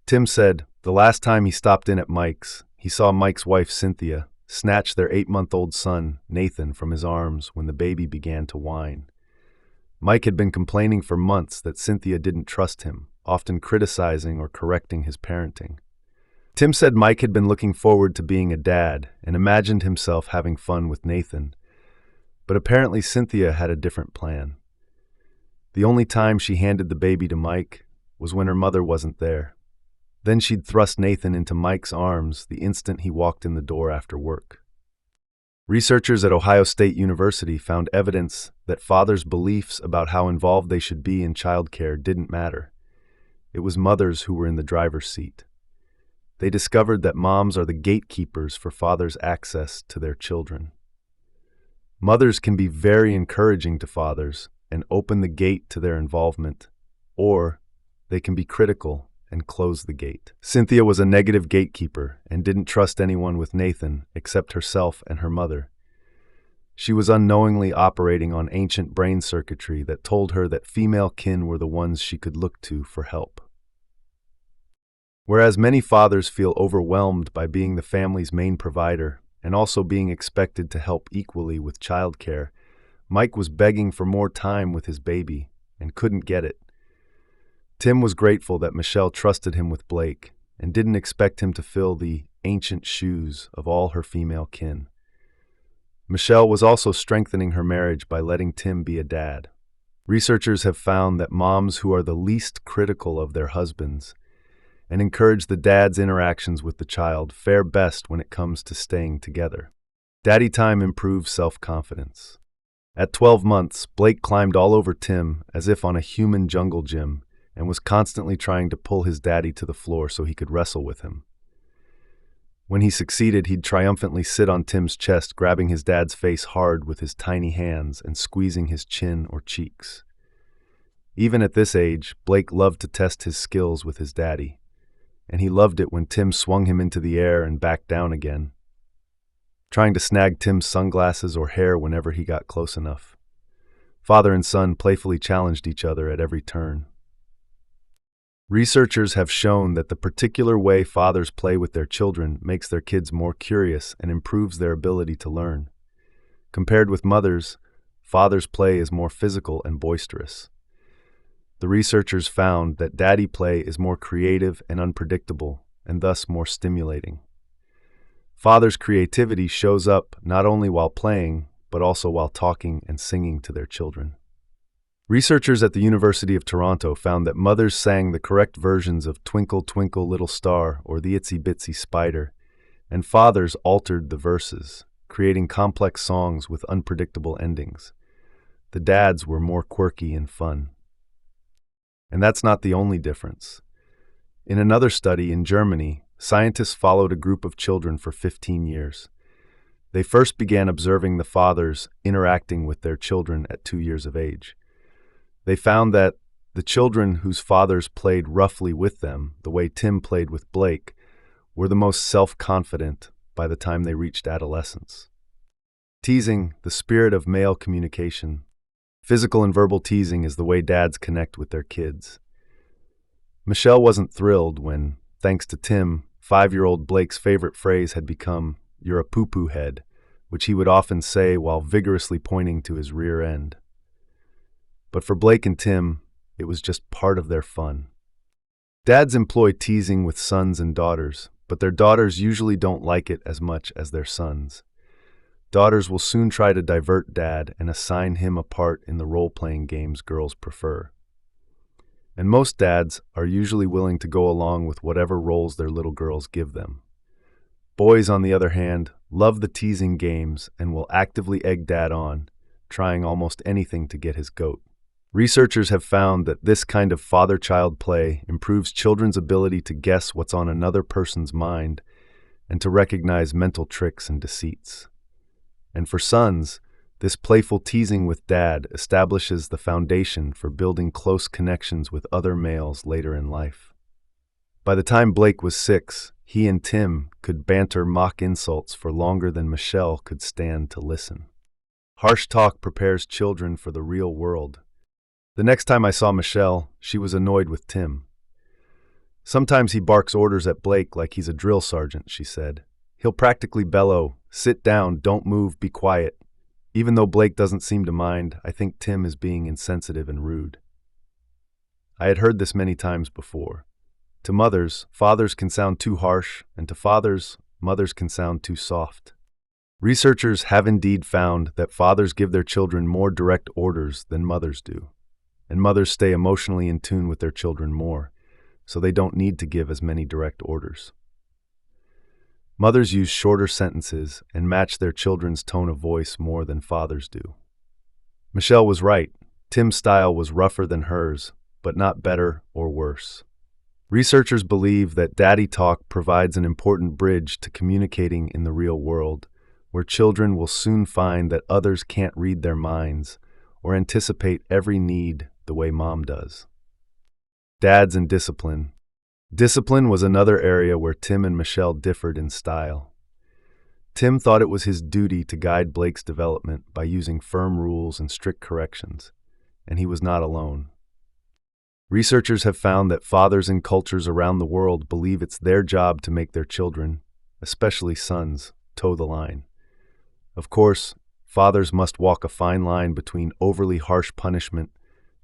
Tim said the last time he stopped in at Mike's, he saw Mike's wife Cynthia snatch their 8-month-old son, Nathan, from his arms when the baby began to whine. Mike had been complaining for months that Cynthia didn't trust him, often criticizing or correcting his parenting. Tim said Mike had been looking forward to being a dad and imagined himself having fun with Nathan. But apparently Cynthia had a different plan. The only time she handed the baby to Mike was when her mother wasn't there. Then she'd thrust Nathan into Mike's arms the instant he walked in the door after work. Researchers at Ohio State University found evidence that fathers' beliefs about how involved they should be in childcare didn't matter. It was mothers who were in the driver's seat. They discovered that moms are the gatekeepers for fathers' access to their children. Mothers can be very encouraging to fathers and open the gate to their involvement, or they can be critical and close the gate. Cynthia was a negative gatekeeper and didn't trust anyone with Nathan except herself and her mother. She was unknowingly operating on ancient brain circuitry that told her that female kin were the ones she could look to for help. Whereas many fathers feel overwhelmed by being the family's main provider and also being expected to help equally with childcare, Mike was begging for more time with his baby and couldn't get it. Tim was grateful that Michelle trusted him with Blake and didn't expect him to fill the ancient shoes of all her female kin. Michelle was also strengthening her marriage by letting Tim be a dad. Researchers have found that moms who are the least critical of their husbands and encourage the dad's interactions with the child fare best when it comes to staying together. Daddy time improves self-confidence. At 12 months, Blake climbed all over Tim as if on a human jungle gym and was constantly trying to pull his daddy to the floor so he could wrestle with him. When he succeeded, he'd triumphantly sit on Tim's chest, grabbing his dad's face hard with his tiny hands and squeezing his chin or cheeks. Even at this age, Blake loved to test his skills with his daddy, and he loved it when Tim swung him into the air and back down again, trying to snag Tim's sunglasses or hair whenever he got close enough. Father and son playfully challenged each other at every turn. Researchers have shown that the particular way fathers play with their children makes their kids more curious and improves their ability to learn. Compared with mothers, fathers' play is more physical and boisterous. The researchers found that daddy play is more creative and unpredictable, and thus more stimulating. Fathers' creativity shows up not only while playing, but also while talking and singing to their children. Researchers at the University of Toronto found that mothers sang the correct versions of Twinkle, Twinkle, Little Star or the Itsy Bitsy Spider, and fathers altered the verses, creating complex songs with unpredictable endings. The dads were more quirky and fun. And that's not the only difference. In another study in Germany, scientists followed a group of children for 15 years. They first began observing the fathers interacting with their children at 2 years of age. They found that the children whose fathers played roughly with them, the way Tim played with Blake, were the most self-confident by the time they reached adolescence. Teasing, the spirit of male communication, Physical and verbal teasing is the way dads connect with their kids. Michelle wasn't thrilled when, thanks to Tim, 5-year-old Blake's favorite phrase had become, "You're a poo-poo head," which he would often say while vigorously pointing to his rear end. But for Blake and Tim, it was just part of their fun. Dads employ teasing with sons and daughters, but their daughters usually don't like it as much as their sons. Daughters will soon try to divert dad and assign him a part in the role-playing games girls prefer. And most dads are usually willing to go along with whatever roles their little girls give them. Boys, on the other hand, love the teasing games and will actively egg dad on, trying almost anything to get his goat. Researchers have found that this kind of father-child play improves children's ability to guess what's on another person's mind and to recognize mental tricks and deceits. And for sons, this playful teasing with dad establishes the foundation for building close connections with other males later in life. By the time Blake was 6, he and Tim could banter mock insults for longer than Michelle could stand to listen. Harsh talk prepares children for the real world. The next time I saw Michelle, she was annoyed with Tim. "Sometimes he barks orders at Blake like he's a drill sergeant," she said. "He'll practically bellow, 'Sit down, don't move, be quiet.' Even though Blake doesn't seem to mind, I think Tim is being insensitive and rude." I had heard this many times before. To mothers, fathers can sound too harsh, and to fathers, mothers can sound too soft. Researchers have indeed found that fathers give their children more direct orders than mothers do, and mothers stay emotionally in tune with their children more, so they don't need to give as many direct orders. Mothers use shorter sentences and match their children's tone of voice more than fathers do. Michelle was right. Tim's style was rougher than hers, but not better or worse. Researchers believe that daddy talk provides an important bridge to communicating in the real world, where children will soon find that others can't read their minds or anticipate every need the way mom does. Dads and discipline. Discipline was another area where Tim and Michelle differed in style. Tim thought it was his duty to guide Blake's development by using firm rules and strict corrections, and he was not alone. Researchers have found that fathers in cultures around the world believe it's their job to make their children, especially sons, toe the line. Of course, fathers must walk a fine line between overly harsh punishment,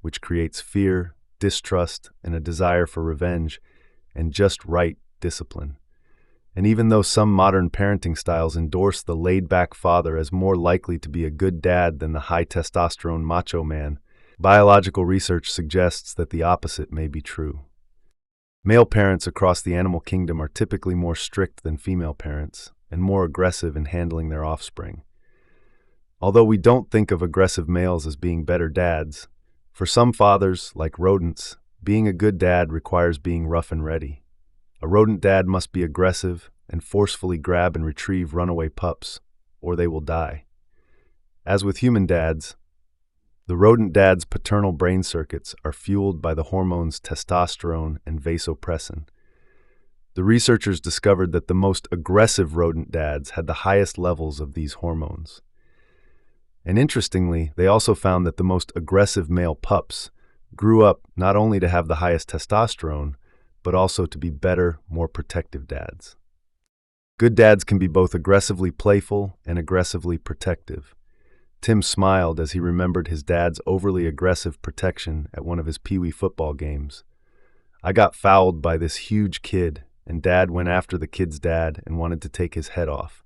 which creates fear, distrust, and a desire for revenge, and just right discipline. And even though some modern parenting styles endorse the laid-back father as more likely to be a good dad than the high-testosterone macho man, biological research suggests that the opposite may be true. Male parents across the animal kingdom are typically more strict than female parents and more aggressive in handling their offspring. Although we don't think of aggressive males as being better dads, for some fathers, like rodents, being a good dad requires being rough and ready. A rodent dad must be aggressive and forcefully grab and retrieve runaway pups, or they will die. As with human dads, the rodent dad's paternal brain circuits are fueled by the hormones testosterone and vasopressin. The researchers discovered that the most aggressive rodent dads had the highest levels of these hormones. And interestingly, they also found that the most aggressive male pups grew up not only to have the highest testosterone, but also to be better, more protective dads. Good dads can be both aggressively playful and aggressively protective. Tim smiled as he remembered his dad's overly aggressive protection at one of his peewee football games. "I got fouled by this huge kid, and Dad went after the kid's dad and wanted to take his head off.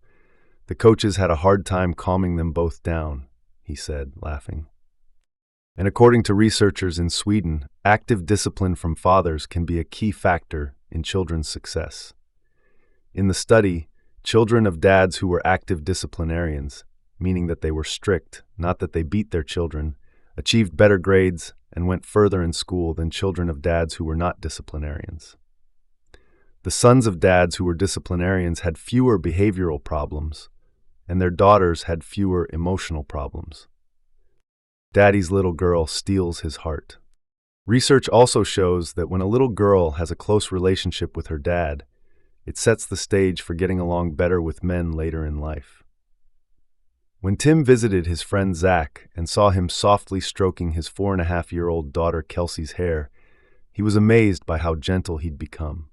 The coaches had a hard time calming them both down," he said, laughing. And according to researchers in Sweden, active discipline from fathers can be a key factor in children's success. In the study, children of dads who were active disciplinarians, meaning that they were strict, not that they beat their children, achieved better grades and went further in school than children of dads who were not disciplinarians. The sons of dads who were disciplinarians had fewer behavioral problems, and their daughters had fewer emotional problems. Daddy's little girl steals his heart. Research also shows that when a little girl has a close relationship with her dad, it sets the stage for getting along better with men later in life. When Tim visited his friend Zach and saw him softly stroking his 4.5-year-old daughter Kelsey's hair, he was amazed by how gentle he'd become.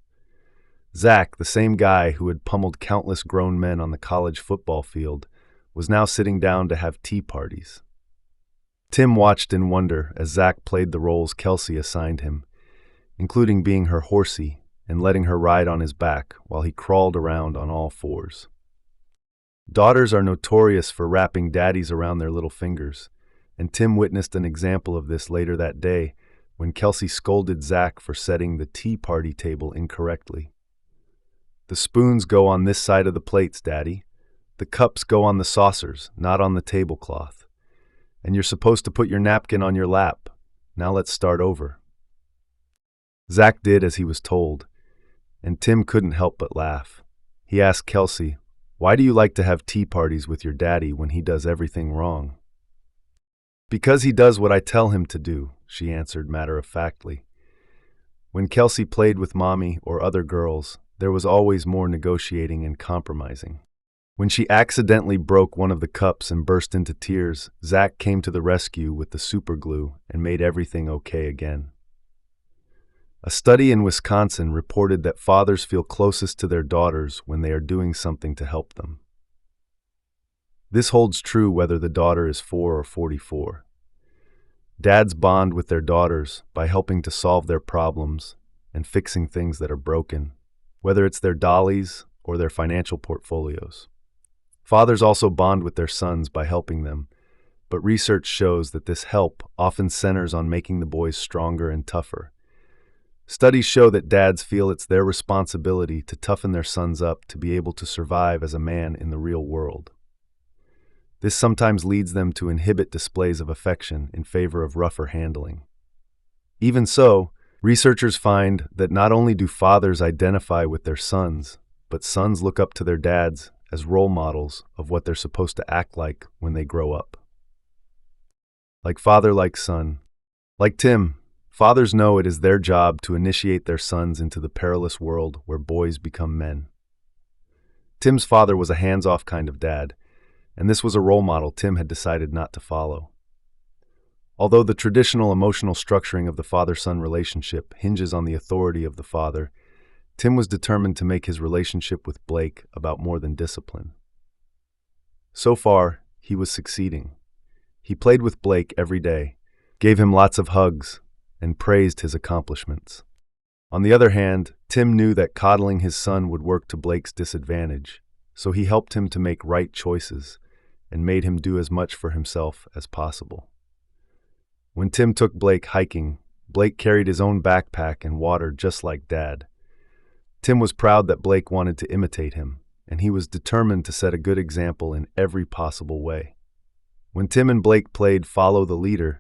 Zach, the same guy who had pummeled countless grown men on the college football field, was now sitting down to have tea parties. Tim watched in wonder as Zach played the roles Kelsey assigned him, including being her horsey and letting her ride on his back while he crawled around on all fours. Daughters are notorious for wrapping daddies around their little fingers, and Tim witnessed an example of this later that day when Kelsey scolded Zach for setting the tea party table incorrectly. "The spoons go on this side of the plates, Daddy. The cups go on the saucers, not on the tablecloth. And you're supposed to put your napkin on your lap. Now let's start over." Zach did as he was told, and Tim couldn't help but laugh. He asked Kelsey, "Why do you like to have tea parties with your daddy when he does everything wrong?" "Because he does what I tell him to do," she answered matter-of-factly. When Kelsey played with Mommy or other girls, there was always more negotiating and compromising. When she accidentally broke one of the cups and burst into tears, Zach came to the rescue with the super glue and made everything okay again. A study in Wisconsin reported that fathers feel closest to their daughters when they are doing something to help them. This holds true whether the daughter is 4 or 44. Dads bond with their daughters by helping to solve their problems and fixing things that are broken, whether it's their dollies or their financial portfolios. Fathers also bond with their sons by helping them, but research shows that this help often centers on making the boys stronger and tougher. Studies show that dads feel it's their responsibility to toughen their sons up to be able to survive as a man in the real world. This sometimes leads them to inhibit displays of affection in favor of rougher handling. Even so, researchers find that not only do fathers identify with their sons, but sons look up to their dads as role models of what they're supposed to act like when they grow up. Like father, like son. Like Tim, fathers know it is their job to initiate their sons into the perilous world where boys become men. Tim's father was a hands-off kind of dad, and this was a role model Tim had decided not to follow. Although the traditional emotional structuring of the father-son relationship hinges on the authority of the father, Tim was determined to make his relationship with Blake about more than discipline. So far, he was succeeding. He played with Blake every day, gave him lots of hugs, and praised his accomplishments. On the other hand, Tim knew that coddling his son would work to Blake's disadvantage, so he helped him to make right choices and made him do as much for himself as possible. When Tim took Blake hiking, Blake carried his own backpack and water just like Dad. Tim was proud that Blake wanted to imitate him, and he was determined to set a good example in every possible way. When Tim and Blake played Follow the Leader,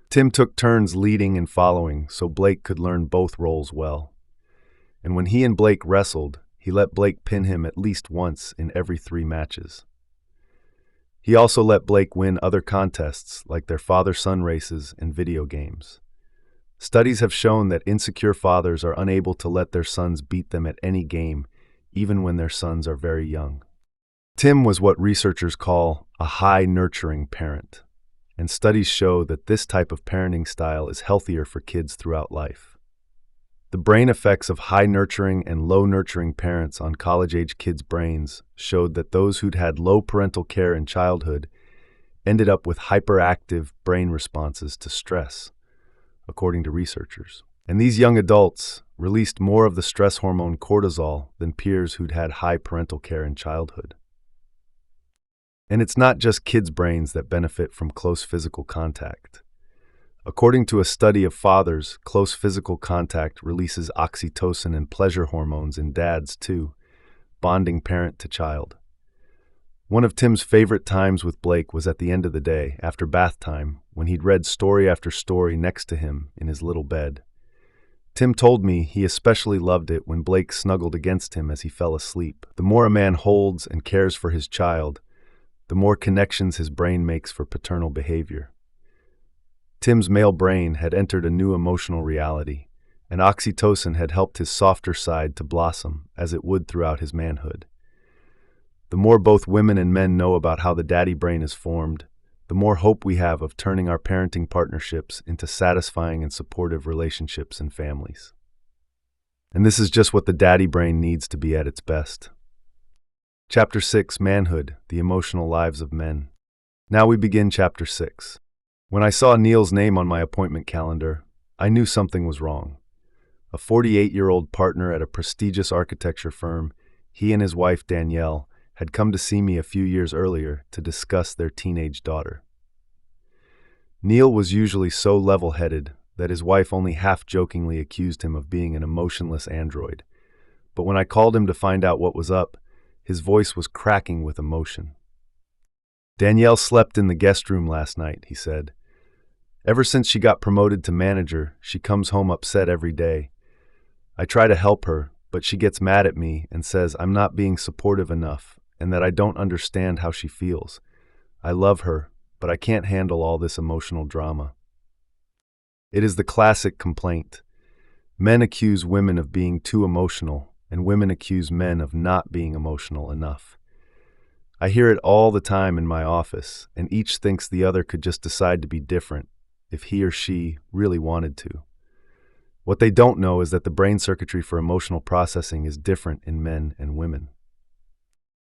Tim took turns leading and following so Blake could learn both roles well. And when he and Blake wrestled, he let Blake pin him at least once in every 3 matches. He also let Blake win other contests like their father-son races and video games. Studies have shown that insecure fathers are unable to let their sons beat them at any game, even when their sons are very young. Tim was what researchers call a high nurturing parent, and studies show that this type of parenting style is healthier for kids throughout life. The brain effects of high nurturing and low nurturing parents on college-age kids' brains showed that those who'd had low parental care in childhood ended up with hyperactive brain responses to stress, according to researchers. And these young adults released more of the stress hormone cortisol than peers who'd had high parental care in childhood. And it's not just kids' brains that benefit from close physical contact. According to a study of fathers, close physical contact releases oxytocin and pleasure hormones in dads too, bonding parent to child. One of Tim's favorite times with Blake was at the end of the day, after bath time, when he'd read story after story next to him in his little bed. Tim told me he especially loved it when Blake snuggled against him as he fell asleep. The more a man holds and cares for his child, the more connections his brain makes for paternal behavior. Tim's male brain had entered a new emotional reality, and oxytocin had helped his softer side to blossom as it would throughout his manhood. The more both women and men know about how the daddy brain is formed, the more hope we have of turning our parenting partnerships into satisfying and supportive relationships and families. And this is just what the daddy brain needs to be at its best. Chapter 6, Manhood, the Emotional Lives of Men. Now we begin Chapter 6. When I saw Neil's name on my appointment calendar, I knew something was wrong. A 48-year-old partner at a prestigious architecture firm, he and his wife Danielle had come to see me a few years earlier to discuss their teenage daughter. Neil was usually so level-headed that his wife only half-jokingly accused him of being an emotionless android. But when I called him to find out what was up, his voice was cracking with emotion. Danielle slept in the guest room last night, he said. Ever since she got promoted to manager, she comes home upset every day. I try to help her, but she gets mad at me and says I'm not being supportive enough and that I don't understand how she feels. I love her, but I can't handle all this emotional drama. It is the classic complaint. Men accuse women of being too emotional, and women accuse men of not being emotional enough. I hear it all the time in my office, and each thinks the other could just decide to be different if he or she really wanted to. What they don't know is that the brain circuitry for emotional processing is different in men and women.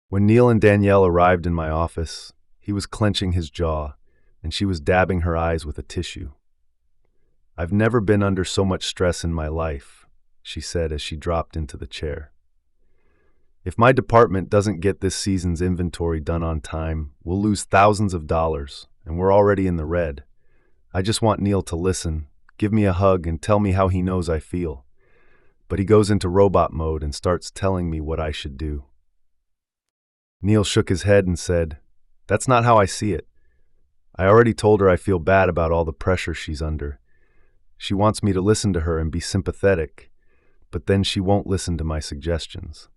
When Neil and Danielle arrived in my office, he was clenching his jaw, and she was dabbing her eyes with a tissue. I've never been under so much stress in my life, she said as she dropped into the chair. If my department doesn't get this season's inventory done on time, we'll lose thousands of dollars, and we're already in the red. I just want Neil to listen, give me a hug, and tell me how he knows I feel. But he goes into robot mode and starts telling me what I should do. Neil shook his head and said, "That's not how I see it. I already told her I feel bad about all the pressure she's under. She wants me to listen to her and be sympathetic, but then she won't listen to my suggestions."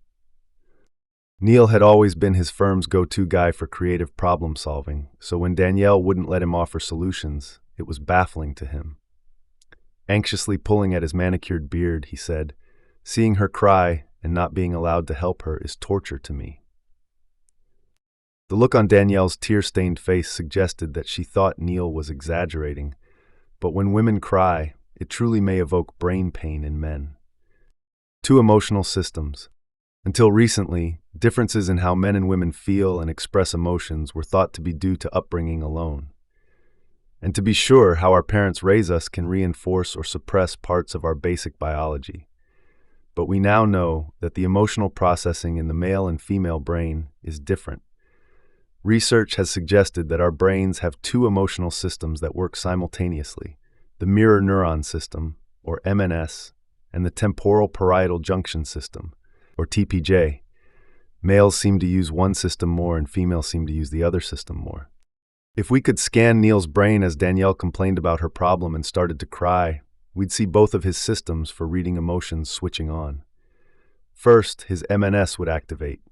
Neil had always been his firm's go-to guy for creative problem solving, so when Danielle wouldn't let him offer solutions, it was baffling to him. Anxiously pulling at his manicured beard, he said, "Seeing her cry and not being allowed to help her is torture to me." The look on Danielle's tear-stained face suggested that she thought Neil was exaggerating, but when women cry, it truly may evoke brain pain in men. Two emotional systems. Until recently, differences in how men and women feel and express emotions were thought to be due to upbringing alone. And to be sure, how our parents raise us can reinforce or suppress parts of our basic biology. But we now know that the emotional processing in the male and female brain is different. Research has suggested that our brains have two emotional systems that work simultaneously, the mirror neuron system, or MNS, and the temporal parietal junction system, or TPJ. Males seem to use one system more and females seem to use the other system more. If we could scan Neil's brain as Danielle complained about her problem and started to cry, we'd see both of his systems for reading emotions switching on. First, his MNS would activate.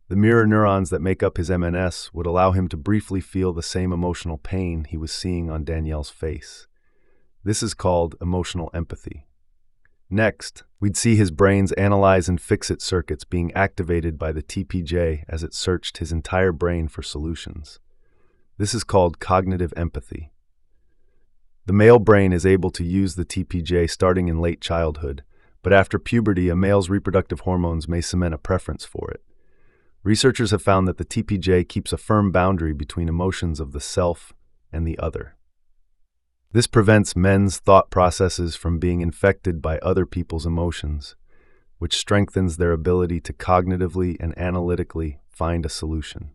The mirror neurons that make up his MNS would allow him to briefly feel the same emotional pain he was seeing on Danielle's face. This is called emotional empathy. Next, we'd see his brain's analyze and fix-it circuits being activated by the TPJ as it searched his entire brain for solutions. This is called cognitive empathy. The male brain is able to use the TPJ starting in late childhood, but after puberty, a male's reproductive hormones may cement a preference for it. Researchers have found that the TPJ keeps a firm boundary between emotions of the self and the other. This prevents men's thought processes from being infected by other people's emotions, which strengthens their ability to cognitively and analytically find a solution.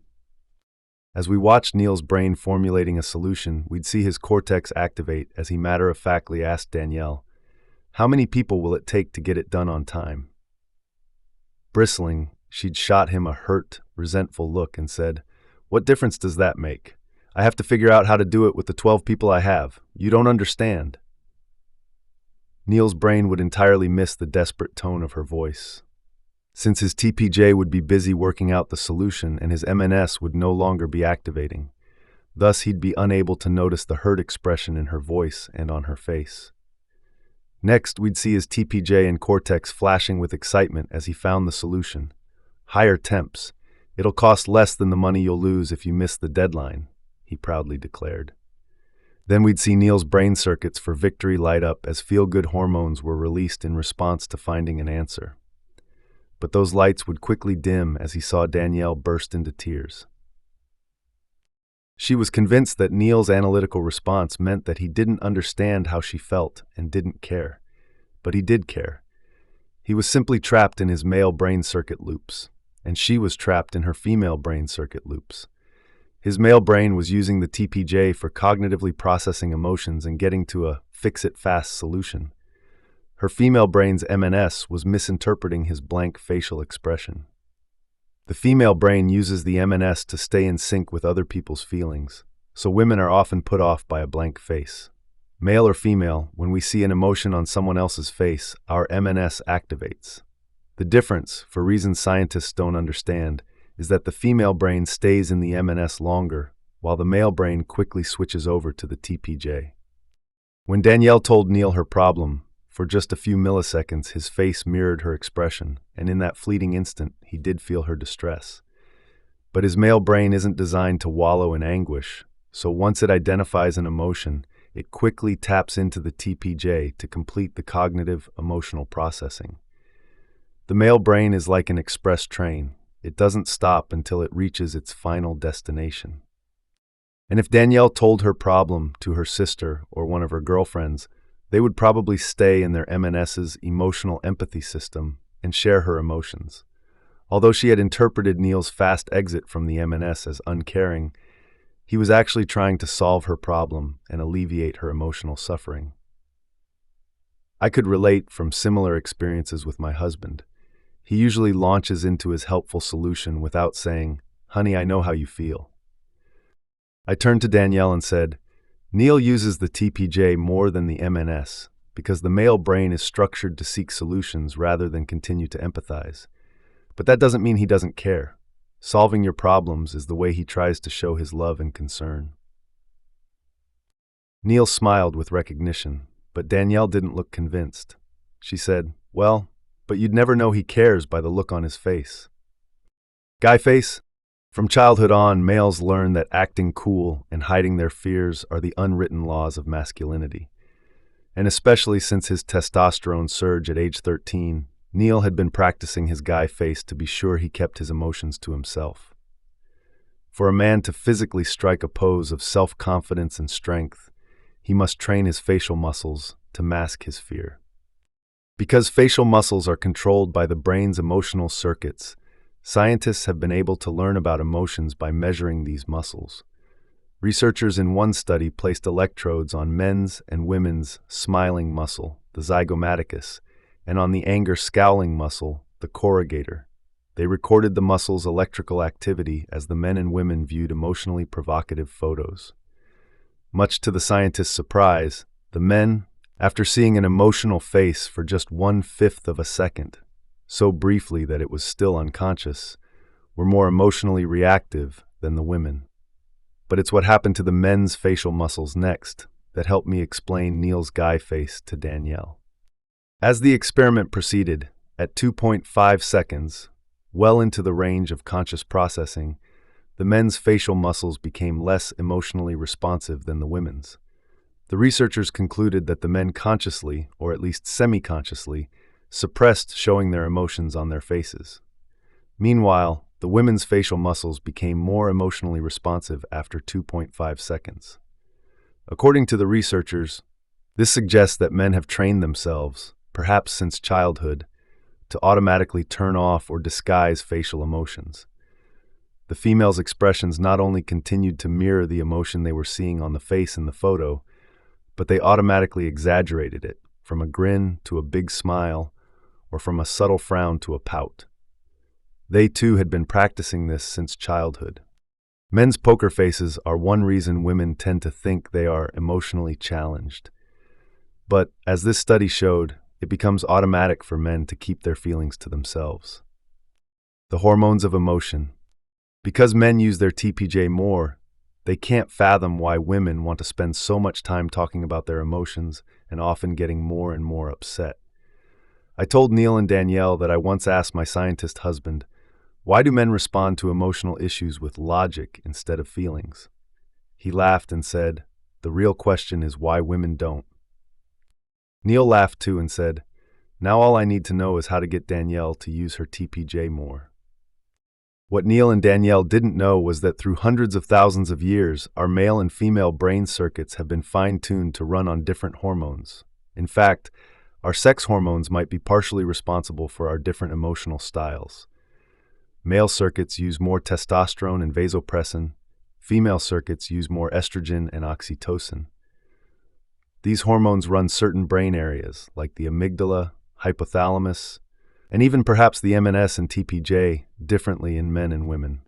As we watched Neil's brain formulating a solution, we'd see his cortex activate as he matter-of-factly asked Danielle, "How many people will it take to get it done on time?" Bristling, she'd shot him a hurt, resentful look and said, "What difference does that make? I have to figure out how to do it with the 12 people I have. You don't understand." Neil's brain would entirely miss the desperate tone of her voice. Since his TPJ would be busy working out the solution and his MNS would no longer be activating. Thus, he'd be unable to notice the hurt expression in her voice and on her face. Next, we'd see his TPJ and cortex flashing with excitement as he found the solution. Higher temps. It'll cost less than the money you'll lose if you miss the deadline, he proudly declared. Then we'd see Neil's brain circuits for victory light up as feel-good hormones were released in response to finding an answer. But those lights would quickly dim as he saw Danielle burst into tears. She was convinced that Neil's analytical response meant that he didn't understand how she felt and didn't care. But he did care. He was simply trapped in his male brain circuit loops, and she was trapped in her female brain circuit loops. His male brain was using the TPJ for cognitively processing emotions and getting to a fix-it-fast solution. Her female brain's MNS was misinterpreting his blank facial expression. The female brain uses the MNS to stay in sync with other people's feelings, so women are often put off by a blank face. Male or female, when we see an emotion on someone else's face, our MNS activates. The difference, for reasons scientists don't understand, is that the female brain stays in the MNS longer, while the male brain quickly switches over to the TPJ. When Danielle told Neil her problem, for just a few milliseconds his face mirrored her expression, and in that fleeting instant he did feel her distress. But his male brain isn't designed to wallow in anguish, so once it identifies an emotion, it quickly taps into the TPJ to complete the cognitive, emotional processing. The male brain is like an express train. It doesn't stop until it reaches its final destination. And if Danielle told her problem to her sister or one of her girlfriends, they would probably stay in their MNS's emotional empathy system and share her emotions. Although she had interpreted Neil's fast exit from the MNS as uncaring, he was actually trying to solve her problem and alleviate her emotional suffering. I could relate from similar experiences with my husband. He usually launches into his helpful solution without saying, "Honey, I know how you feel." I turned to Danielle and said, "Neil uses the TPJ more than the MNS because the male brain is structured to seek solutions rather than continue to empathize. But that doesn't mean he doesn't care. Solving your problems is the way he tries to show his love and concern." Neil smiled with recognition, but Danielle didn't look convinced. She said, "Well, but you'd never know he cares by the look on his face." Guy face? From childhood on, males learn that acting cool and hiding their fears are the unwritten laws of masculinity. And especially since his testosterone surge at age 13, Neil had been practicing his guy face to be sure he kept his emotions to himself. For a man to physically strike a pose of self-confidence and strength, he must train his facial muscles to mask his fear. Because facial muscles are controlled by the brain's emotional circuits, scientists have been able to learn about emotions by measuring these muscles. Researchers in one study placed electrodes on men's and women's smiling muscle, the zygomaticus, and on the anger scowling muscle, the corrugator. They recorded the muscle's electrical activity as the men and women viewed emotionally provocative photos. Much to the scientists' surprise, the men, after seeing an emotional face for just 1/5 of a second, so briefly that it was still unconscious, were more emotionally reactive than the women. But it's what happened to the men's facial muscles next that helped me explain Neil's guy face to Danielle. As the experiment proceeded, at 2.5 seconds, well into the range of conscious processing, the men's facial muscles became less emotionally responsive than the women's. The researchers concluded that the men consciously, or at least semi-consciously, suppressed showing their emotions on their faces. Meanwhile, the women's facial muscles became more emotionally responsive after 2.5 seconds. According to the researchers, this suggests that men have trained themselves, perhaps since childhood, to automatically turn off or disguise facial emotions. The female's expressions not only continued to mirror the emotion they were seeing on the face in the photo, but they automatically exaggerated it, from a grin to a big smile, or from a subtle frown to a pout. They too had been practicing this since childhood. Men's poker faces are one reason women tend to think they are emotionally challenged. But, as this study showed, it becomes automatic for men to keep their feelings to themselves. The hormones of emotion. Because men use their TPJ more, they can't fathom why women want to spend so much time talking about their emotions and often getting more and more upset. I told Neil and Danielle that I once asked my scientist husband, Why do men respond to emotional issues with logic instead of feelings? He laughed and said, the real question is why women don't. Neil laughed too and said, now all I need to know is how to get Danielle to use her TPJ more. What Neil and Danielle didn't know was that through hundreds of thousands of years, our male and female brain circuits have been fine-tuned to run on different hormones. In fact, our sex hormones might be partially responsible for our different emotional styles. Male circuits use more testosterone and vasopressin. Female circuits use more estrogen and oxytocin. These hormones run certain brain areas, like the amygdala, hypothalamus, and even perhaps the MNS and TPJ, differently in men and women.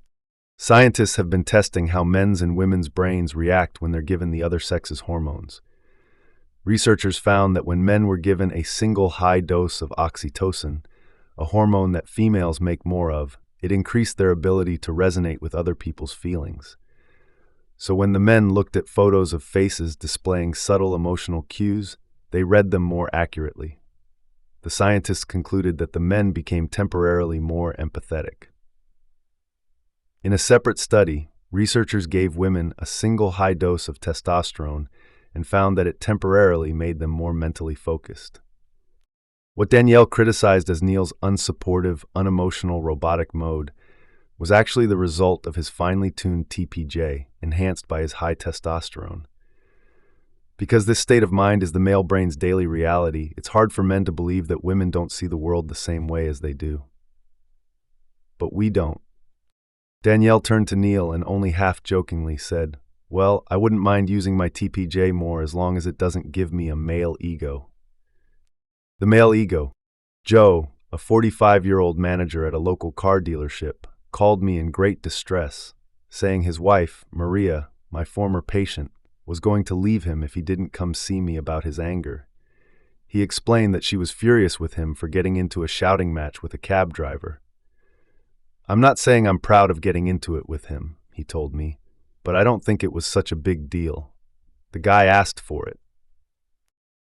Scientists have been testing how men's and women's brains react when they're given the other sex's hormones. Researchers found that when men were given a single high dose of oxytocin, a hormone that females make more of, it increased their ability to resonate with other people's feelings. So when the men looked at photos of faces displaying subtle emotional cues, they read them more accurately. The scientists concluded that the men became temporarily more empathetic. In a separate study, researchers gave women a single high dose of testosterone and found that it temporarily made them more mentally focused. What Danielle criticized as Neil's unsupportive, unemotional robotic mode was actually the result of his finely tuned TPJ, enhanced by his high testosterone. Because this state of mind is the male brain's daily reality, it's hard for men to believe that women don't see the world the same way as they do. But we don't. Danielle turned to Neil and only half-jokingly said, well, I wouldn't mind using my TPJ more as long as it doesn't give me a male ego. The male ego. Joe, a 45-year-old manager at a local car dealership, called me in great distress, saying his wife, Maria, my former patient, was going to leave him if he didn't come see me about his anger. He explained that she was furious with him for getting into a shouting match with a cab driver. I'm not saying I'm proud of getting into it with him, he told me, but I don't think it was such a big deal. The guy asked for it.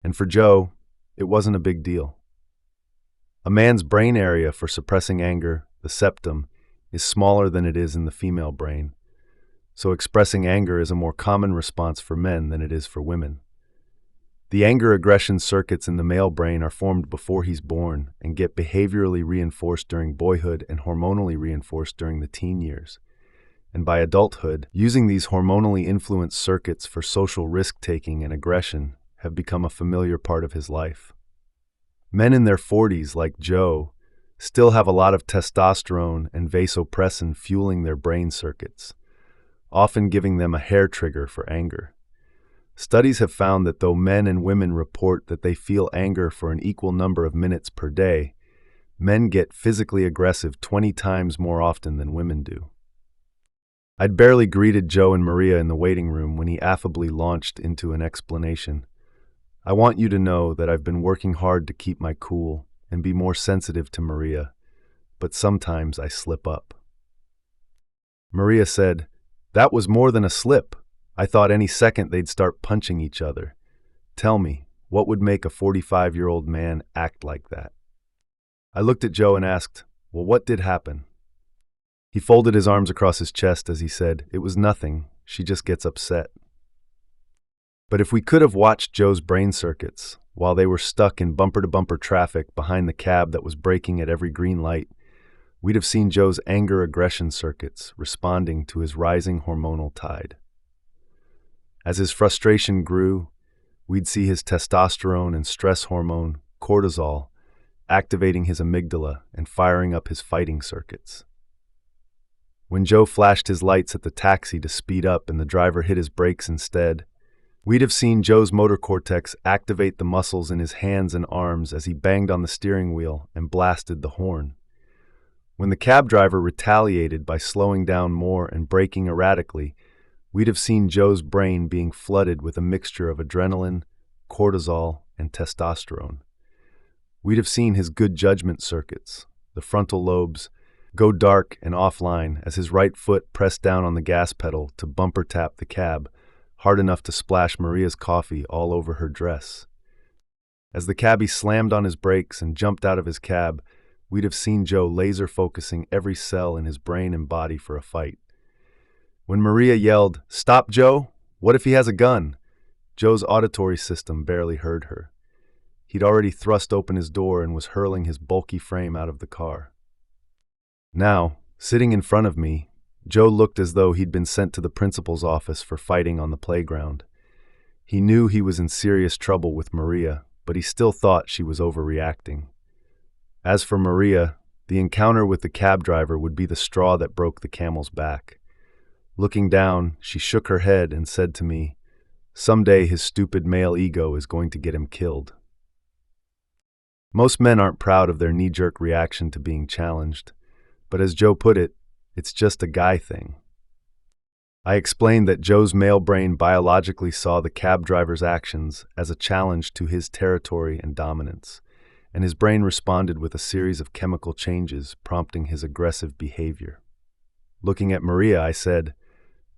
And for Joe, it wasn't a big deal. A man's brain area for suppressing anger, the septum, is smaller than it is in the female brain. So expressing anger is a more common response for men than it is for women. The anger aggression circuits in the male brain are formed before he's born and get behaviorally reinforced during boyhood and hormonally reinforced during the teen years. And by adulthood, using these hormonally influenced circuits for social risk-taking and aggression have become a familiar part of his life. Men in their 40s, like Joe, still have a lot of testosterone and vasopressin fueling their brain circuits, often giving them a hair trigger for anger. Studies have found that though men and women report that they feel anger for an equal number of minutes per day, men get physically aggressive 20 times more often than women do. I'd barely greeted Joe and Maria in the waiting room when he affably launched into an explanation. I want you to know that I've been working hard to keep my cool and be more sensitive to Maria, but sometimes I slip up. Maria said, that was more than a slip. I thought any second they'd start punching each other. Tell me, what would make a 45-year-old man act like that? I looked at Joe and asked, well, what did happen? He folded his arms across his chest as he said, it was nothing, she just gets upset. But if we could have watched Joe's brain circuits while they were stuck in bumper-to-bumper traffic behind the cab that was braking at every green light, we'd have seen Joe's anger aggression circuits responding to his rising hormonal tide. As his frustration grew, we'd see his testosterone and stress hormone, cortisol, activating his amygdala and firing up his fighting circuits. When Joe flashed his lights at the taxi to speed up and the driver hit his brakes instead, we'd have seen Joe's motor cortex activate the muscles in his hands and arms as he banged on the steering wheel and blasted the horn. When the cab driver retaliated by slowing down more and braking erratically, we'd have seen Joe's brain being flooded with a mixture of adrenaline, cortisol, and testosterone. We'd have seen his good judgment circuits, the frontal lobes, go dark and offline as his right foot pressed down on the gas pedal to bumper tap the cab, hard enough to splash Maria's coffee all over her dress. As the cabbie slammed on his brakes and jumped out of his cab, we'd have seen Joe laser focusing every cell in his brain and body for a fight. When Maria yelled, "Stop, Joe! What if he has a gun?" Joe's auditory system barely heard her. He'd already thrust open his door and was hurling his bulky frame out of the car. Now, sitting in front of me, Joe looked as though he'd been sent to the principal's office for fighting on the playground. He knew he was in serious trouble with Maria, but he still thought she was overreacting. As for Maria, the encounter with the cab driver would be the straw that broke the camel's back. Looking down, she shook her head and said to me, "Someday his stupid male ego is going to get him killed." Most men aren't proud of their knee-jerk reaction to being challenged, but as Joe put it, it's just a guy thing. I explained that Joe's male brain biologically saw the cab driver's actions as a challenge to his territory and dominance, and his brain responded with a series of chemical changes prompting his aggressive behavior. Looking at Maria, I said,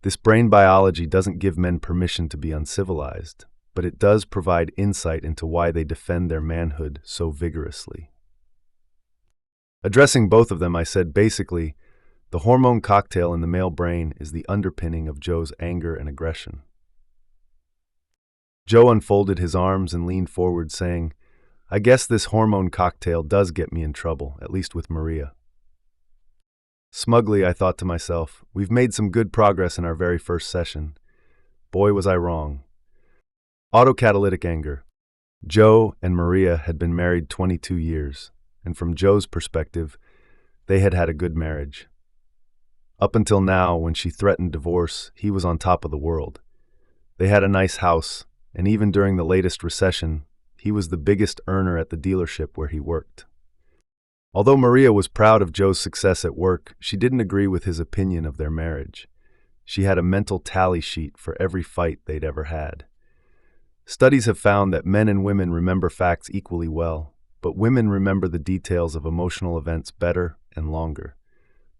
"This brain biology doesn't give men permission to be uncivilized, but it does provide insight into why they defend their manhood so vigorously." Addressing both of them, I said, basically, the hormone cocktail in the male brain is the underpinning of Joe's anger and aggression. Joe unfolded his arms and leaned forward, saying, "I guess this hormone cocktail does get me in trouble, at least with Maria." Smugly, I thought to myself, we've made some good progress in our very first session. Boy, was I wrong. Autocatalytic anger. Joe and Maria had been married 22 years, and from Joe's perspective, they had had a good marriage. Up until now, when she threatened divorce, he was on top of the world. They had a nice house, and even during the latest recession, he was the biggest earner at the dealership where he worked. Although Maria was proud of Joe's success at work, she didn't agree with his opinion of their marriage. She had a mental tally sheet for every fight they'd ever had. Studies have found that men and women remember facts equally well, but women remember the details of emotional events better and longer.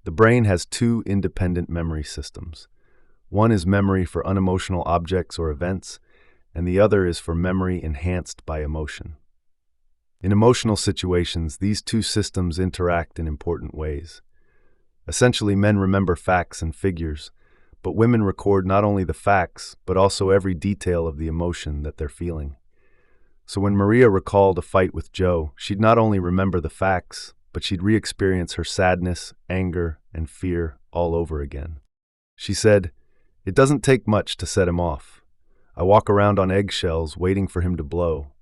The brain has two independent memory systems. One is memory for unemotional objects or events, and the other is for memory enhanced by emotion. In emotional situations, these two systems interact in important ways. Essentially, men remember facts and figures, but women record not only the facts, but also every detail of the emotion that they're feeling. So when Maria recalled a fight with Joe, she'd not only remember the facts, but she'd re-experience her sadness, anger, and fear all over again. She said, "It doesn't take much to set him off. I walk around on eggshells waiting for him to blow,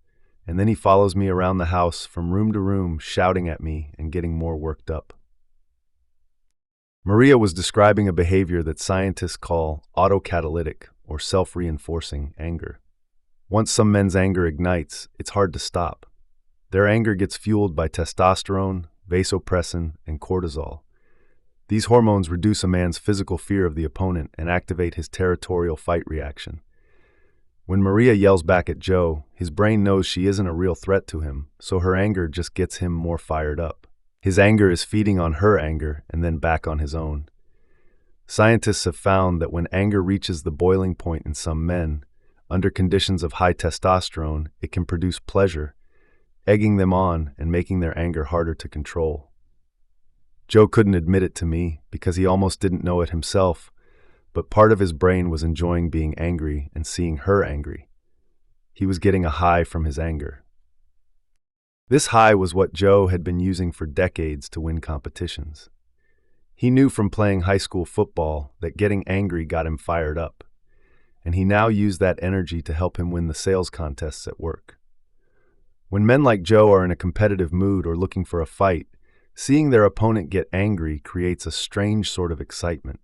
and then he follows me around the house from room to room shouting at me and getting more worked up." Maria was describing a behavior that scientists call autocatalytic or self-reinforcing anger. Once some men's anger ignites, it's hard to stop. Their anger gets fueled by testosterone, vasopressin, and cortisol. These hormones reduce a man's physical fear of the opponent and activate his territorial fight reaction. When Maria yells back at Joe, his brain knows she isn't a real threat to him, so her anger just gets him more fired up. His anger is feeding on her anger and then back on his own. Scientists have found that when anger reaches the boiling point in some men, under conditions of high testosterone, it can produce pleasure, egging them on and making their anger harder to control. Joe couldn't admit it to me because he almost didn't know it himself, but part of his brain was enjoying being angry and seeing her angry. He was getting a high from his anger. This high was what Joe had been using for decades to win competitions. He knew from playing high school football that getting angry got him fired up, and he now used that energy to help him win the sales contests at work. When men like Joe are in a competitive mood or looking for a fight, seeing their opponent get angry creates a strange sort of excitement.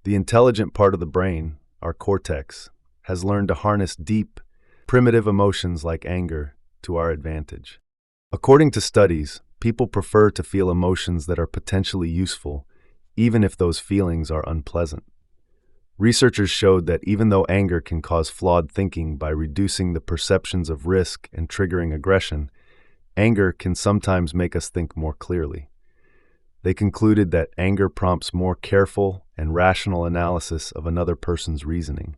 The intelligent part of the brain, our cortex, has learned to harness deep, primitive emotions like anger to our advantage. According to studies, people prefer to feel emotions that are potentially useful, even if those feelings are unpleasant. Researchers showed that even though anger can cause flawed thinking by reducing the perceptions of risk and triggering aggression, anger can sometimes make us think more clearly. They concluded that anger prompts more careful and rational analysis of another person's reasoning.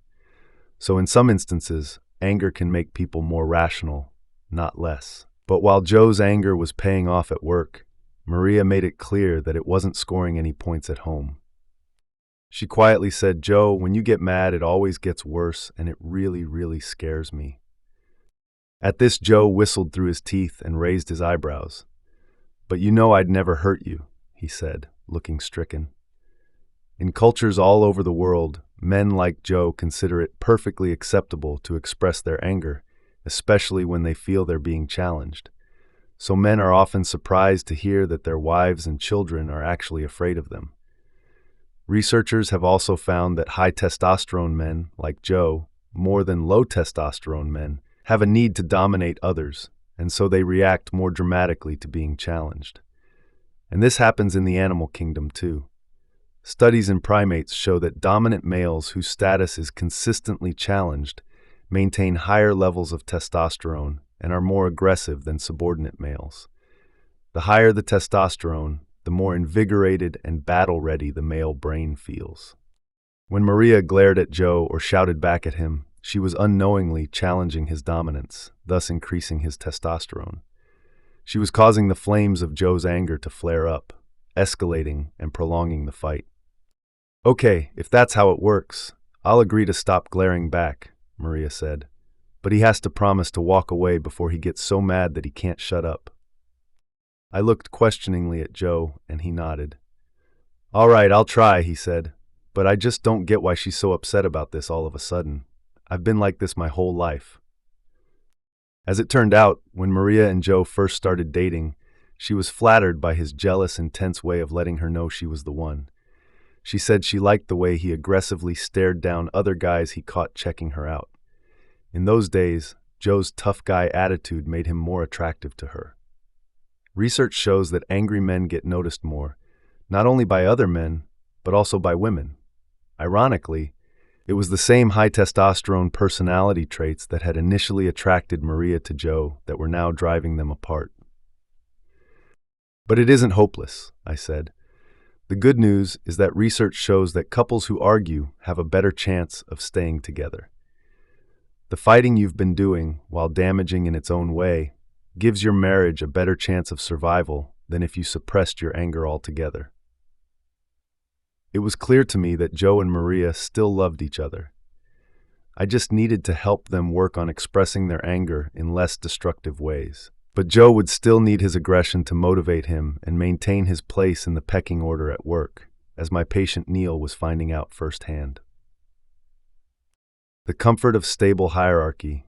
So in some instances, anger can make people more rational, not less. But while Joe's anger was paying off at work, Maria made it clear that it wasn't scoring any points at home. She quietly said, "Joe, when you get mad, it always gets worse, and it really, really scares me." At this, Joe whistled through his teeth and raised his eyebrows. "But you know I'd never hurt you," he said, looking stricken. In cultures all over the world, men like Joe consider it perfectly acceptable to express their anger, especially when they feel they're being challenged. So men are often surprised to hear that their wives and children are actually afraid of them. Researchers have also found that high testosterone men, like Joe, more than low testosterone men, have a need to dominate others, and so they react more dramatically to being challenged. And this happens in the animal kingdom too. Studies in primates show that dominant males whose status is consistently challenged maintain higher levels of testosterone and are more aggressive than subordinate males. The higher the testosterone, the more invigorated and battle-ready the male brain feels. When Maria glared at Joe or shouted back at him, she was unknowingly challenging his dominance, thus increasing his testosterone. She was causing the flames of Joe's anger to flare up, escalating and prolonging the fight. "Okay, if that's how it works, I'll agree to stop glaring back," Maria said. "But he has to promise to walk away before he gets so mad that he can't shut up." I looked questioningly at Joe, and he nodded. "All right, I'll try," he said. "But I just don't get why she's so upset about this all of a sudden. I've been like this my whole life." As it turned out, when Maria and Joe first started dating, she was flattered by his jealous, intense way of letting her know she was the one. She said she liked the way he aggressively stared down other guys he caught checking her out. In those days, Joe's tough guy attitude made him more attractive to her. Research shows that angry men get noticed more, not only by other men, but also by women. Ironically, it was the same high testosterone personality traits that had initially attracted Maria to Joe that were now driving them apart. "But it isn't hopeless," I said. "The good news is that research shows that couples who argue have a better chance of staying together. The fighting you've been doing, while damaging in its own way, gives your marriage a better chance of survival than if you suppressed your anger altogether." It was clear to me that Joe and Maria still loved each other. I just needed to help them work on expressing their anger in less destructive ways. But Joe would still need his aggression to motivate him and maintain his place in the pecking order at work, as my patient Neil was finding out firsthand. The comfort of stable hierarchy.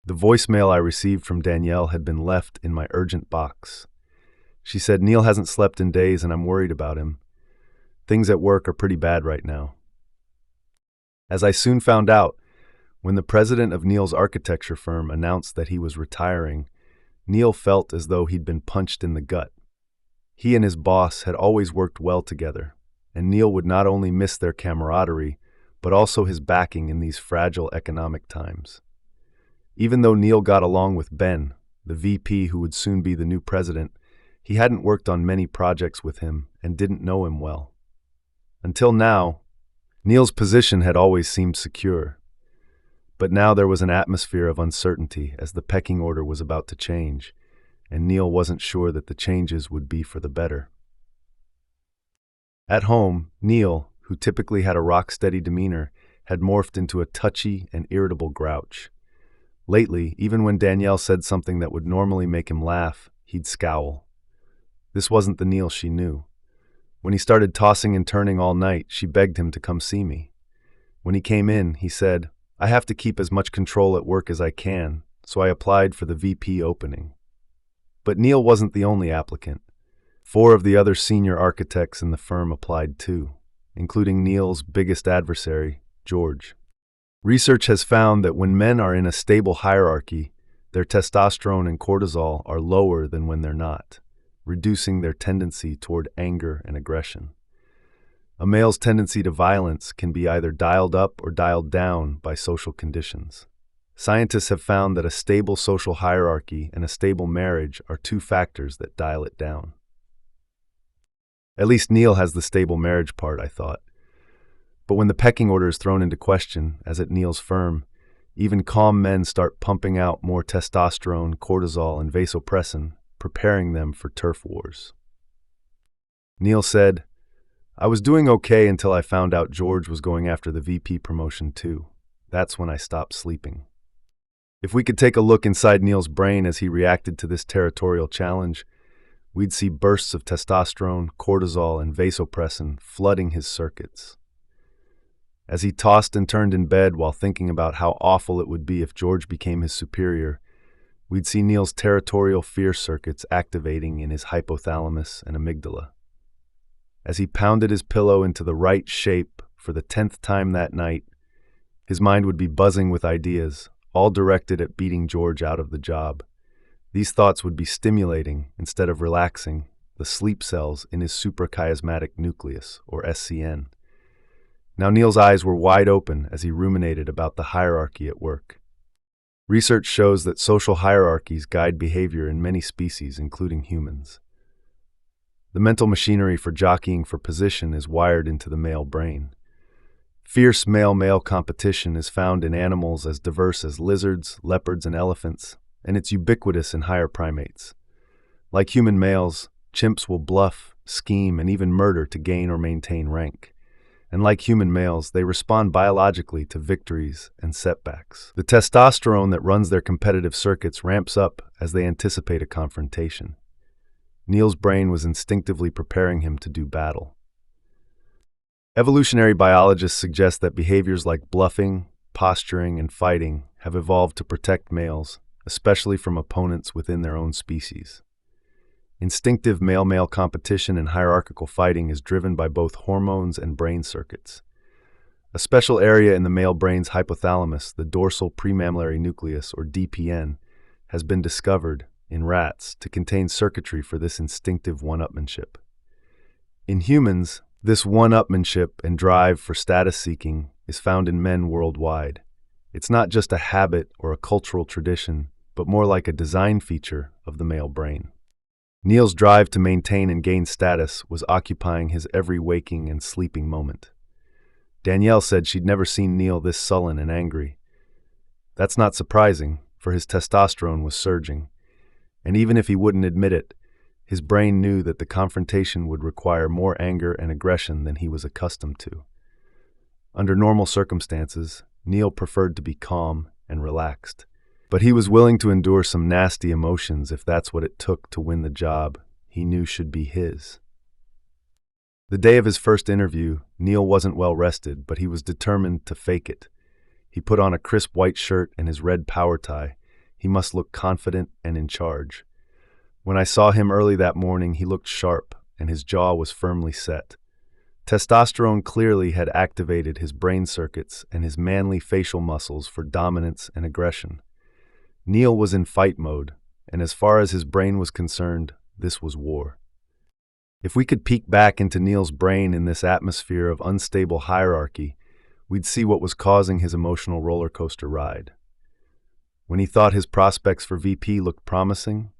The voicemail I received from Danielle had been left in my urgent box. She said, "Neil hasn't slept in days and I'm worried about him. Things at work are pretty bad right now." As I soon found out, when the president of Neil's architecture firm announced that he was retiring, Neil felt as though he'd been punched in the gut. He and his boss had always worked well together, and Neil would not only miss their camaraderie, but also his backing in these fragile economic times. Even though Neil got along with Ben, the VP who would soon be the new president, he hadn't worked on many projects with him and didn't know him well. Until now, Neil's position had always seemed secure. But now there was an atmosphere of uncertainty as the pecking order was about to change, and Neil wasn't sure that the changes would be for the better. At home, Neil, who typically had a rock-steady demeanor, had morphed into a touchy and irritable grouch. Lately, even when Danielle said something that would normally make him laugh, he'd scowl. This wasn't the Neil she knew. When he started tossing and turning all night, she begged him to come see me. When he came in, he said, "I have to keep as much control at work as I can, so I applied for the VP opening." But Neil wasn't the only applicant. 4 of the other senior architects in the firm applied too, including Neil's biggest adversary, George. Research has found that when men are in a stable hierarchy, their testosterone and cortisol are lower than when they're not, reducing their tendency toward anger and aggression. A male's tendency to violence can be either dialed up or dialed down by social conditions. Scientists have found that a stable social hierarchy and a stable marriage are 2 factors that dial it down. At least Neil has the stable marriage part, I thought. But when the pecking order is thrown into question, as at Neil's firm, Even calm men start pumping out more testosterone, cortisol, and vasopressin, preparing them for turf wars. Neil said, "I was doing okay until I found out George was going after the VP promotion too. That's when I stopped sleeping." If we could take a look inside Neil's brain as he reacted to this territorial challenge, we'd see bursts of testosterone, cortisol, and vasopressin flooding his circuits. As he tossed and turned in bed while thinking about how awful it would be if George became his superior, we'd see Neil's territorial fear circuits activating in his hypothalamus and amygdala. As he pounded his pillow into the right shape for the 10th time that night, his mind would be buzzing with ideas, all directed at beating George out of the job. These thoughts would be stimulating, instead of relaxing, the sleep cells in his suprachiasmatic nucleus, or SCN. Now Neil's eyes were wide open as he ruminated about the hierarchy at work. Research shows that social hierarchies guide behavior in many species, including humans. The mental machinery for jockeying for position is wired into the male brain. Fierce male-male competition is found in animals as diverse as lizards, leopards, and elephants, and it's ubiquitous in higher primates. Like human males, chimps will bluff, scheme, and even murder to gain or maintain rank. And like human males, they respond biologically to victories and setbacks. The testosterone that runs their competitive circuits ramps up as they anticipate a confrontation. Neil's brain was instinctively preparing him to do battle. Evolutionary biologists suggest that behaviors like bluffing, posturing, and fighting have evolved to protect males, especially from opponents within their own species. Instinctive male-male competition and hierarchical fighting is driven by both hormones and brain circuits. A special area in the male brain's hypothalamus, the dorsal premammillary nucleus, or DPN, has been discovered in rats to contain circuitry for this instinctive one-upmanship. In humans, this one-upmanship and drive for status-seeking is found in men worldwide. It's not just a habit or a cultural tradition, but more like a design feature of the male brain. Neil's drive to maintain and gain status was occupying his every waking and sleeping moment. Danielle said she'd never seen Neil this sullen and angry. That's not surprising, for his testosterone was surging, and even if he wouldn't admit it, his brain knew that the confrontation would require more anger and aggression than he was accustomed to. Under normal circumstances, Neil preferred to be calm and relaxed, but he was willing to endure some nasty emotions if that's what it took to win the job he knew should be his. The day of his first interview, Neil wasn't well rested, but he was determined to fake it. He put on a crisp white shirt and his red power tie. He must look confident and in charge. When I saw him early that morning, he looked sharp, and his jaw was firmly set. Testosterone clearly had activated his brain circuits and his manly facial muscles for dominance and aggression. Neil was in fight mode, and as far as his brain was concerned, this was war. If we could peek back into Neil's brain in this atmosphere of unstable hierarchy, we'd see what was causing his emotional roller coaster ride. When he thought his prospects for VP looked promising,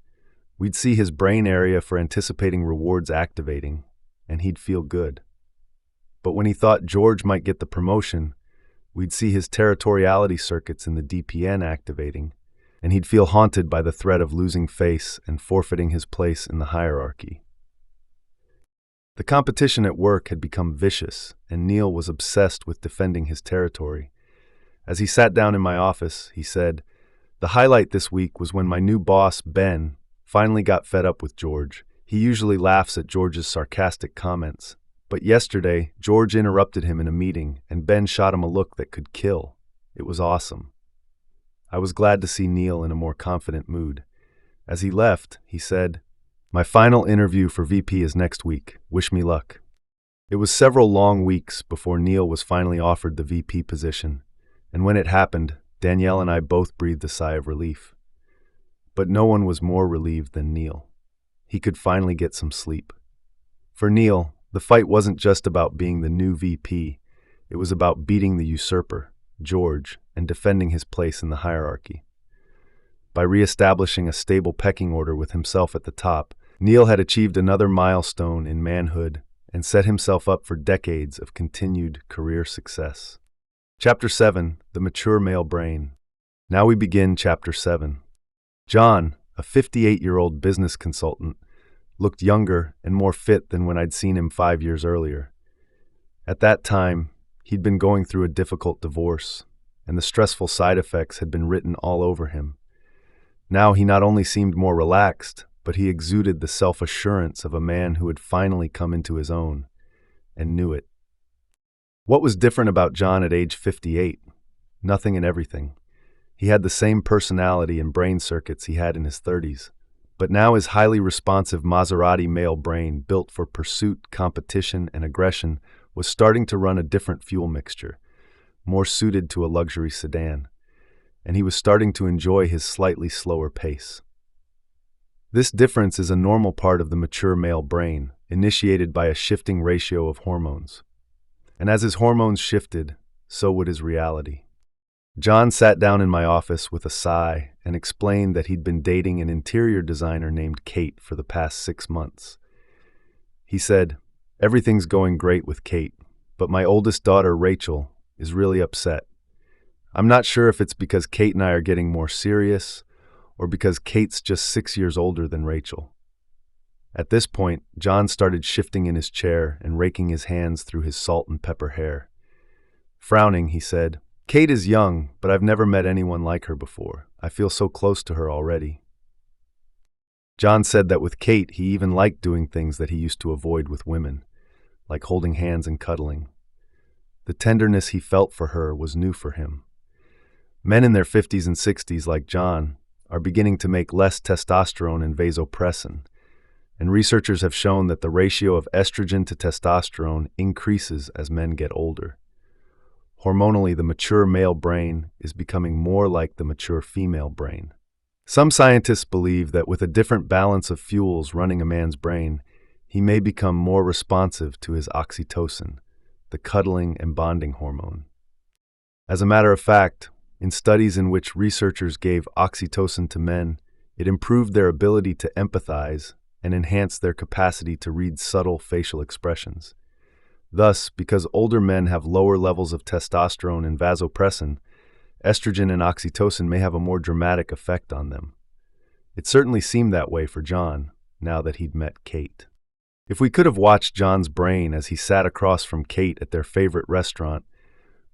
we'd see his brain area for anticipating rewards activating, and he'd feel good. But when he thought George might get the promotion, we'd see his territoriality circuits in the DPN activating, and he'd feel haunted by the threat of losing face and forfeiting his place in the hierarchy. The competition at work had become vicious, and Neil was obsessed with defending his territory. As he sat down in my office, he said, "The highlight this week was when my new boss, Ben, finally got fed up with George. He usually laughs at George's sarcastic comments. But yesterday, George interrupted him in a meeting, and Ben shot him a look that could kill. It was awesome." I was glad to see Neil in a more confident mood. As he left, he said, "My final interview for VP is next week. Wish me luck." It was several long weeks before Neil was finally offered the VP position, and when it happened, Danielle and I both breathed a sigh of relief. But no one was more relieved than Neil. He could finally get some sleep. For Neil, the fight wasn't just about being the new VP. It was about beating the usurper, George, and defending his place in the hierarchy. By re-establishing a stable pecking order with himself at the top, Neil had achieved another milestone in manhood and set himself up for decades of continued career success. Chapter 7: The Mature Male Brain. Now we begin Chapter 7. John, a 58-year-old business consultant, looked younger and more fit than when I'd seen him 5 years earlier. At that time, he'd been going through a difficult divorce, and the stressful side effects had been written all over him. Now he not only seemed more relaxed, but he exuded the self-assurance of a man who had finally come into his own, and knew it. What was different about John at age 58? Nothing and everything. He had the same personality and brain circuits he had in his 30s, but now his highly responsive Maserati male brain, built for pursuit, competition, and aggression, was starting to run a different fuel mixture, more suited to a luxury sedan, and he was starting to enjoy his slightly slower pace. This difference is a normal part of the mature male brain, initiated by a shifting ratio of hormones. And as his hormones shifted, so would his reality. John sat down in my office with a sigh and explained that he'd been dating an interior designer named Kate for the past 6 months. He said, "Everything's going great with Kate, but my oldest daughter, Rachel, is really upset. I'm not sure if it's because Kate and I are getting more serious or because Kate's just 6 years older than Rachel." At this point, John started shifting in his chair and raking his hands through his salt and pepper hair. Frowning, he said, "Kate is young, but I've never met anyone like her before. I feel so close to her already." John said that with Kate, he even liked doing things that he used to avoid with women, like holding hands and cuddling. The tenderness he felt for her was new for him. Men in their 50s and 60s, like John, are beginning to make less testosterone and vasopressin, and researchers have shown that the ratio of estrogen to testosterone increases as men get older. Hormonally, the mature male brain is becoming more like the mature female brain. Some scientists believe that with a different balance of fuels running a man's brain, he may become more responsive to his oxytocin, the cuddling and bonding hormone. As a matter of fact, in studies in which researchers gave oxytocin to men, it improved their ability to empathize and enhanced their capacity to read subtle facial expressions. Thus, because older men have lower levels of testosterone and vasopressin, estrogen and oxytocin may have a more dramatic effect on them. It certainly seemed that way for John, now that he'd met Kate. If we could have watched John's brain as he sat across from Kate at their favorite restaurant,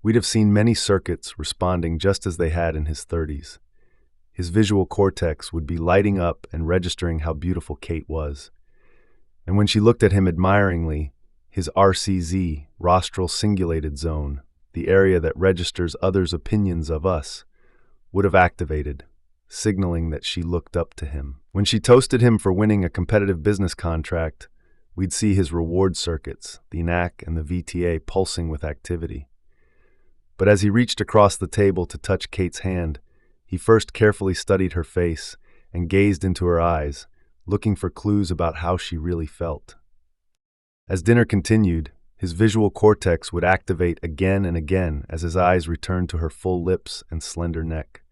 we'd have seen many circuits responding just as they had in his 30s. His visual cortex would be lighting up and registering how beautiful Kate was. And when she looked at him admiringly, his RCZ, rostral cingulated zone, the area that registers others' opinions of us, would have activated, signaling that she looked up to him. When she toasted him for winning a competitive business contract, we'd see his reward circuits, the NAC and the VTA, pulsing with activity. But as he reached across the table to touch Kate's hand, he first carefully studied her face and gazed into her eyes, looking for clues about how she really felt. As dinner continued, his visual cortex would activate again and again as his eyes returned to her full lips and slender neck.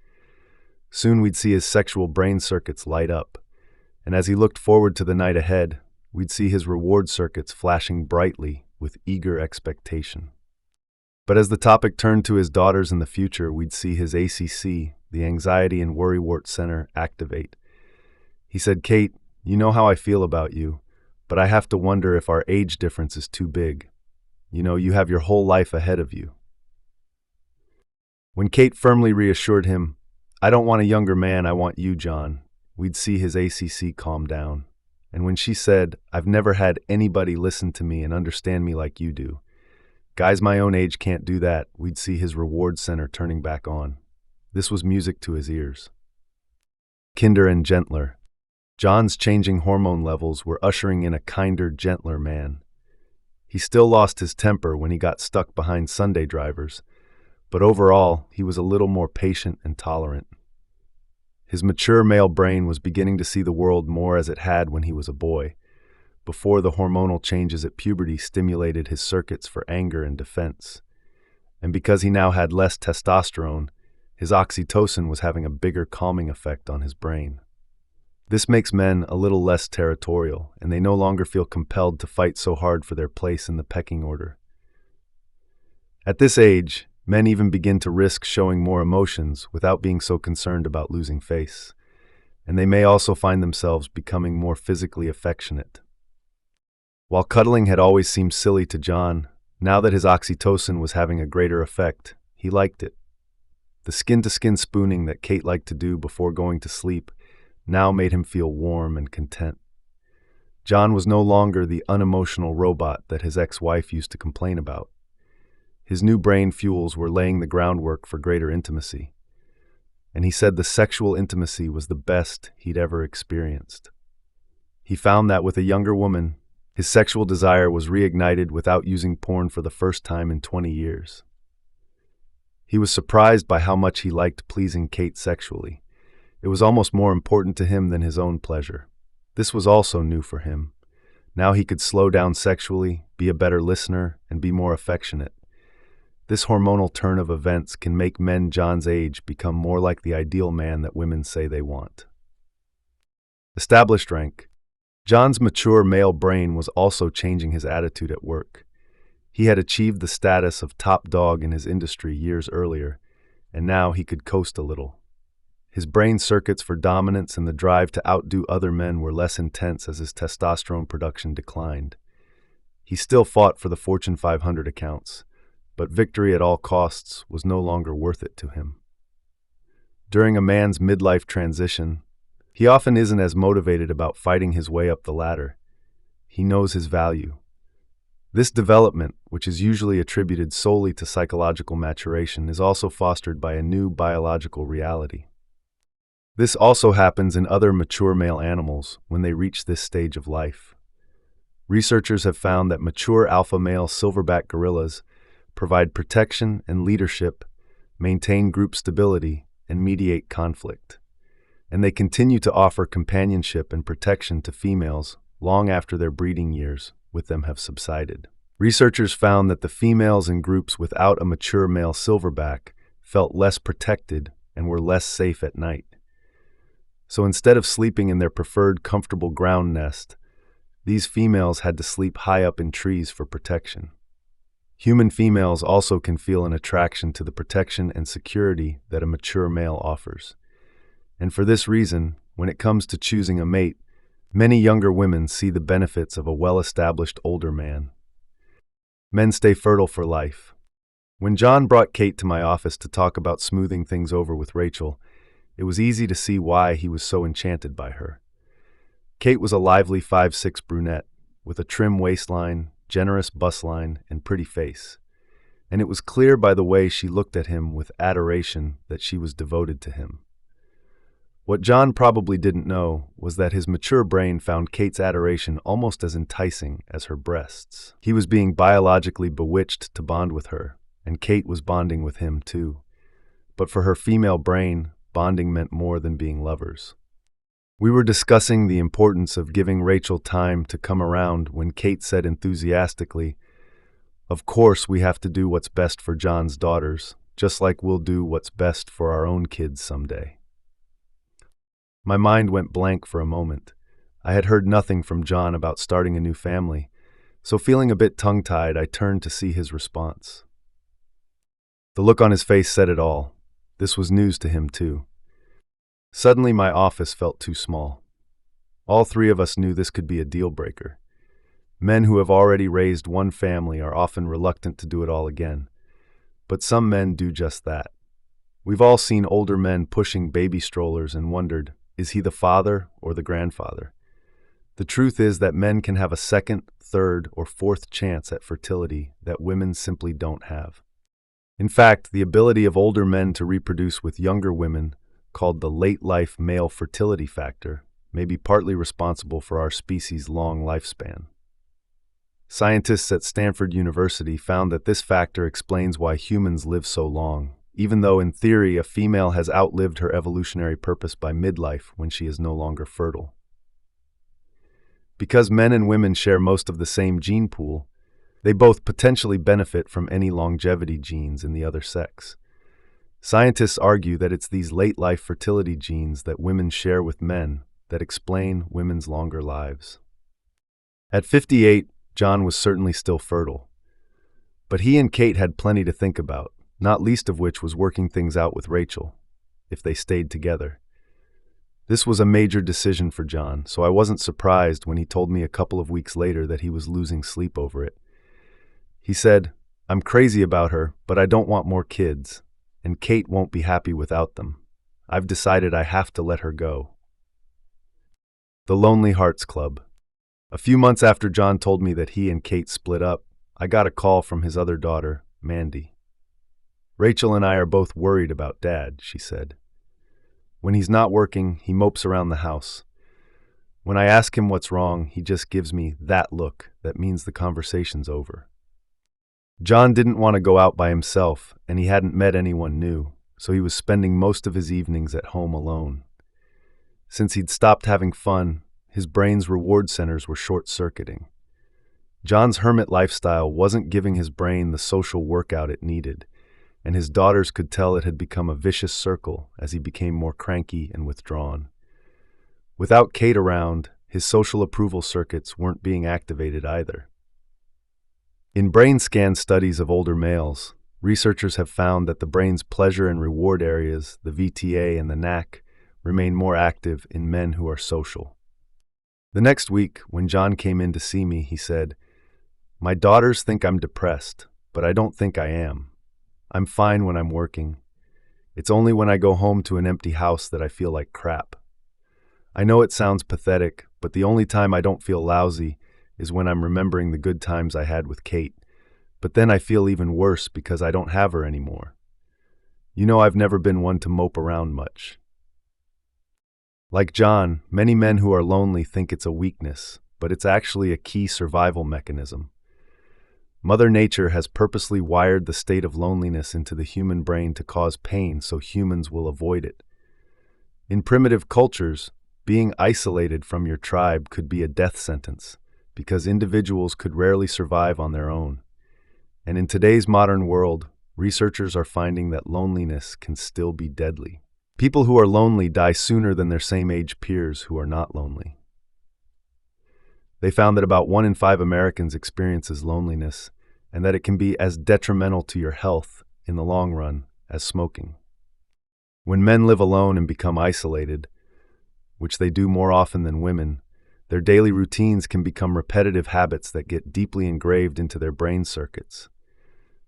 Soon we'd see his sexual brain circuits light up, and as he looked forward to the night ahead, we'd see his reward circuits flashing brightly with eager expectation. But as the topic turned to his daughters in the future, we'd see his ACC, the Anxiety and Worrywart Center, activate. He said, "Kate, you know how I feel about you, but I have to wonder if our age difference is too big. You know, you have your whole life ahead of you." When Kate firmly reassured him, "I don't want a younger man, I want you, John," we'd see his ACC calm down. And when she said, "I've never had anybody listen to me and understand me like you do. Guys my own age can't do that," we'd see his reward center turning back on. This was music to his ears. Kinder and gentler. John's changing hormone levels were ushering in a kinder, gentler man. He still lost his temper when he got stuck behind Sunday drivers, but overall, he was a little more patient and tolerant. His mature male brain was beginning to see the world more as it had when he was a boy, before the hormonal changes at puberty stimulated his circuits for anger and defense. And because he now had less testosterone, his oxytocin was having a bigger calming effect on his brain. This makes men a little less territorial, and they no longer feel compelled to fight so hard for their place in the pecking order. At this age, Men even begin to risk showing more emotions without being so concerned about losing face, and they may also find themselves becoming more physically affectionate. While cuddling had always seemed silly to John, now that his oxytocin was having a greater effect, he liked it. The skin-to-skin spooning that Kate liked to do before going to sleep now made him feel warm and content. John was no longer the unemotional robot that his ex-wife used to complain about. His new brain fuels were laying the groundwork for greater intimacy, and he said the sexual intimacy was the best he'd ever experienced. He found that with a younger woman, his sexual desire was reignited without using porn for the first time in 20 years. He was surprised by how much he liked pleasing Kate sexually. It was almost more important to him than his own pleasure. This was also new for him. Now he could slow down sexually, be a better listener, and be more affectionate. This hormonal turn of events can make men John's age become more like the ideal man that women say they want. Established rank. John's mature male brain was also changing his attitude at work. He had achieved the status of top dog in his industry years earlier, and now he could coast a little. His brain circuits for dominance and the drive to outdo other men were less intense as his testosterone production declined. He still fought for the Fortune 500 accounts, but victory at all costs was no longer worth it to him. During a man's midlife transition, he often isn't as motivated about fighting his way up the ladder. He knows his value. This development, which is usually attributed solely to psychological maturation, is also fostered by a new biological reality. This also happens in other mature male animals when they reach this stage of life. Researchers have found that mature alpha male silverback gorillas provide protection and leadership, maintain group stability, and mediate conflict. And they continue to offer companionship and protection to females long after their breeding years with them have subsided. Researchers found that the females in groups without a mature male silverback felt less protected and were less safe at night. So instead of sleeping in their preferred comfortable ground nest, these females had to sleep high up in trees for protection. Human females also can feel an attraction to the protection and security that a mature male offers. And for this reason, when it comes to choosing a mate, many younger women see the benefits of a well-established older man. Men stay fertile for life. When John brought Kate to my office to talk about smoothing things over with Rachel, it was easy to see why he was so enchanted by her. Kate was a lively 5'6" brunette, with a trim waistline, generous bustline, and pretty face. And it was clear by the way she looked at him with adoration that she was devoted to him. What John probably didn't know was that his mature brain found Kate's adoration almost as enticing as her breasts. He was being biologically bewitched to bond with her, and Kate was bonding with him too. But for her female brain, bonding meant more than being lovers. We were discussing the importance of giving Rachel time to come around when Kate said enthusiastically, "Of course we have to do what's best for John's daughters, just like we'll do what's best for our own kids someday." My mind went blank for a moment. I had heard nothing from John about starting a new family, so feeling a bit tongue-tied, I turned to see his response. The look on his face said it all. This was news to him too. Suddenly my office felt too small. All three of us knew this could be a deal-breaker. Men who have already raised one family are often reluctant to do it all again. But some men do just that. We've all seen older men pushing baby strollers and wondered, is he the father or the grandfather? The truth is that men can have a second, third, or fourth chance at fertility that women simply don't have. In fact, the ability of older men to reproduce with younger women, called the late-life male fertility factor, may be partly responsible for our species' long lifespan. Scientists at Stanford University found that this factor explains why humans live so long, even though in theory a female has outlived her evolutionary purpose by midlife when she is no longer fertile. Because men and women share most of the same gene pool, they both potentially benefit from any longevity genes in the other sex. Scientists argue that it's these late-life fertility genes that women share with men that explain women's longer lives. At 58, John was certainly still fertile. But he and Kate had plenty to think about, not least of which was working things out with Rachel, if they stayed together. This was a major decision for John, so I wasn't surprised when he told me a couple of weeks later that he was losing sleep over it. He said, "I'm crazy about her, but I don't want more kids, and Kate won't be happy without them. I've decided I have to let her go." The Lonely Hearts Club. A few months after John told me that he and Kate split up, I got a call from his other daughter, Mandy. "Rachel and I are both worried about Dad," she said. "When he's not working, he mopes around the house. When I ask him what's wrong, he just gives me that look that means the conversation's over." John didn't want to go out by himself, and he hadn't met anyone new, so he was spending most of his evenings at home alone. Since he'd stopped having fun, his brain's reward centers were short-circuiting. John's hermit lifestyle wasn't giving his brain the social workout it needed, and his daughters could tell it had become a vicious circle as he became more cranky and withdrawn. Without Kate around, his social approval circuits weren't being activated either. In brain scan studies of older males, researchers have found that the brain's pleasure and reward areas, the VTA and the NAC, remain more active in men who are social. The next week, when John came in to see me, he said, "My daughters think I'm depressed, but I don't think I am. I'm fine when I'm working. It's only when I go home to an empty house that I feel like crap. I know it sounds pathetic, but the only time I don't feel lousy is when I'm remembering the good times I had with Kate, but then I feel even worse because I don't have her anymore. You know, I've never been one to mope around much." Like John, many men who are lonely think it's a weakness, but it's actually a key survival mechanism. Mother Nature has purposely wired the state of loneliness into the human brain to cause pain so humans will avoid it. In primitive cultures, being isolated from your tribe could be a death sentence, because individuals could rarely survive on their own. And in today's modern world, researchers are finding that loneliness can still be deadly. People who are lonely die sooner than their same-age peers who are not lonely. They found that about 1 in 5 Americans experiences loneliness, and that it can be as detrimental to your health in the long run as smoking. When men live alone and become isolated, which they do more often than women, their daily routines can become repetitive habits that get deeply engraved into their brain circuits.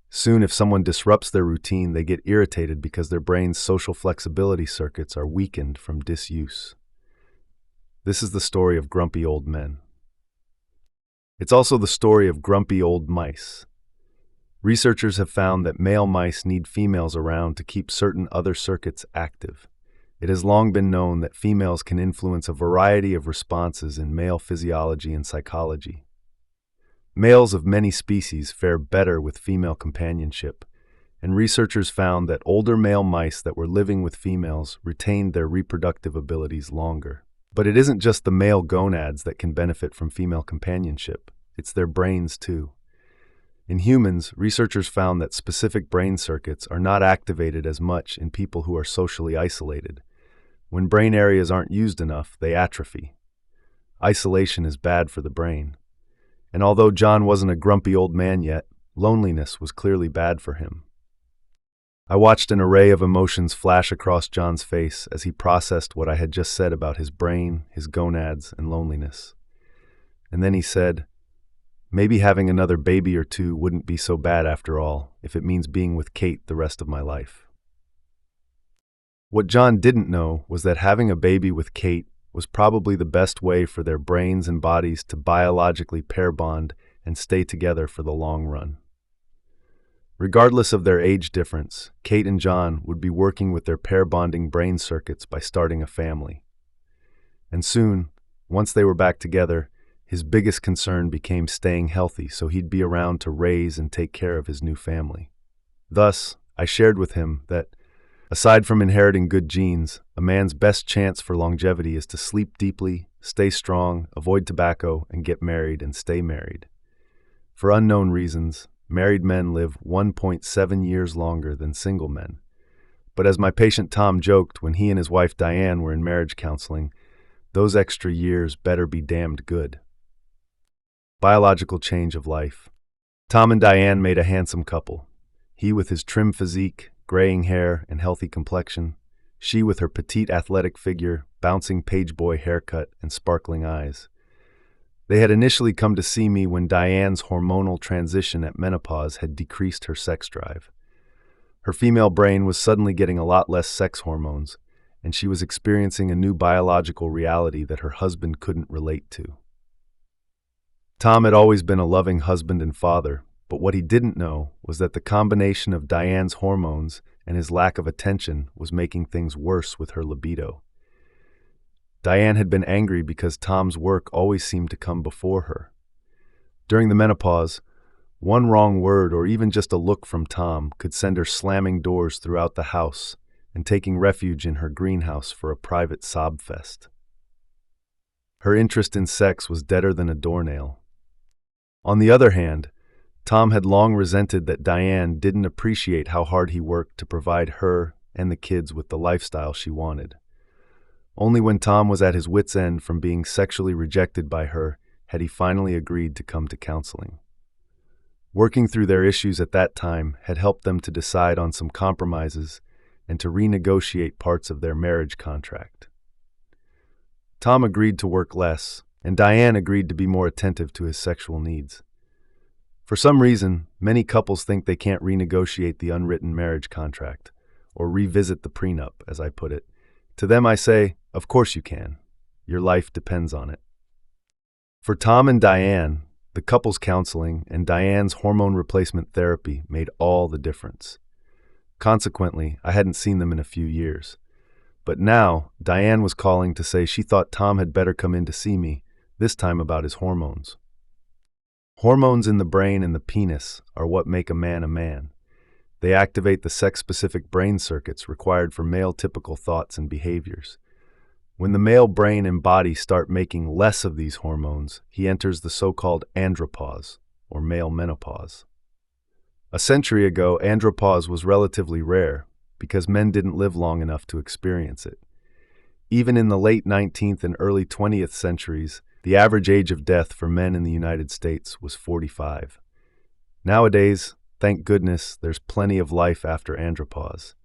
Soon, if someone disrupts their routine, they get irritated because their brain's social flexibility circuits are weakened from disuse. This is the story of grumpy old men. It's also the story of grumpy old mice. Researchers have found that male mice need females around to keep certain other circuits active. It has long been known that females can influence a variety of responses in male physiology and psychology. Males of many species fare better with female companionship, and researchers found that older male mice that were living with females retained their reproductive abilities longer. But it isn't just the male gonads that can benefit from female companionship, it's their brains too. In humans, researchers found that specific brain circuits are not activated as much in people who are socially isolated. When brain areas aren't used enough, they atrophy. Isolation is bad for the brain. And although John wasn't a grumpy old man yet, loneliness was clearly bad for him. I watched an array of emotions flash across John's face as he processed what I had just said about his brain, his gonads, and loneliness. And then he said, "Maybe having another baby or two wouldn't be so bad after all, if it means being with Kate the rest of my life." What John didn't know was that having a baby with Kate was probably the best way for their brains and bodies to biologically pair bond and stay together for the long run. Regardless of their age difference, Kate and John would be working with their pair-bonding brain circuits by starting a family. And soon, once they were back together, his biggest concern became staying healthy so he'd be around to raise and take care of his new family. Thus, I shared with him that, aside from inheriting good genes, a man's best chance for longevity is to sleep deeply, stay strong, avoid tobacco, and get married and stay married. For unknown reasons, married men live 1.7 years longer than single men. But as my patient Tom joked when he and his wife Diane were in marriage counseling, those extra years better be damned good. Biological change of life. Tom and Diane made a handsome couple. He with his trim physique, graying hair, and healthy complexion. She with her petite athletic figure, bouncing pageboy haircut, and sparkling eyes. They had initially come to see me when Diane's hormonal transition at menopause had decreased her sex drive. Her female brain was suddenly getting a lot less sex hormones, and she was experiencing a new biological reality that her husband couldn't relate to. Tom had always been a loving husband and father, but what he didn't know was that the combination of Diane's hormones and his lack of attention was making things worse with her libido. Diane had been angry because Tom's work always seemed to come before her. During the menopause, one wrong word or even just a look from Tom could send her slamming doors throughout the house and taking refuge in her greenhouse for a private sob fest. Her interest in sex was deader than a doornail. On the other hand, Tom had long resented that Diane didn't appreciate how hard he worked to provide her and the kids with the lifestyle she wanted. Only when Tom was at his wit's end from being sexually rejected by her had he finally agreed to come to counseling. Working through their issues at that time had helped them to decide on some compromises and to renegotiate parts of their marriage contract. Tom agreed to work less, and Diane agreed to be more attentive to his sexual needs. For some reason, many couples think they can't renegotiate the unwritten marriage contract, or revisit the prenup, as I put it. To them I say, of course you can. Your life depends on it. For Tom and Diane, the couples counseling and Diane's hormone replacement therapy made all the difference. Consequently, I hadn't seen them in a few years. But now, Diane was calling to say she thought Tom had better come in to see me, this time about his hormones. Hormones in the brain and the penis are what make a man a man. They activate the sex-specific brain circuits required for male-typical thoughts and behaviors. When the male brain and body start making less of these hormones, he enters the so-called andropause, or male menopause. A century ago, andropause was relatively rare because men didn't live long enough to experience it. Even in the late 19th and early 20th centuries, the average age of death for men in the United States was 45. Nowadays, thank goodness, there's plenty of life after andropause.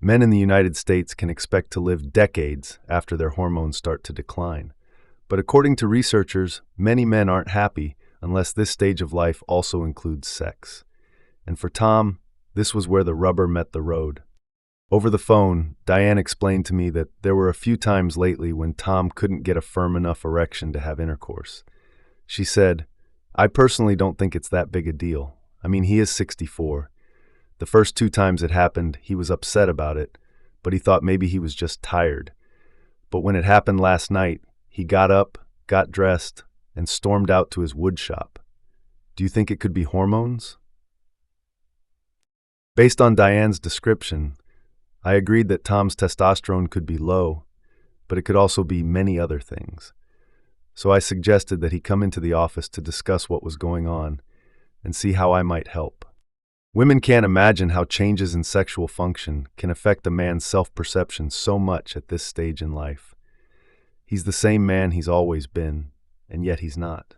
Men in the United States can expect to live decades after their hormones start to decline. But according to researchers, many men aren't happy unless this stage of life also includes sex. And for Tom, this was where the rubber met the road. Over the phone, Diane explained to me that there were a few times lately when Tom couldn't get a firm enough erection to have intercourse. She said, I personally don't think it's that big a deal. I mean, he is 64. The first 2 times it happened, he was upset about it, but he thought maybe he was just tired. But when it happened last night, he got up, got dressed, and stormed out to his wood shop. Do you think it could be hormones? Based on Diane's description, I agreed that Tom's testosterone could be low, but it could also be many other things. So I suggested that he come into the office to discuss what was going on and see how I might help. Women can't imagine how changes in sexual function can affect a man's self-perception so much at this stage in life. He's the same man he's always been, and yet he's not.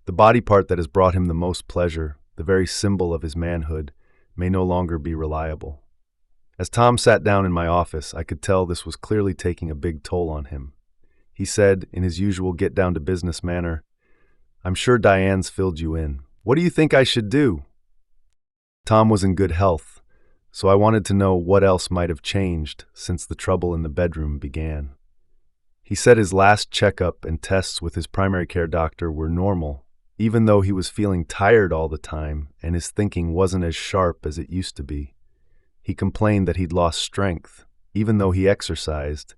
The body part that has brought him the most pleasure, the very symbol of his manhood, may no longer be reliable. As Tom sat down in my office, I could tell this was clearly taking a big toll on him. He said, in his usual get-down-to-business manner, I'm sure Diane's filled you in. What do you think I should do? Tom was in good health, so I wanted to know what else might have changed since the trouble in the bedroom began. He said his last checkup and tests with his primary care doctor were normal, even though he was feeling tired all the time and his thinking wasn't as sharp as it used to be. He complained that he'd lost strength, even though he exercised,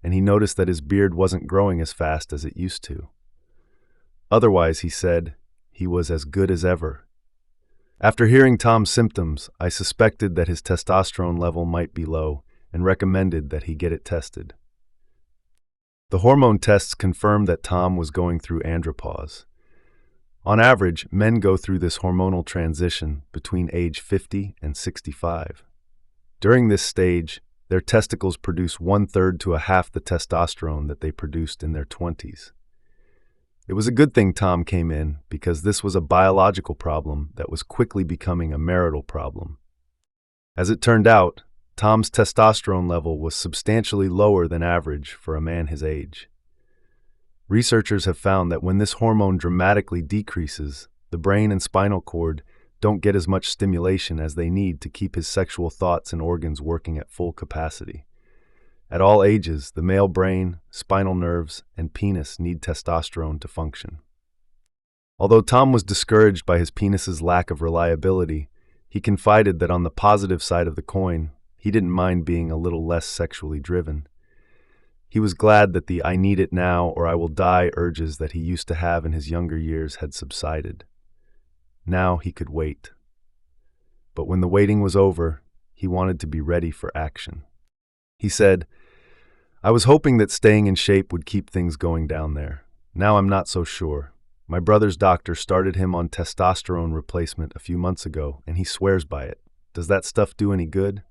and he noticed that his beard wasn't growing as fast as it used to. Otherwise, he said, he was as good as ever. After hearing Tom's symptoms, I suspected that his testosterone level might be low and recommended that he get it tested. The hormone tests confirmed that Tom was going through andropause. On average, men go through this hormonal transition between age 50 and 65. During this stage, their testicles produce 1/3 to 1/2 the testosterone that they produced in their 20s. It was a good thing Tom came in, because this was a biological problem that was quickly becoming a marital problem. As it turned out, Tom's testosterone level was substantially lower than average for a man his age. Researchers have found that when this hormone dramatically decreases, the brain and spinal cord don't get as much stimulation as they need to keep his sexual thoughts and organs working at full capacity. At all ages, the male brain, spinal nerves, and penis need testosterone to function. Although Tom was discouraged by his penis's lack of reliability, he confided that on the positive side of the coin, he didn't mind being a little less sexually driven. He was glad that the "I need it now or I will die" urges that he used to have in his younger years had subsided. Now he could wait. But when the waiting was over, he wanted to be ready for action. He said, "I was hoping that staying in shape would keep things going down there. Now I'm not so sure. My brother's doctor started him on testosterone replacement a few months ago, and he swears by it. Does that stuff do any good?"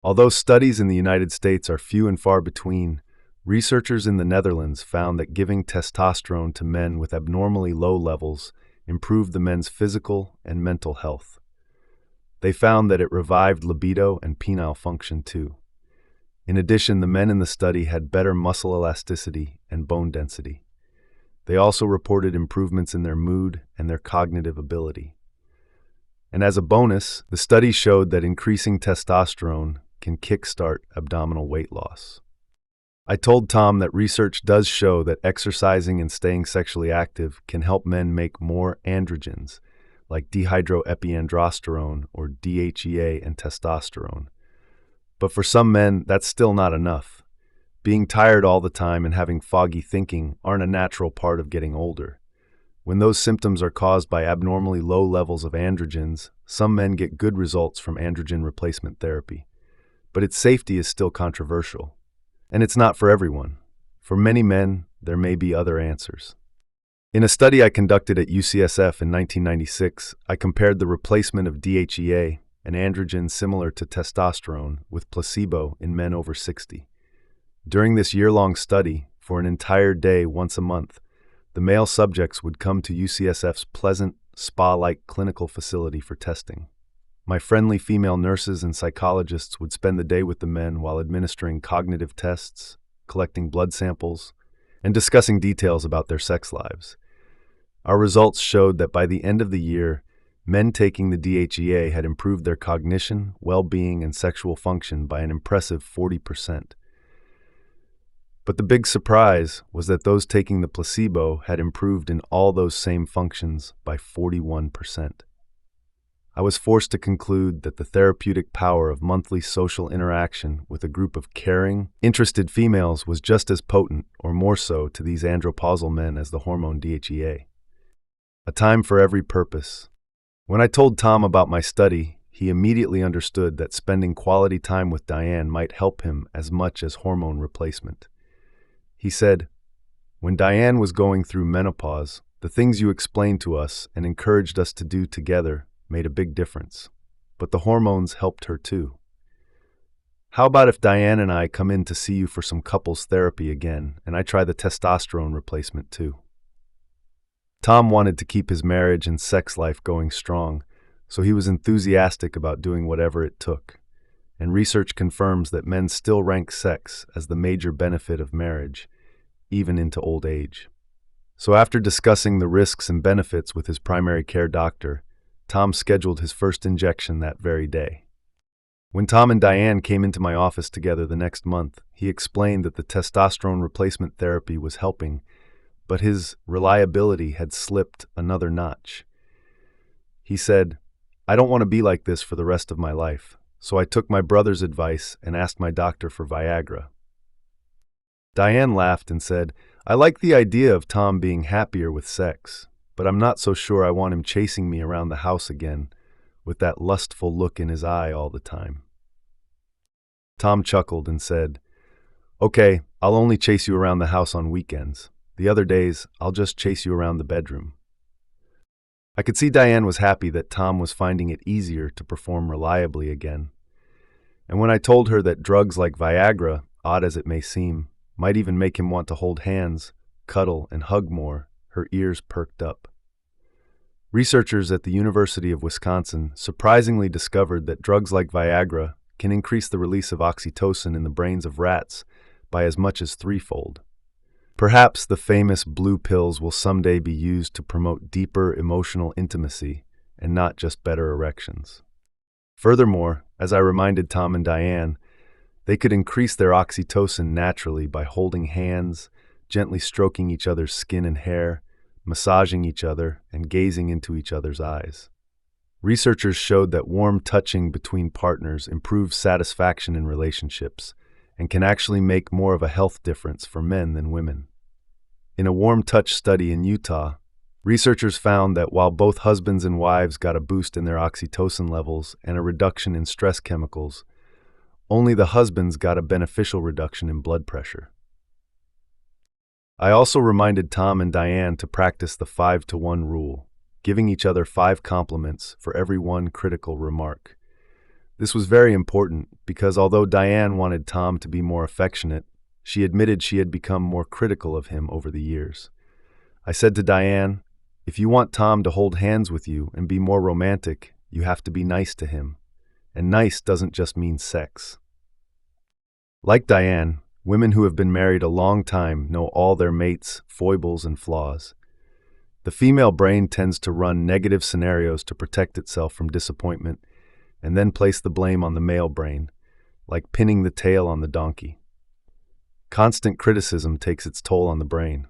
Although studies in the United States are few and far between, researchers in the Netherlands found that giving testosterone to men with abnormally low levels improved the men's physical and mental health. They found that it revived libido and penile function too. In addition, the men in the study had better muscle elasticity and bone density. They also reported improvements in their mood and their cognitive ability. And as a bonus, the study showed that increasing testosterone can kickstart abdominal weight loss. I told Tom that research does show that exercising and staying sexually active can help men make more androgens, like dehydroepiandrosterone or DHEA and testosterone. But for some men, that's still not enough. Being tired all the time and having foggy thinking aren't a natural part of getting older. When those symptoms are caused by abnormally low levels of androgens, some men get good results from androgen replacement therapy. But its safety is still controversial. And it's not for everyone. For many men, there may be other answers. In a study I conducted at UCSF in 1996, I compared the replacement of DHEA, an androgen similar to testosterone, with placebo in men over 60. During this year-long study, for an entire day once a month, the male subjects would come to UCSF's pleasant, spa-like clinical facility for testing. My friendly female nurses and psychologists would spend the day with the men while administering cognitive tests, collecting blood samples, and discussing details about their sex lives. Our results showed that by the end of the year, men taking the DHEA had improved their cognition, well-being, and sexual function by an impressive 40%. But the big surprise was that those taking the placebo had improved in all those same functions by 41%. I was forced to conclude that the therapeutic power of monthly social interaction with a group of caring, interested females was just as potent, or more so, to these andropausal men as the hormone DHEA. A time for every purpose. When I told Tom about my study, he immediately understood that spending quality time with Diane might help him as much as hormone replacement. He said, "When Diane was going through menopause, the things you explained to us and encouraged us to do together made a big difference. But the hormones helped her too. How about if Diane and I come in to see you for some couples therapy again, and I try the testosterone replacement too?" Tom wanted to keep his marriage and sex life going strong, so he was enthusiastic about doing whatever it took. And research confirms that men still rank sex as the major benefit of marriage, even into old age. So after discussing the risks and benefits with his primary care doctor, Tom scheduled his first injection that very day. When Tom and Diane came into my office together the next month, he explained that the testosterone replacement therapy was helping, but his reliability had slipped another notch. He said, "I don't want to be like this for the rest of my life, so I took my brother's advice and asked my doctor for Viagra." Diane laughed and said, "I like the idea of Tom being happier with sex, but I'm not so sure I want him chasing me around the house again with that lustful look in his eye all the time." Tom chuckled and said, "Okay, I'll only chase you around the house on weekends. The other days, I'll just chase you around the bedroom." I could see Diane was happy that Tom was finding it easier to perform reliably again. And when I told her that drugs like Viagra, odd as it may seem, might even make him want to hold hands, cuddle, and hug more, her ears perked up. Researchers at the University of Wisconsin surprisingly discovered that drugs like Viagra can increase the release of oxytocin in the brains of rats by as much as threefold. Perhaps the famous blue pills will someday be used to promote deeper emotional intimacy and not just better erections. Furthermore, as I reminded Tom and Diane, they could increase their oxytocin naturally by holding hands, gently stroking each other's skin and hair, massaging each other, and gazing into each other's eyes. Researchers showed that warm touching between partners improves satisfaction in relationships and can actually make more of a health difference for men than women. In a warm touch study in Utah, researchers found that while both husbands and wives got a boost in their oxytocin levels and a reduction in stress chemicals, only the husbands got a beneficial reduction in blood pressure. I also reminded Tom and Diane to practice the 5-to-1 rule, giving each other 5 compliments for every one critical remark. This was very important because although Diane wanted Tom to be more affectionate, she admitted she had become more critical of him over the years. I said to Diane, "If you want Tom to hold hands with you and be more romantic, you have to be nice to him. And nice doesn't just mean sex." Like Diane, women who have been married a long time know all their mates' foibles and flaws. The female brain tends to run negative scenarios to protect itself from disappointment and then place the blame on the male brain, like pinning the tail on the donkey. Constant criticism takes its toll on the brain.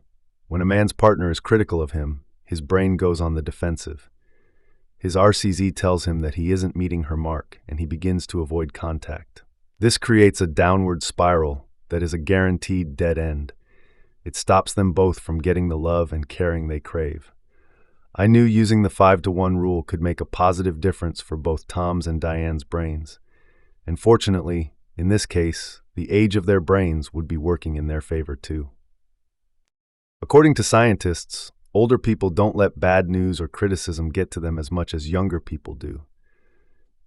When a man's partner is critical of him, his brain goes on the defensive. His RCZ tells him that he isn't meeting her mark, and he begins to avoid contact. This creates a downward spiral that is a guaranteed dead end. It stops them both from getting the love and caring they crave. I knew using the 5-to-1 rule could make a positive difference for both Tom's and Diane's brains. And fortunately, in this case, the age of their brains would be working in their favor too. According to scientists, older people don't let bad news or criticism get to them as much as younger people do.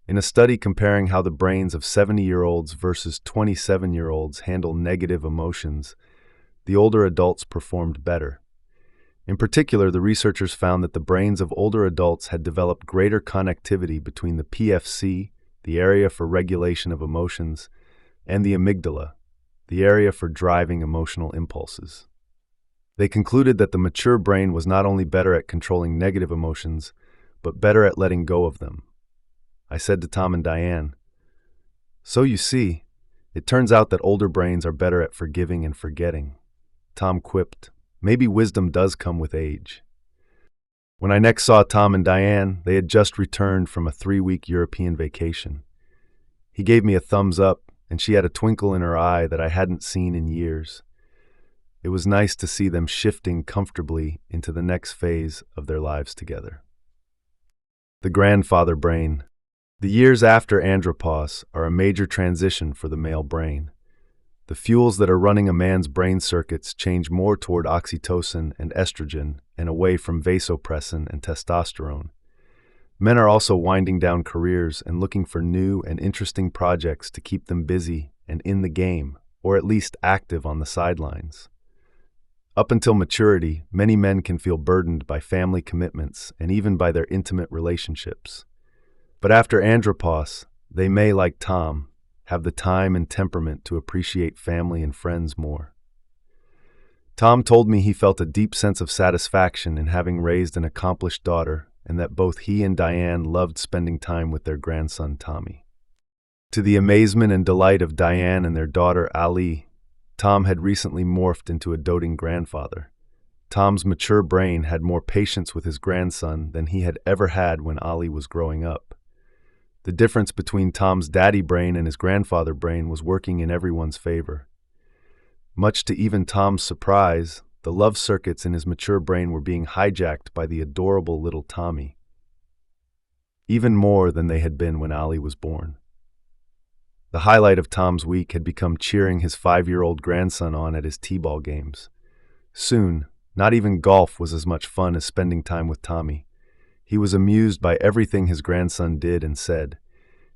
In a study comparing how the brains of 70-year-olds versus 27-year-olds handle negative emotions, the older adults performed better. In particular, the researchers found that the brains of older adults had developed greater connectivity between the PFC, the area for regulation of emotions, and the amygdala, the area for driving emotional impulses. They concluded that the mature brain was not only better at controlling negative emotions, but better at letting go of them. I said to Tom and Diane, "So you see, it turns out that older brains are better at forgiving and forgetting." Tom quipped, "Maybe wisdom does come with age." When I next saw Tom and Diane, they had just returned from a 3-week European vacation. He gave me a thumbs up, and she had a twinkle in her eye that I hadn't seen in years. It was nice to see them shifting comfortably into the next phase of their lives together. The grandfather brain. The years after andropause are a major transition for the male brain. The fuels that are running a man's brain circuits change more toward oxytocin and estrogen and away from vasopressin and testosterone. Men are also winding down careers and looking for new and interesting projects to keep them busy and in the game, or at least active on the sidelines. Up until maturity, many men can feel burdened by family commitments and even by their intimate relationships. But after andropause, they may, like Tom, have the time and temperament to appreciate family and friends more. Tom told me he felt a deep sense of satisfaction in having raised an accomplished daughter and that both he and Diane loved spending time with their grandson Tommy. To the amazement and delight of Diane and their daughter Ali, Tom had recently morphed into a doting grandfather. Tom's mature brain had more patience with his grandson than he had ever had when Ali was growing up. The difference between Tom's daddy brain and his grandfather brain was working in everyone's favor. Much to even Tom's surprise, the love circuits in his mature brain were being hijacked by the adorable little Tommy, even more than they had been when Ali was born. The highlight of Tom's week had become cheering his 5-year-old grandson on at his t-ball games. Soon, not even golf was as much fun as spending time with Tommy. He was amused by everything his grandson did and said,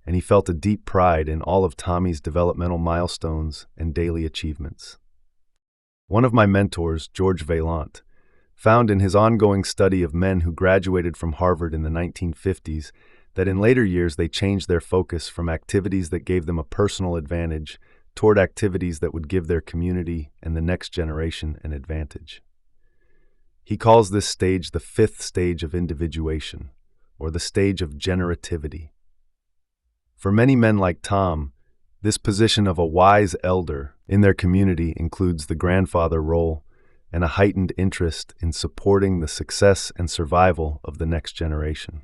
and he felt a deep pride in all of Tommy's developmental milestones and daily achievements. One of my mentors, George Vaillant, found in his ongoing study of men who graduated from Harvard in the 1950s that in later years they changed their focus from activities that gave them a personal advantage toward activities that would give their community and the next generation an advantage. He calls this stage the fifth stage of individuation, or the stage of generativity. For many men like Tom, this position of a wise elder in their community includes the grandfather role and a heightened interest in supporting the success and survival of the next generation.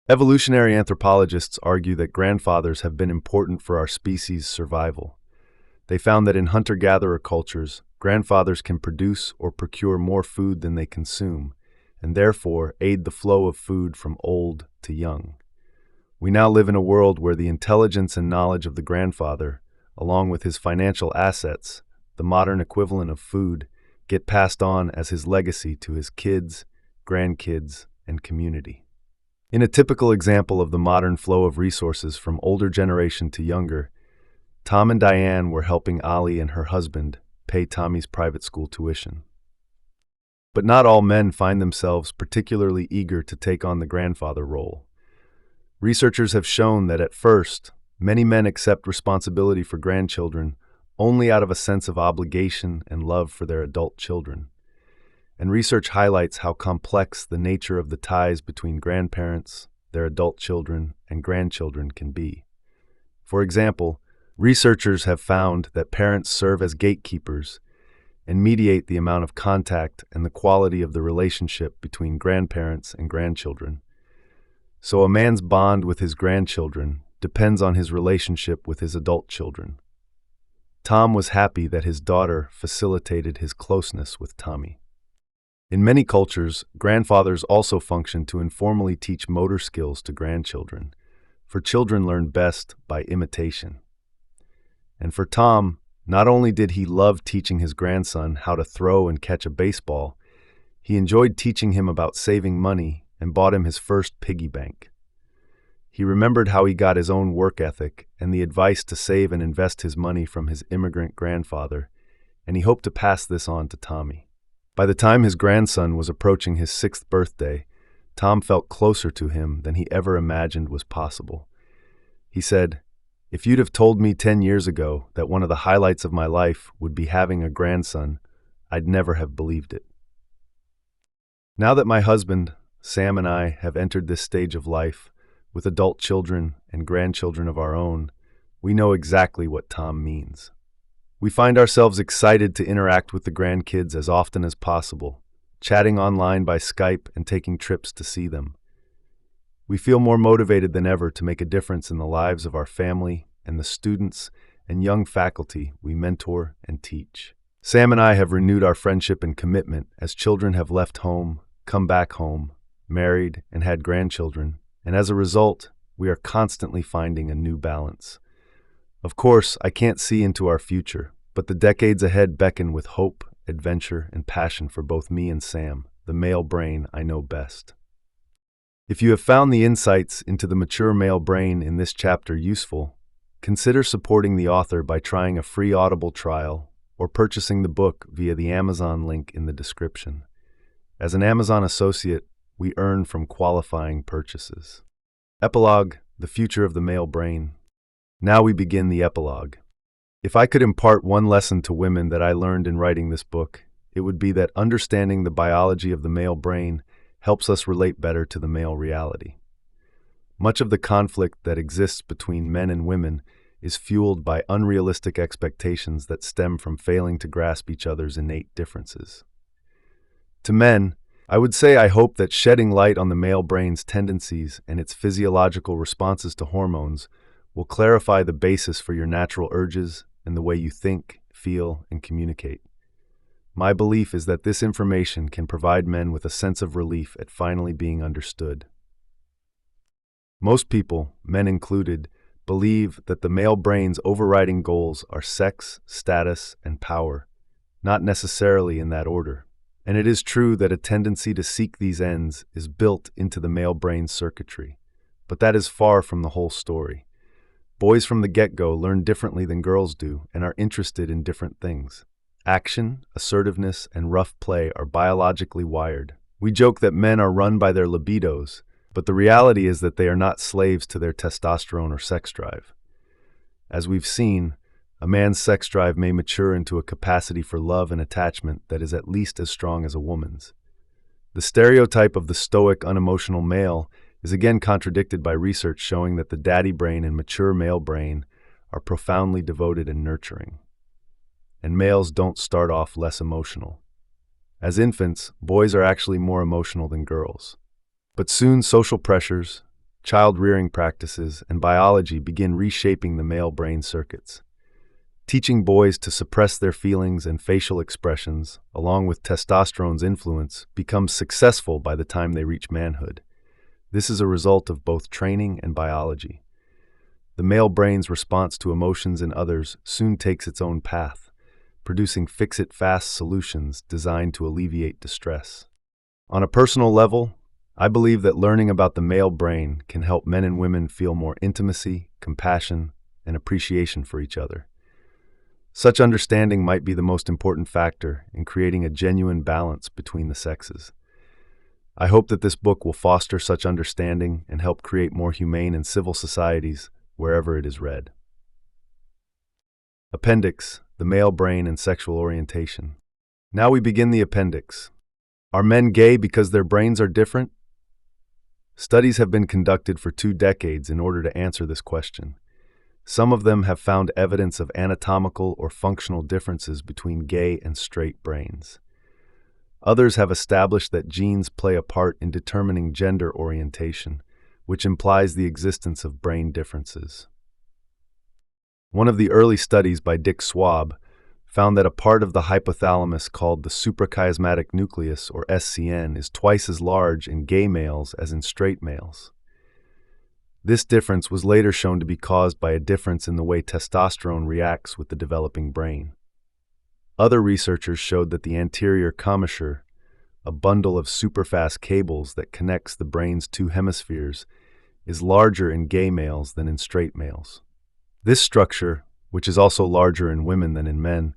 Evolutionary anthropologists argue that grandfathers have been important for our species' survival. They found that in hunter-gatherer cultures, grandfathers can produce or procure more food than they consume, and therefore aid the flow of food from old to young. We now live in a world where the intelligence and knowledge of the grandfather, along with his financial assets, the modern equivalent of food, get passed on as his legacy to his kids, grandkids, and community. In a typical example of the modern flow of resources from older generation to younger, Tom and Diane were helping Ali and her husband pay Tommy's private school tuition. But not all men find themselves particularly eager to take on the grandfather role. Researchers have shown that at first, many men accept responsibility for grandchildren only out of a sense of obligation and love for their adult children. And research highlights how complex the nature of the ties between grandparents, their adult children, and grandchildren can be. For example, researchers have found that parents serve as gatekeepers and mediate the amount of contact and the quality of the relationship between grandparents and grandchildren. So a man's bond with his grandchildren depends on his relationship with his adult children. Tom was happy that his daughter facilitated his closeness with Tommy. In many cultures, grandfathers also function to informally teach motor skills to grandchildren, for children learn best by imitation. And for Tom, not only did he love teaching his grandson how to throw and catch a baseball, he enjoyed teaching him about saving money and bought him his first piggy bank. He remembered how he got his own work ethic and the advice to save and invest his money from his immigrant grandfather, and he hoped to pass this on to Tommy. By the time his grandson was approaching his 6th birthday, Tom felt closer to him than he ever imagined was possible. He said, "If you'd have told me 10 years ago that one of the highlights of my life would be having a grandson, I'd never have believed it." Now that my husband, Sam, and I have entered this stage of life, with adult children and grandchildren of our own, we know exactly what Tom means. We find ourselves excited to interact with the grandkids as often as possible, chatting online by Skype and taking trips to see them. We feel more motivated than ever to make a difference in the lives of our family and the students and young faculty we mentor and teach. Sam and I have renewed our friendship and commitment as children have left home, come back home, married, and had grandchildren, and as a result, we are constantly finding a new balance. Of course, I can't see into our future, but the decades ahead beckon with hope, adventure, and passion for both me and Sam, the male brain I know best. If you have found the insights into the mature male brain in this chapter useful, consider supporting the author by trying a free Audible trial or purchasing the book via the Amazon link in the description. As an Amazon associate, we earn from qualifying purchases. Epilogue: The Future of the Male Brain. Now we begin the epilogue. If I could impart one lesson to women that I learned in writing this book, it would be that understanding the biology of the male brain helps us relate better to the male reality. Much of the conflict that exists between men and women is fueled by unrealistic expectations that stem from failing to grasp each other's innate differences. To men, I would say I hope that shedding light on the male brain's tendencies and its physiological responses to hormones will clarify the basis for your natural urges and the way you think, feel, and communicate. My belief is that this information can provide men with a sense of relief at finally being understood. Most people, men included, believe that the male brain's overriding goals are sex, status, and power, not necessarily in that order. And it is true that a tendency to seek these ends is built into the male brain's circuitry, but that is far from the whole story. Boys from the get-go learn differently than girls do and are interested in different things. Action, assertiveness, and rough play are biologically wired. We joke that men are run by their libidos, but the reality is that they are not slaves to their testosterone or sex drive. As we've seen, a man's sex drive may mature into a capacity for love and attachment that is at least as strong as a woman's. The stereotype of the stoic, unemotional male is again contradicted by research showing that the daddy brain and mature male brain are profoundly devoted and nurturing. And males don't start off less emotional. As infants, boys are actually more emotional than girls. But soon social pressures, child-rearing practices, and biology begin reshaping the male brain circuits. Teaching boys to suppress their feelings and facial expressions, along with testosterone's influence, becomes successful by the time they reach manhood. This is a result of both training and biology. The male brain's response to emotions in others soon takes its own path, producing fix-it-fast solutions designed to alleviate distress. On a personal level, I believe that learning about the male brain can help men and women feel more intimacy, compassion, and appreciation for each other. Such understanding might be the most important factor in creating a genuine balance between the sexes. I hope that this book will foster such understanding and help create more humane and civil societies wherever it is read. Appendix: The Male Brain and Sexual Orientation. Now we begin the appendix. Are men gay because their brains are different? Studies have been conducted for 2 decades in order to answer this question. Some of them have found evidence of anatomical or functional differences between gay and straight brains. Others have established that genes play a part in determining gender orientation, which implies the existence of brain differences. One of the early studies by Dick Swab found that a part of the hypothalamus called the suprachiasmatic nucleus, or SCN, is twice as large in gay males as in straight males. This difference was later shown to be caused by a difference in the way testosterone reacts with the developing brain. Other researchers showed that the anterior commissure, a bundle of superfast cables that connects the brain's 2 hemispheres, is larger in gay males than in straight males. This structure, which is also larger in women than in men,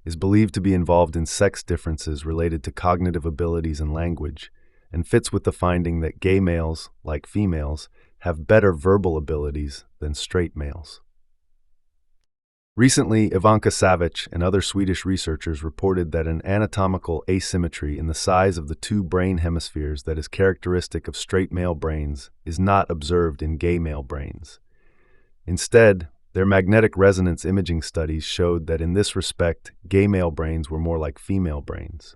is believed to be involved in sex differences related to cognitive abilities and language, and fits with the finding that gay males, like females, have better verbal abilities than straight males. Recently, Ivanka Savic and other Swedish researchers reported that an anatomical asymmetry in the size of the 2 brain hemispheres that is characteristic of straight male brains is not observed in gay male brains. Instead, their magnetic resonance imaging studies showed that in this respect, gay male brains were more like female brains.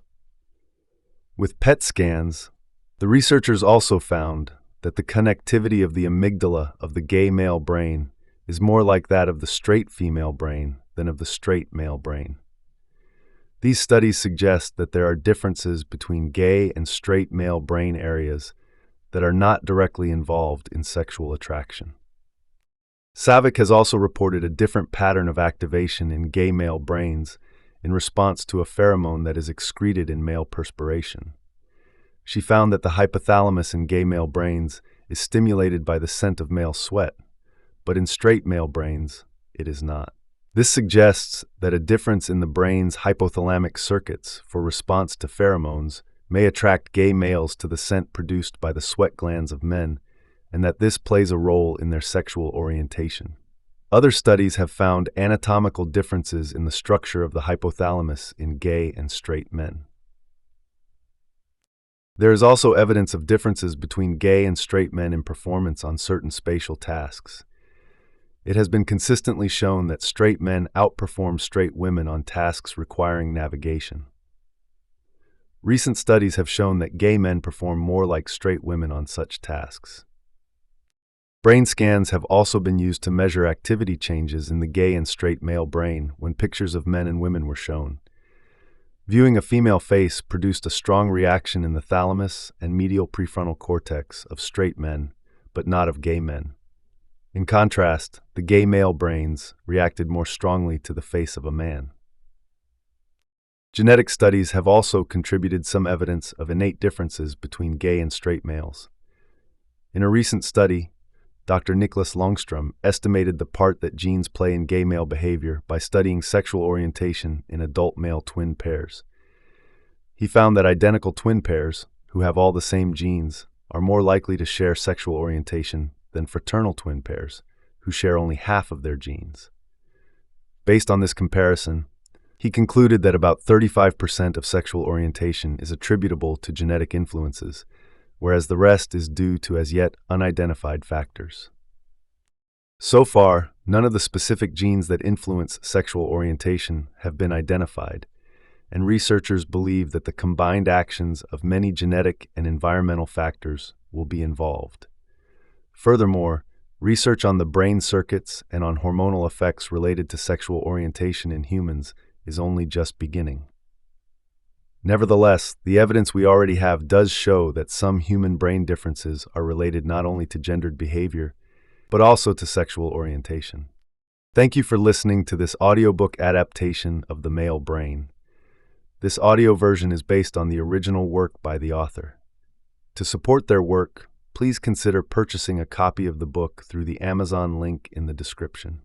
With PET scans, the researchers also found that the connectivity of the amygdala of the gay male brain is more like that of the straight female brain than of the straight male brain. These studies suggest that there are differences between gay and straight male brain areas that are not directly involved in sexual attraction. Savic has also reported a different pattern of activation in gay male brains in response to a pheromone that is excreted in male perspiration. She found that the hypothalamus in gay male brains is stimulated by the scent of male sweat, but in straight male brains, it is not. This suggests that a difference in the brain's hypothalamic circuits for response to pheromones may attract gay males to the scent produced by the sweat glands of men, and that this plays a role in their sexual orientation. Other studies have found anatomical differences in the structure of the hypothalamus in gay and straight men. There is also evidence of differences between gay and straight men in performance on certain spatial tasks. It has been consistently shown that straight men outperform straight women on tasks requiring navigation. Recent studies have shown that gay men perform more like straight women on such tasks. Brain scans have also been used to measure activity changes in the gay and straight male brain when pictures of men and women were shown. Viewing a female face produced a strong reaction in the thalamus and medial prefrontal cortex of straight men, but not of gay men. In contrast, the gay male brains reacted more strongly to the face of a man. Genetic studies have also contributed some evidence of innate differences between gay and straight males. In a recent study, Dr. Nicholas Longstrom estimated the part that genes play in gay male behavior by studying sexual orientation in adult male twin pairs. He found that identical twin pairs, who have all the same genes, are more likely to share sexual orientation than fraternal twin pairs, who share only half of their genes. Based on this comparison, he concluded that about 35% of sexual orientation is attributable to genetic influences, whereas the rest is due to as yet unidentified factors. So far, none of the specific genes that influence sexual orientation have been identified, and researchers believe that the combined actions of many genetic and environmental factors will be involved. Furthermore, research on the brain circuits and on hormonal effects related to sexual orientation in humans is only just beginning. Nevertheless, the evidence we already have does show that some human brain differences are related not only to gendered behavior, but also to sexual orientation. Thank you for listening to this audiobook adaptation of The Male Brain. This audio version is based on the original work by the author. To support their work, please consider purchasing a copy of the book through the Amazon link in the description.